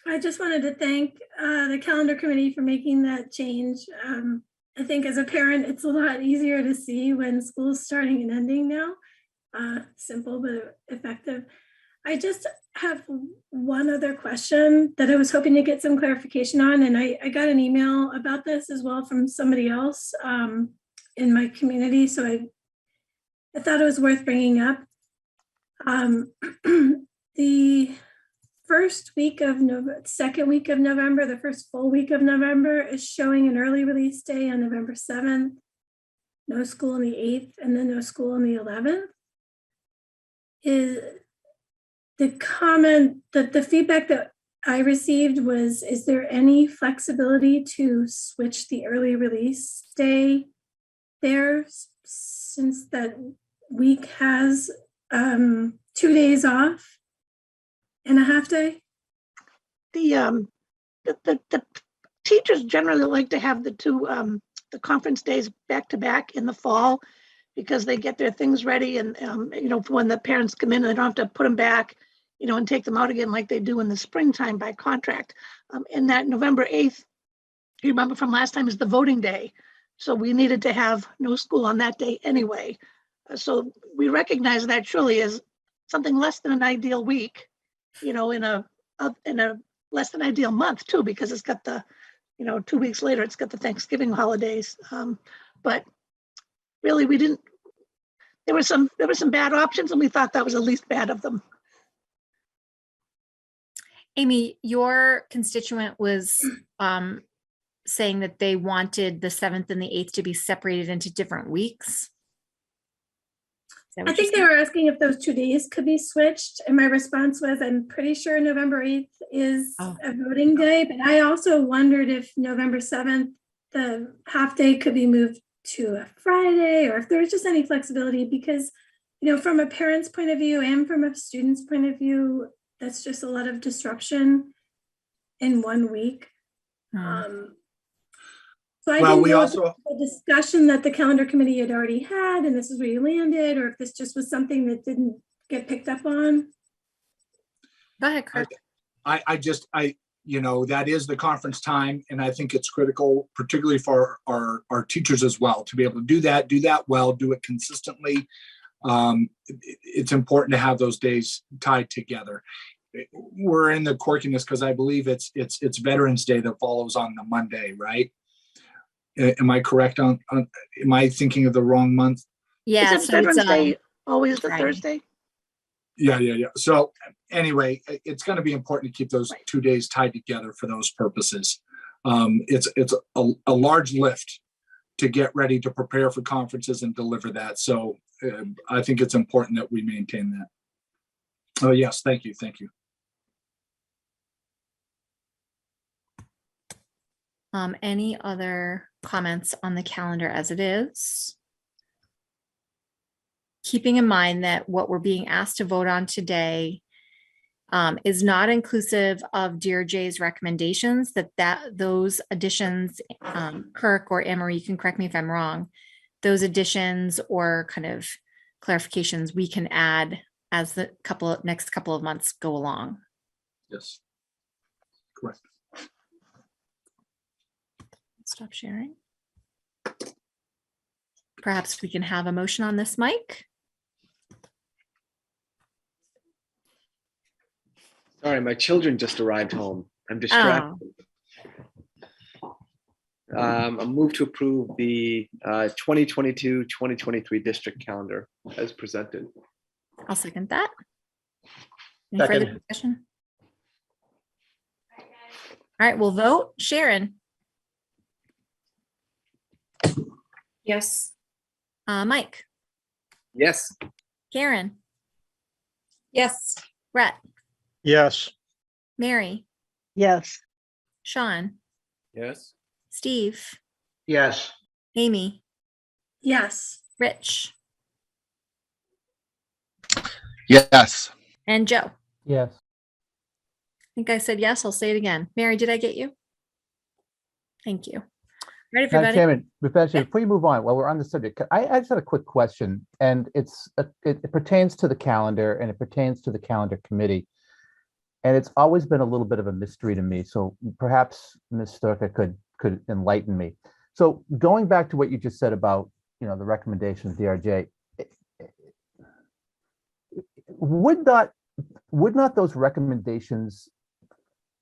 I just wanted to thank the calendar committee for making that change. I think as a parent, it's a lot easier to see when school's starting and ending now. Simple but effective. I just have one other question that I was hoping to get some clarification on, and I got an email about this as well from somebody else in my community, so I thought it was worth bringing up. The first week of November, second week of November, the first full week of November is showing an early release day on November 7th, no school on the 8th, and then no school on the 11th. Is the comment that the feedback that I received was, is there any flexibility to switch the early release day there, since that week has 2 days off and a half day? The teachers generally like to have the 2 the conference days back to back in the fall, because they get their things ready and when the parents come in, they don't have to put them back, and take them out again like they do in the springtime by contract. And that November 8th, you remember from last time, is the voting day. So we needed to have no school on that day anyway. So we recognize that surely as something less than an ideal week, in a less than ideal month too, because it's got the, 2 weeks later, it's got the Thanksgiving holidays. But really, there were some bad options, and we thought that was the least bad of them. Amy, your constituent was saying that they wanted the 7th and the 8th to be separated into different weeks. I think they were asking if those 2 days could be switched, and my response was, I'm pretty sure November 8th is a voting day, but I also wondered if November 7th, the half day, could be moved to a Friday, or if there was just any flexibility, because, from a parent's point of view and from a student's point of view, that's just a lot of disruption in 1 week. So I didn't know if the discussion that the calendar committee had already had, and this is where you landed, or if this just was something that didn't get picked up on. Go ahead, Kirk. That is the conference time, and I think it's critical, particularly for our teachers as well, to be able to do that well, do it consistently. It's important to have those days tied together. We're in the quirkiness because I believe it's Veterans Day that follows on the Monday, right? Am I correct on am I thinking of the wrong month? Yeah, is it Veterans Day always the Thursday? Yeah. So anyway, it's going to be important to keep those 2 days tied together for those purposes. It's a large lift to get ready to prepare for conferences and deliver that. So I think it's important that we maintain that. Oh, yes, thank you. Any other comments on the calendar as it is? Keeping in mind that what we're being asked to vote on today is not inclusive of DRJ's recommendations, those additions, Kirk or Anne-Marie, you can correct me if I'm wrong, those additions or kind of clarifications we can add as the next couple of months go along. Yes. Correct. Stop sharing. Perhaps we can have a motion on this, Mike. Sorry, my children just arrived home. I'm distracted. I move to approve the 2022-2023 district calendar as presented. I'll second that. Any further Second. discussion? All right, we'll vote. Sharon. Yes. Mike. Yes. Karen. Yes. Brett. Yes. Mary. Yes. Sean. Yes. Steve. Yes. Amy. Yes. Rich. Yes. And Joe. Yes. I think I said yes. I'll say it again. Mary, did I get you? Thank you. All right, Madam everybody. Chairman, before you move on, while we're on the subject, I just had a quick question, and it pertains to the calendar and it pertains to the calendar committee. And it's always been a little bit of a mystery to me. So perhaps Ms. Storka could enlighten me. So going back to what you just said about, the recommendation of DRJ, would not those recommendations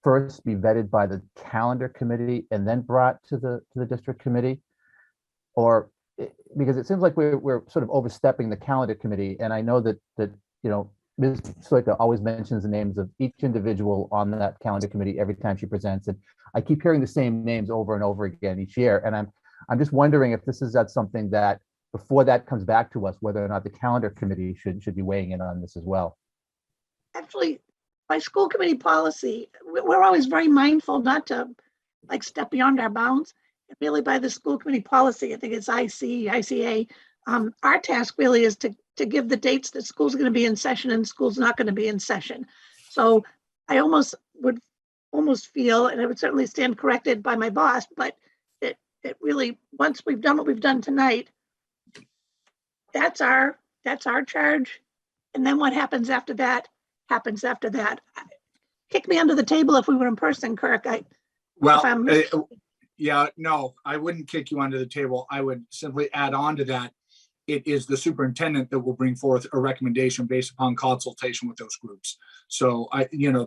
first be vetted by the calendar committee and then brought to the district committee? Or because it seems like we're sort of overstepping the calendar committee, and I know that Ms. Stoika always mentions the names of each individual on that calendar committee every time she presents, and I keep hearing the same names over and over again each year. And I'm just wondering if this is something that before that comes back to us, whether or not the calendar committee should be weighing in on this as well. Actually, by school committee policy, we're always very mindful not to step beyond our bounds. And really by the school committee policy, I think it's ICA, our task really is to give the dates that school's going to be in session and school's not going to be in session. So I would feel, and I would certainly stand corrected by my boss, but it really, once we've done what we've done tonight, that's our charge. And then what happens after that happens after that. Kick me under the table if we were in person, Kirk. Yeah, no, I wouldn't kick you under the table. I would simply add on to that. It is the superintendent that will bring forth a recommendation based upon consultation with those groups. So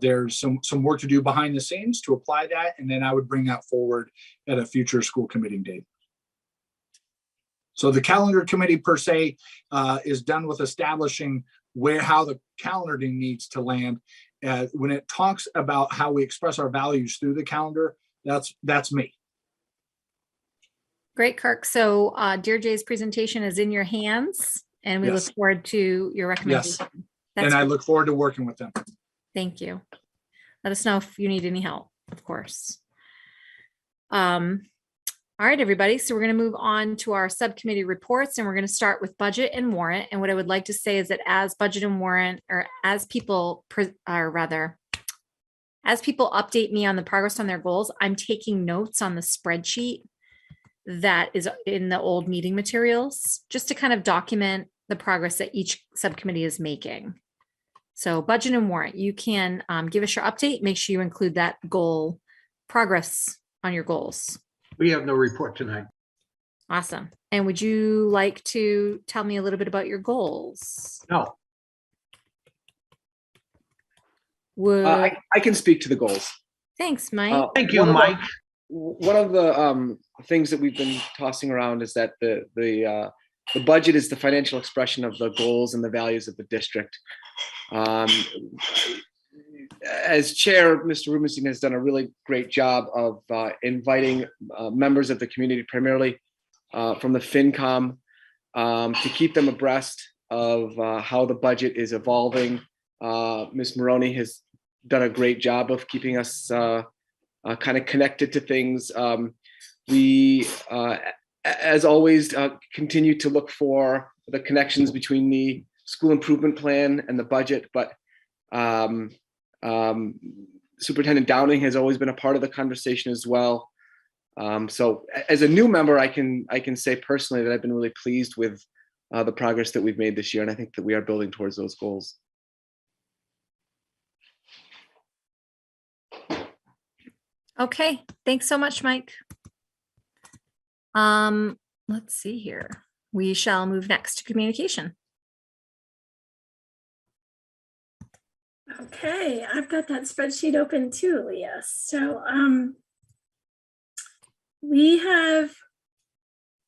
there's some work to do behind the scenes to apply that, and then I would bring that forward at a future school committee date. So the calendar committee per se is done with establishing how the calendaring needs to land. When it talks about how we express our values through the calendar, that's me. Great, Kirk. So DRJ's presentation is in your hands, and we Yes. look forward to your recommendation. Yes. That's And I great. look forward to working with them. Thank you. Let us know if you need any help, of course. All right, everybody. So we're going to move on to our subcommittee reports, and we're going to start with budget and warrant. And what I would like to say is that as budget and warrant, or as people update me on the progress on their goals, I'm taking notes on the spreadsheet that is in the old meeting materials, just to kind of document the progress that each subcommittee is making. So budget and warrant, you can give us your update. Make sure you include that goal progress on your goals. We have no report tonight. Awesome. And would you like to tell me a little bit about your goals? No. I can speak to the goals. Thanks, Mike. Thank you, Mike. One of the things that we've been tossing around is that the budget is the financial expression of the goals and the values of the district. As chair, Mr. Rubenstein has done a really great job of inviting members of the community, primarily from the FinCom, to keep them abreast of how the budget is evolving. Ms. Maroney has done a great job of keeping us kind of connected to things. We, as always, continue to look for the connections between the school improvement plan and the budget, but Superintendent Downing has always been a part of the conversation as well. So as a new member, I can say personally that I've been really pleased with the progress that we've made this year, and I think that we are building towards those goals. Okay, thanks so much, Mike. Let's see here. We shall move next to communication. Okay, I've got that spreadsheet open too, Leah. So we have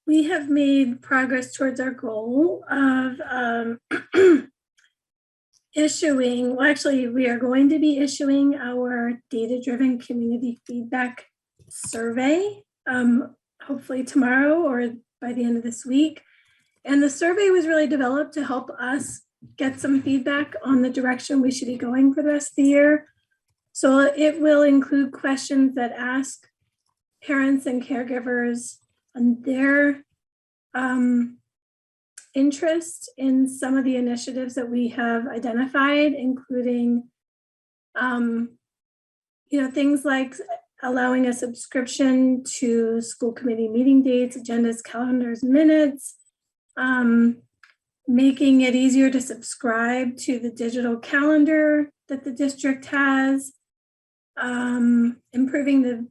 made progress towards our goal of issuing, well, actually, we are going to be issuing our data-driven community feedback survey, hopefully tomorrow or by the end of this week. And the survey was really developed to help us get some feedback on the direction we should be going for the rest of the year. So it will include questions that ask parents and caregivers on their interest in some of the initiatives that we have identified, including things like allowing a subscription to school committee meeting dates, agendas, calendars, minutes, making it easier to subscribe to the digital calendar that the district has, improving the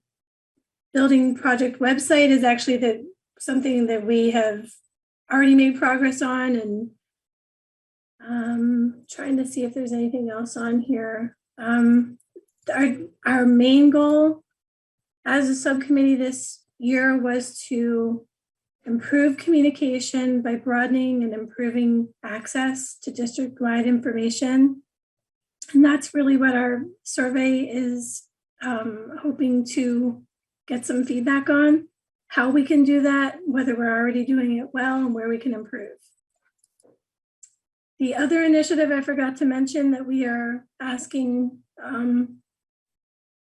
building project website is actually something that we have already made progress on, and trying to see if there's anything else on here. Our main goal as a subcommittee this year was to improve communication by broadening and improving access to district-wide information. And that's really what our survey is hoping to get some feedback on, how we can do that, whether we're already doing it well, and where we can improve. The other initiative I forgot to mention that we are asking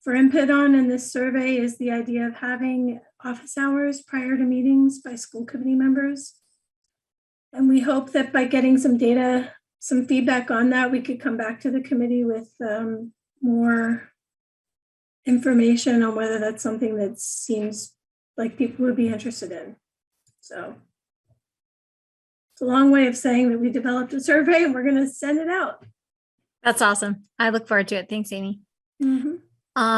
for input on in this survey is the idea of having office hours prior to meetings by school committee members. And we hope that by getting some data, some feedback on that, we could come back to the committee with more information on whether that's something that seems like people would be interested in. So it's a long way of saying that we developed a survey and we're going to send it out. That's awesome. I look forward to it. Thanks, Amy.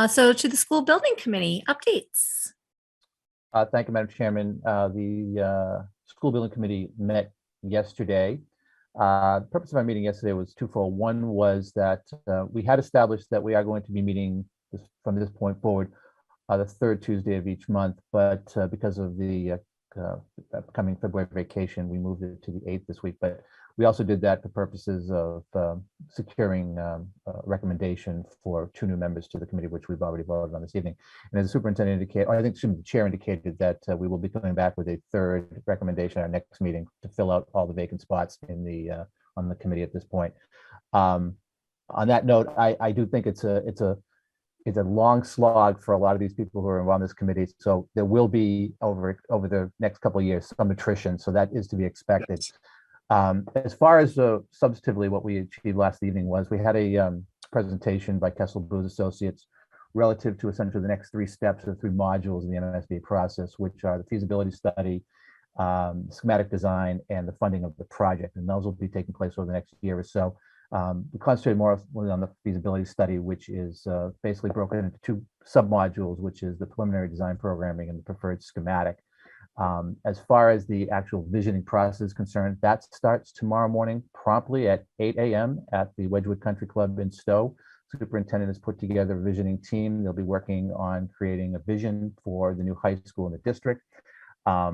So to the school building committee updates. Thank you, Madam Chairman. The school building committee met yesterday. The purpose of our meeting yesterday was twofold. One was that we had established that we are going to be meeting from this point forward the third Tuesday of each month, but because of the upcoming February vacation, we moved it to the 8th this week. But we also did that for purposes of securing a recommendation for 2 new members to the committee, which we've already voted on this evening. And as the superintendent indicated, or I think the chair indicated that we will be coming back with a 3rd recommendation at our next meeting to fill out all the vacant spots in the on the committee at this point. On that note, I do think it's a long slog for a lot of these people who are on this committee. So there will be over the next couple of years some attrition. So that is to be expected. As far as substantively what we achieved last evening was we had a presentation by Kessel Booz Associates relative to essentially the next 3 steps or 3 modules in the MSB process, which are the feasibility study, schematic design, and the funding of the project. And those will be taking place over the next year or so. We concentrated more on the feasibility study, which is basically broken into 2 submodules, which is the preliminary design programming and the preferred schematic. As far as the actual visioning process is concerned, that starts tomorrow morning promptly at 8 a.m. at the Wedgewood Country Club in Stowe. Superintendent has put together a visioning team. They'll be working on creating a vision for the new high school in the district. I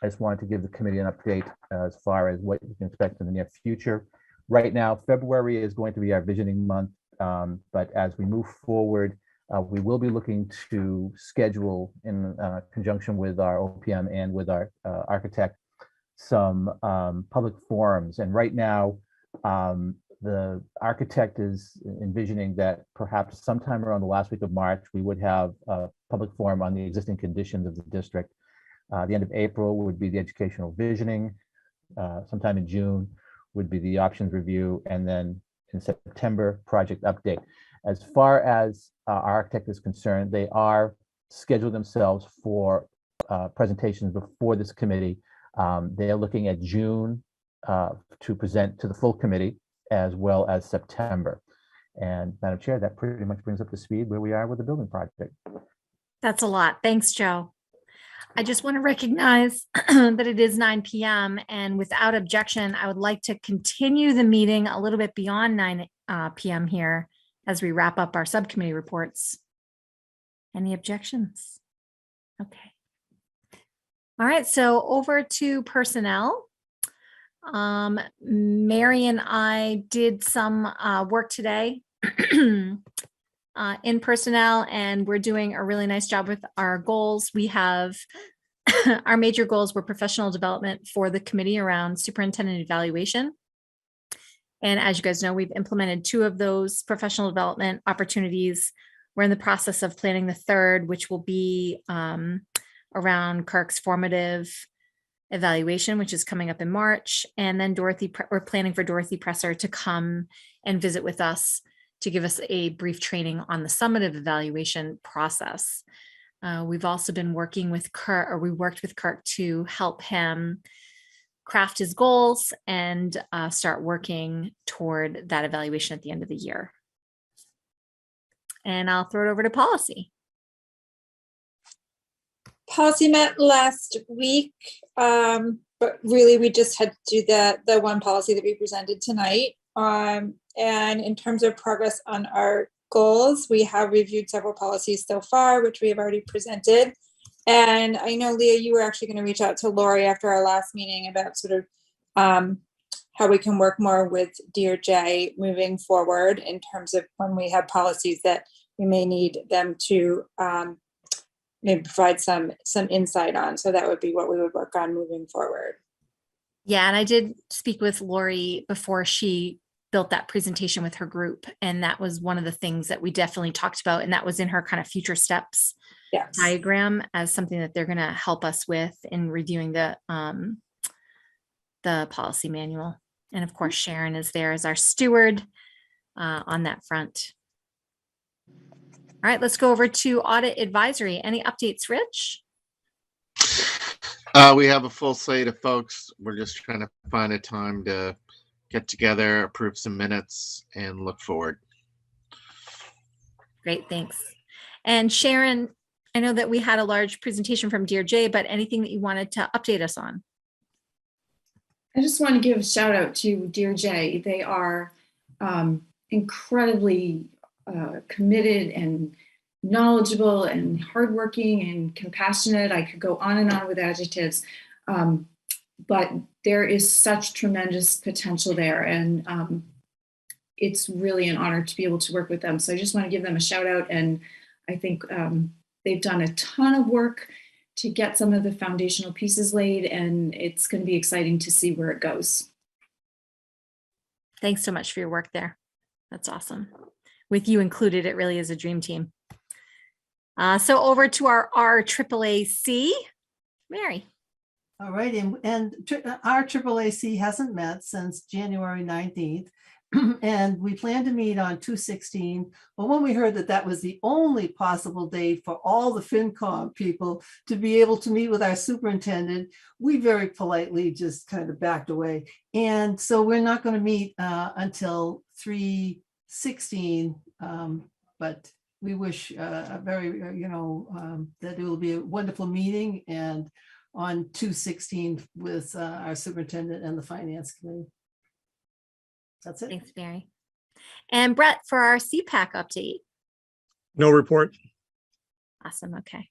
just wanted to give the committee an update as far as what you can expect in the near future. Right now, February is going to be our visioning month, but as we move forward, we will be looking to schedule in conjunction with our OPM and with our architect some public forums. And right now, the architect is envisioning that perhaps sometime around the last week of March, we would have a public forum on the existing conditions of the district. The end of April would be the educational visioning. Sometime in June would be the options review, and then in September, project update. As far as our architect is concerned, they are scheduled themselves for presentations before this committee. They are looking at June to present to the full committee, as well as September. And Madam Chair, that pretty much brings up to speed where we are with the building project. That's a lot. Thanks, Joe. I just want to recognize that it is 9 p.m. and without objection, I would like to continue the meeting a little bit beyond 9 p.m. here as we wrap up our subcommittee reports. Any objections? Okay. All right, so over to personnel. Mary and I did some work today in personnel, and we're doing a really nice job with our goals. We have our major goals were professional development for the committee around superintendent evaluation. And as you guys know, we've implemented 2 of those professional development opportunities. We're in the process of planning the 3rd, which will be around Kirk's formative evaluation, which is coming up in March. And then we're planning for Dorothy Presser to come and visit with us to give us a brief training on the summative evaluation process. We've also been working with Kirk, or we worked with Kirk to help him craft his goals and start working toward that evaluation at the end of the year. And I'll throw it over to policy. Policy met last week, but really we just had to do the one policy that we presented tonight. And in terms of progress on our goals, we have reviewed several policies so far, which we have already presented. And I know, Leah, you were actually going to reach out to Lori after our last meeting about sort of how we can work more with DRJ moving forward in terms of when we have policies that we may need them to maybe provide some insight on. So that would be what we would work on moving forward. Yeah, and I did speak with Lori before she built that presentation with her group. And that was one of the things that we definitely talked about. And that was in her kind of future steps diagram as something that they're going to help us with in reviewing the policy manual. And of course, Sharon is there as our steward on that front. All right, let's go over to audit advisory. Any updates, Rich? We have a full slate of folks. We're just trying to find a time to get together, approve some minutes, and look forward. Great, thanks. And Sharon, I know that we had a large presentation from DRJ, but anything that you wanted to update us on? I just want to give a shout out to DRJ. They are incredibly committed and knowledgeable and hardworking and compassionate. I could go on and on with adjectives, but there is such tremendous potential there, and it's really an honor to be able to work with them. So I just want to give them a shout out, and I think they've done a ton of work to get some of the foundational pieces laid, and it's going to be exciting to see where it goes. Thanks so much for your work there. That's awesome. With you included, it really is a dream team. So over to our RAAC, Mary. All right, and our RAAC hasn't met since January 19th, and we plan to meet on 2/16. But when we heard that that was the only possible date for all the FinCom people to be able to meet with our superintendent, we very politely just kind of backed away. And so we're not going to meet until 3/16, but we wish a very, that it will be a wonderful meeting, and on 2/16 with our superintendent and the finance committee. That's it. Thanks, Mary. And Brett, for our CPAC update. No report. Awesome. Okay.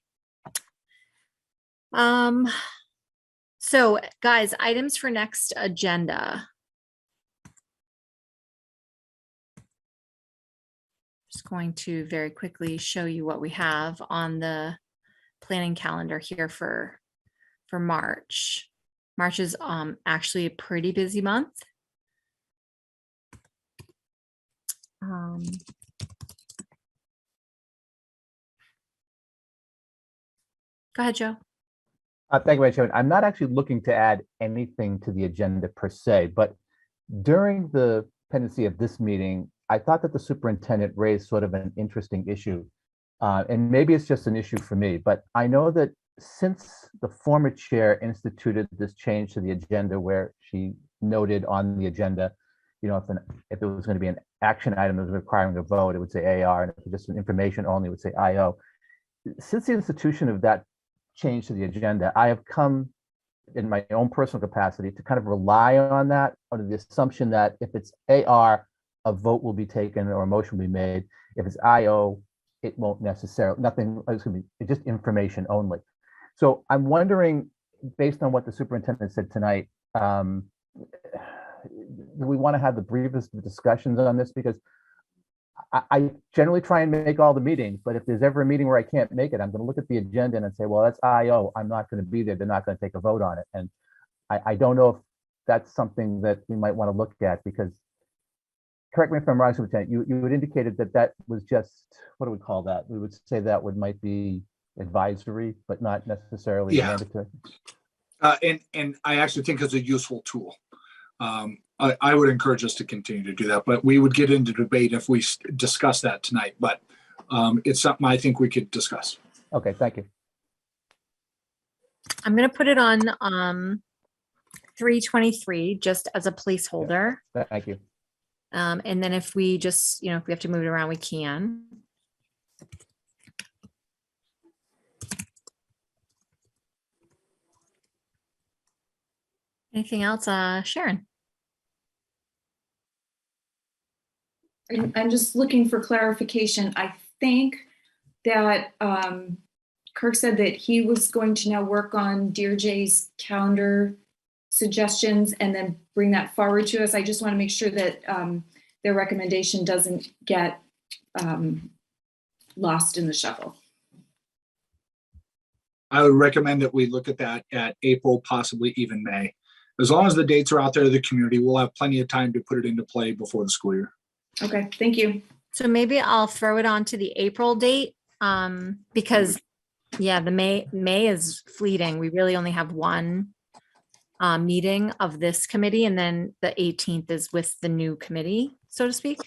So guys, items for next agenda. Just going to very quickly show you what we have on the planning calendar here for March. March is actually a pretty busy month. Go ahead, Joe. Thank you, Madam Chairman. I'm not actually looking to add anything to the agenda per se, but during the pendency of this meeting, I thought that the superintendent raised sort of an interesting issue. And maybe it's just an issue for me, but I know that since the former chair instituted this change to the agenda where she noted on the agenda, you know, if it was going to be an action item that was requiring a vote, it would say AR, and if it was just an information only, it would say IO. Since the institution of that change to the agenda, I have come in my own personal capacity to kind of rely on that under the assumption that if it's AR, a vote will be taken or a motion will be made. If it's IO, it won't necessarily, nothing, it's going to be it's just information only. So I'm wondering, based on what the superintendent said tonight, do we want to have the briefest of discussions on this? Because I generally try and make all the meetings, but if there's ever a meeting where I can't make it, I'm going to look at the agenda and say, well, that's IO. I'm not going to be there. They're not going to take a vote on it. And I don't know if that's something that we might want to look at, because correct me if I'm wrong, Superintendent, you had indicated that that was just, what do we call that? We would say that might be advisory, but not necessarily mandatory. And I actually think it's a useful tool. I would encourage us to continue to do that, but we would get into debate if we discuss that tonight, but it's something I think we could discuss. Okay, thank you. I'm going to put it on 323 just as a placeholder. Thank you. And then if we just, if we have to move it around, we can. Anything else, Sharon? I'm just looking for clarification. I think that Kirk said that he was going to now work on Drj's calendar suggestions and then bring that forward to us. I just want to make sure that their recommendation doesn't get lost in the shuffle. I would recommend that we look at that at April, possibly even May. As long as the dates are out there to the community, we'll have plenty of time to put it into play before the school year. Okay, thank you. So maybe I'll throw it on to the April date because the May is fleeting. We really only have one meeting of this committee, and then the 18th is with the new committee, so to speak.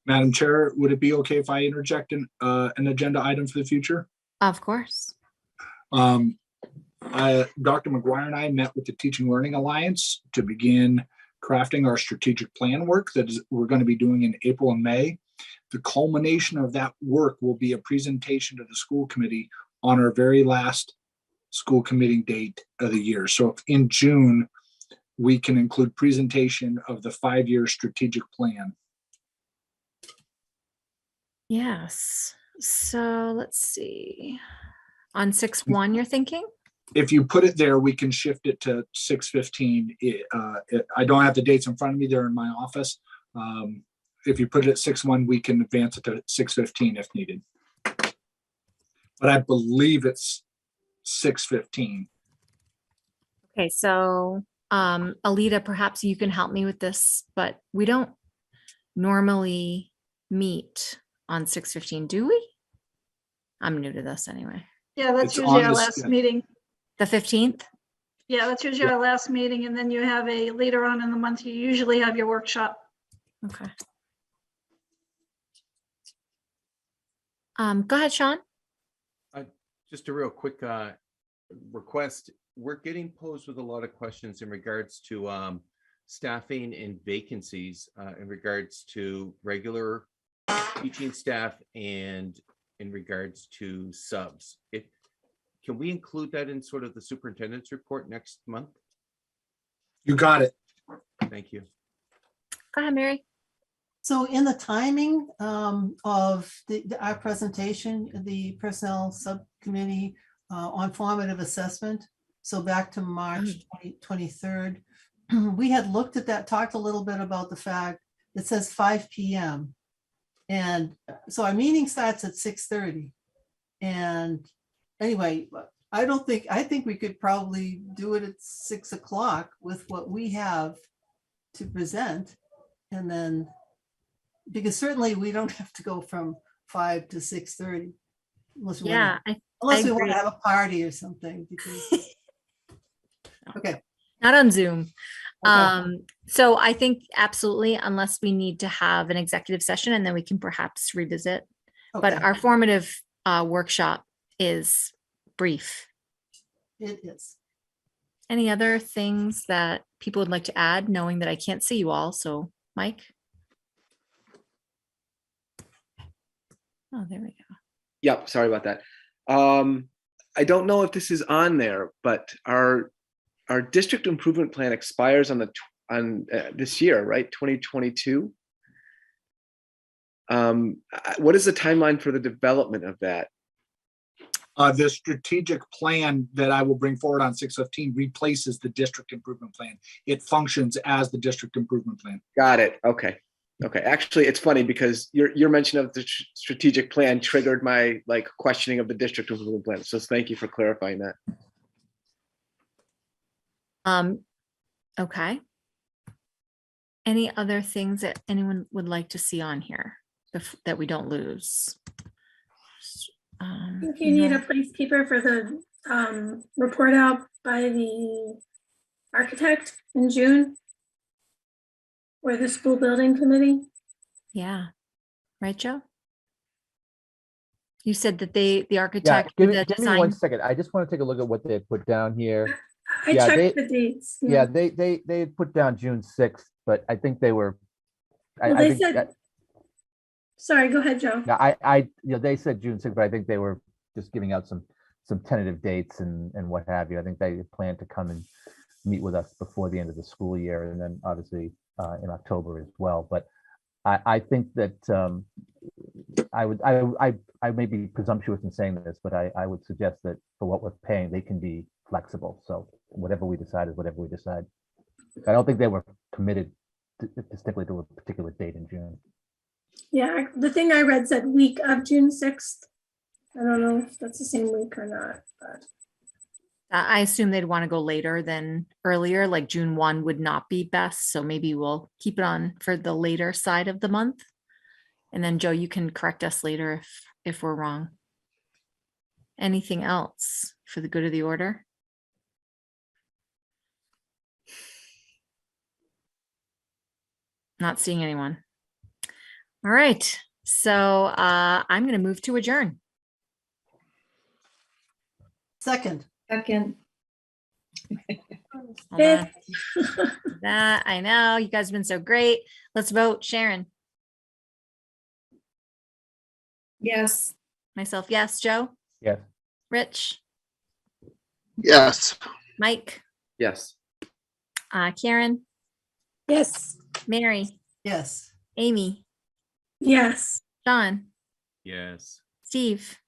Madam Chair, would it be okay if I interject an agenda item for the future? Of course. Dr. McGuire and I met with the Teaching Learning Alliance to begin crafting our strategic plan work that we're going to be doing in April and May. The culmination of that work will be a presentation to the school committee on our very last school committee date of the year. So if in June, we can include presentation of the 5-year strategic plan. Yes. So let's see. On 6/1, you're thinking? If you put it there, we can shift it to 6/15. I don't have the dates in front of me. They're in my office. If you put it at 6/1, we can advance it to 6/15 if needed. But I believe it's 6/15. Okay, so Alita, perhaps you can help me with this, but we don't normally meet on 6/15, do we? I'm new to this anyway. Yeah, that's It's usually on our the last schedule. meeting. The 15th? Yeah, that's usually our last meeting, and then you have later on in the month, you usually have your workshop. Okay. Go ahead, Sean. Just a real quick request. We're getting posed with a lot of questions in regards to staffing and vacancies in regards to regular teaching staff and in regards to subs. Can we include that in sort of the superintendent's report next month? You got it. Thank you. Go ahead, Mary. So in the timing of our presentation, the Personnel Subcommittee on Formative Assessment, so back to March 23rd, we had looked at that, talked a little bit about the fact it says 5 p.m. And so our meeting starts at 6:30. And anyway, I think we could probably do it at 6 o'clock with what we have to present. And then, because certainly we don't have to go from 5 to 6:30. Unless we Yeah, want to agree. have a party or something. Because, okay. Not on Zoom. Okay. So I think absolutely, unless we need to have an executive session, and then we can perhaps revisit. But Okay. our formative workshop is brief. It is. Any other things that people would like to add, knowing that I can't see you all? So, Mike? Oh, there we go. Yep, sorry about that. I don't know if this is on there, but our district improvement plan expires on this year, right? 2022. What is the timeline for the development of that? The strategic plan that I will bring forward on 6/15 replaces the district improvement plan. It functions as the district improvement plan. Got it. Okay. Okay. Actually, it's funny because your mention of the strategic plan triggered my questioning of the district improvement plan. So thank you for clarifying that. Okay. Any other things that anyone would like to see on here that we don't lose? I think you need a placekeeper for the report out by the architect in June. Or the school building committee. Yeah. Right, Joe? You said that the Yeah, architect. give the me 1 design- second. I just want to take a look at what they had put down here. I Yeah, checked the dates. Yeah, they had put down June 6th, but I think they were. Well, they said. Sorry, go ahead, Joe. Yeah, they said June 6th, but I think they were just giving out some tentative dates and what have you. I think they plan to come and meet with us before the end of the school year, and then obviously in October as well. But I think that I may be presumptuous in saying this, but I would suggest that for what we're paying, they can be flexible. So whatever we decide is whatever we decide. I don't think they were committed distinctly to a particular date in June. Yeah, the thing I read said week of June 6th. I don't know if that's the same week or not, but. I assume they'd want to go later than earlier, like June 1 would not be best. So maybe we'll keep it on for the later side of the month. And then Joe, you can correct us later if we're wrong. Anything else for the good of the order? Not seeing anyone. All right. So I'm going to move to adjourn. Second. Second. Hold on. That I know you guys have been so great. Let's vote. Sharon. Yes. Myself, yes. Joe. Yes. Rich. Yes. Mike. Yes. Karen. Yes. Mary. Yes. Amy. Yes. John. Yes. Steve.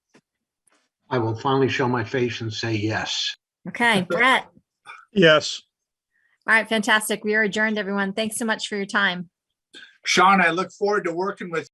I will finally show my face and say yes. Okay. Brett. Yes. All right. Fantastic. We are adjourned, everyone. Thanks so much for your time. Sean, I look forward to working with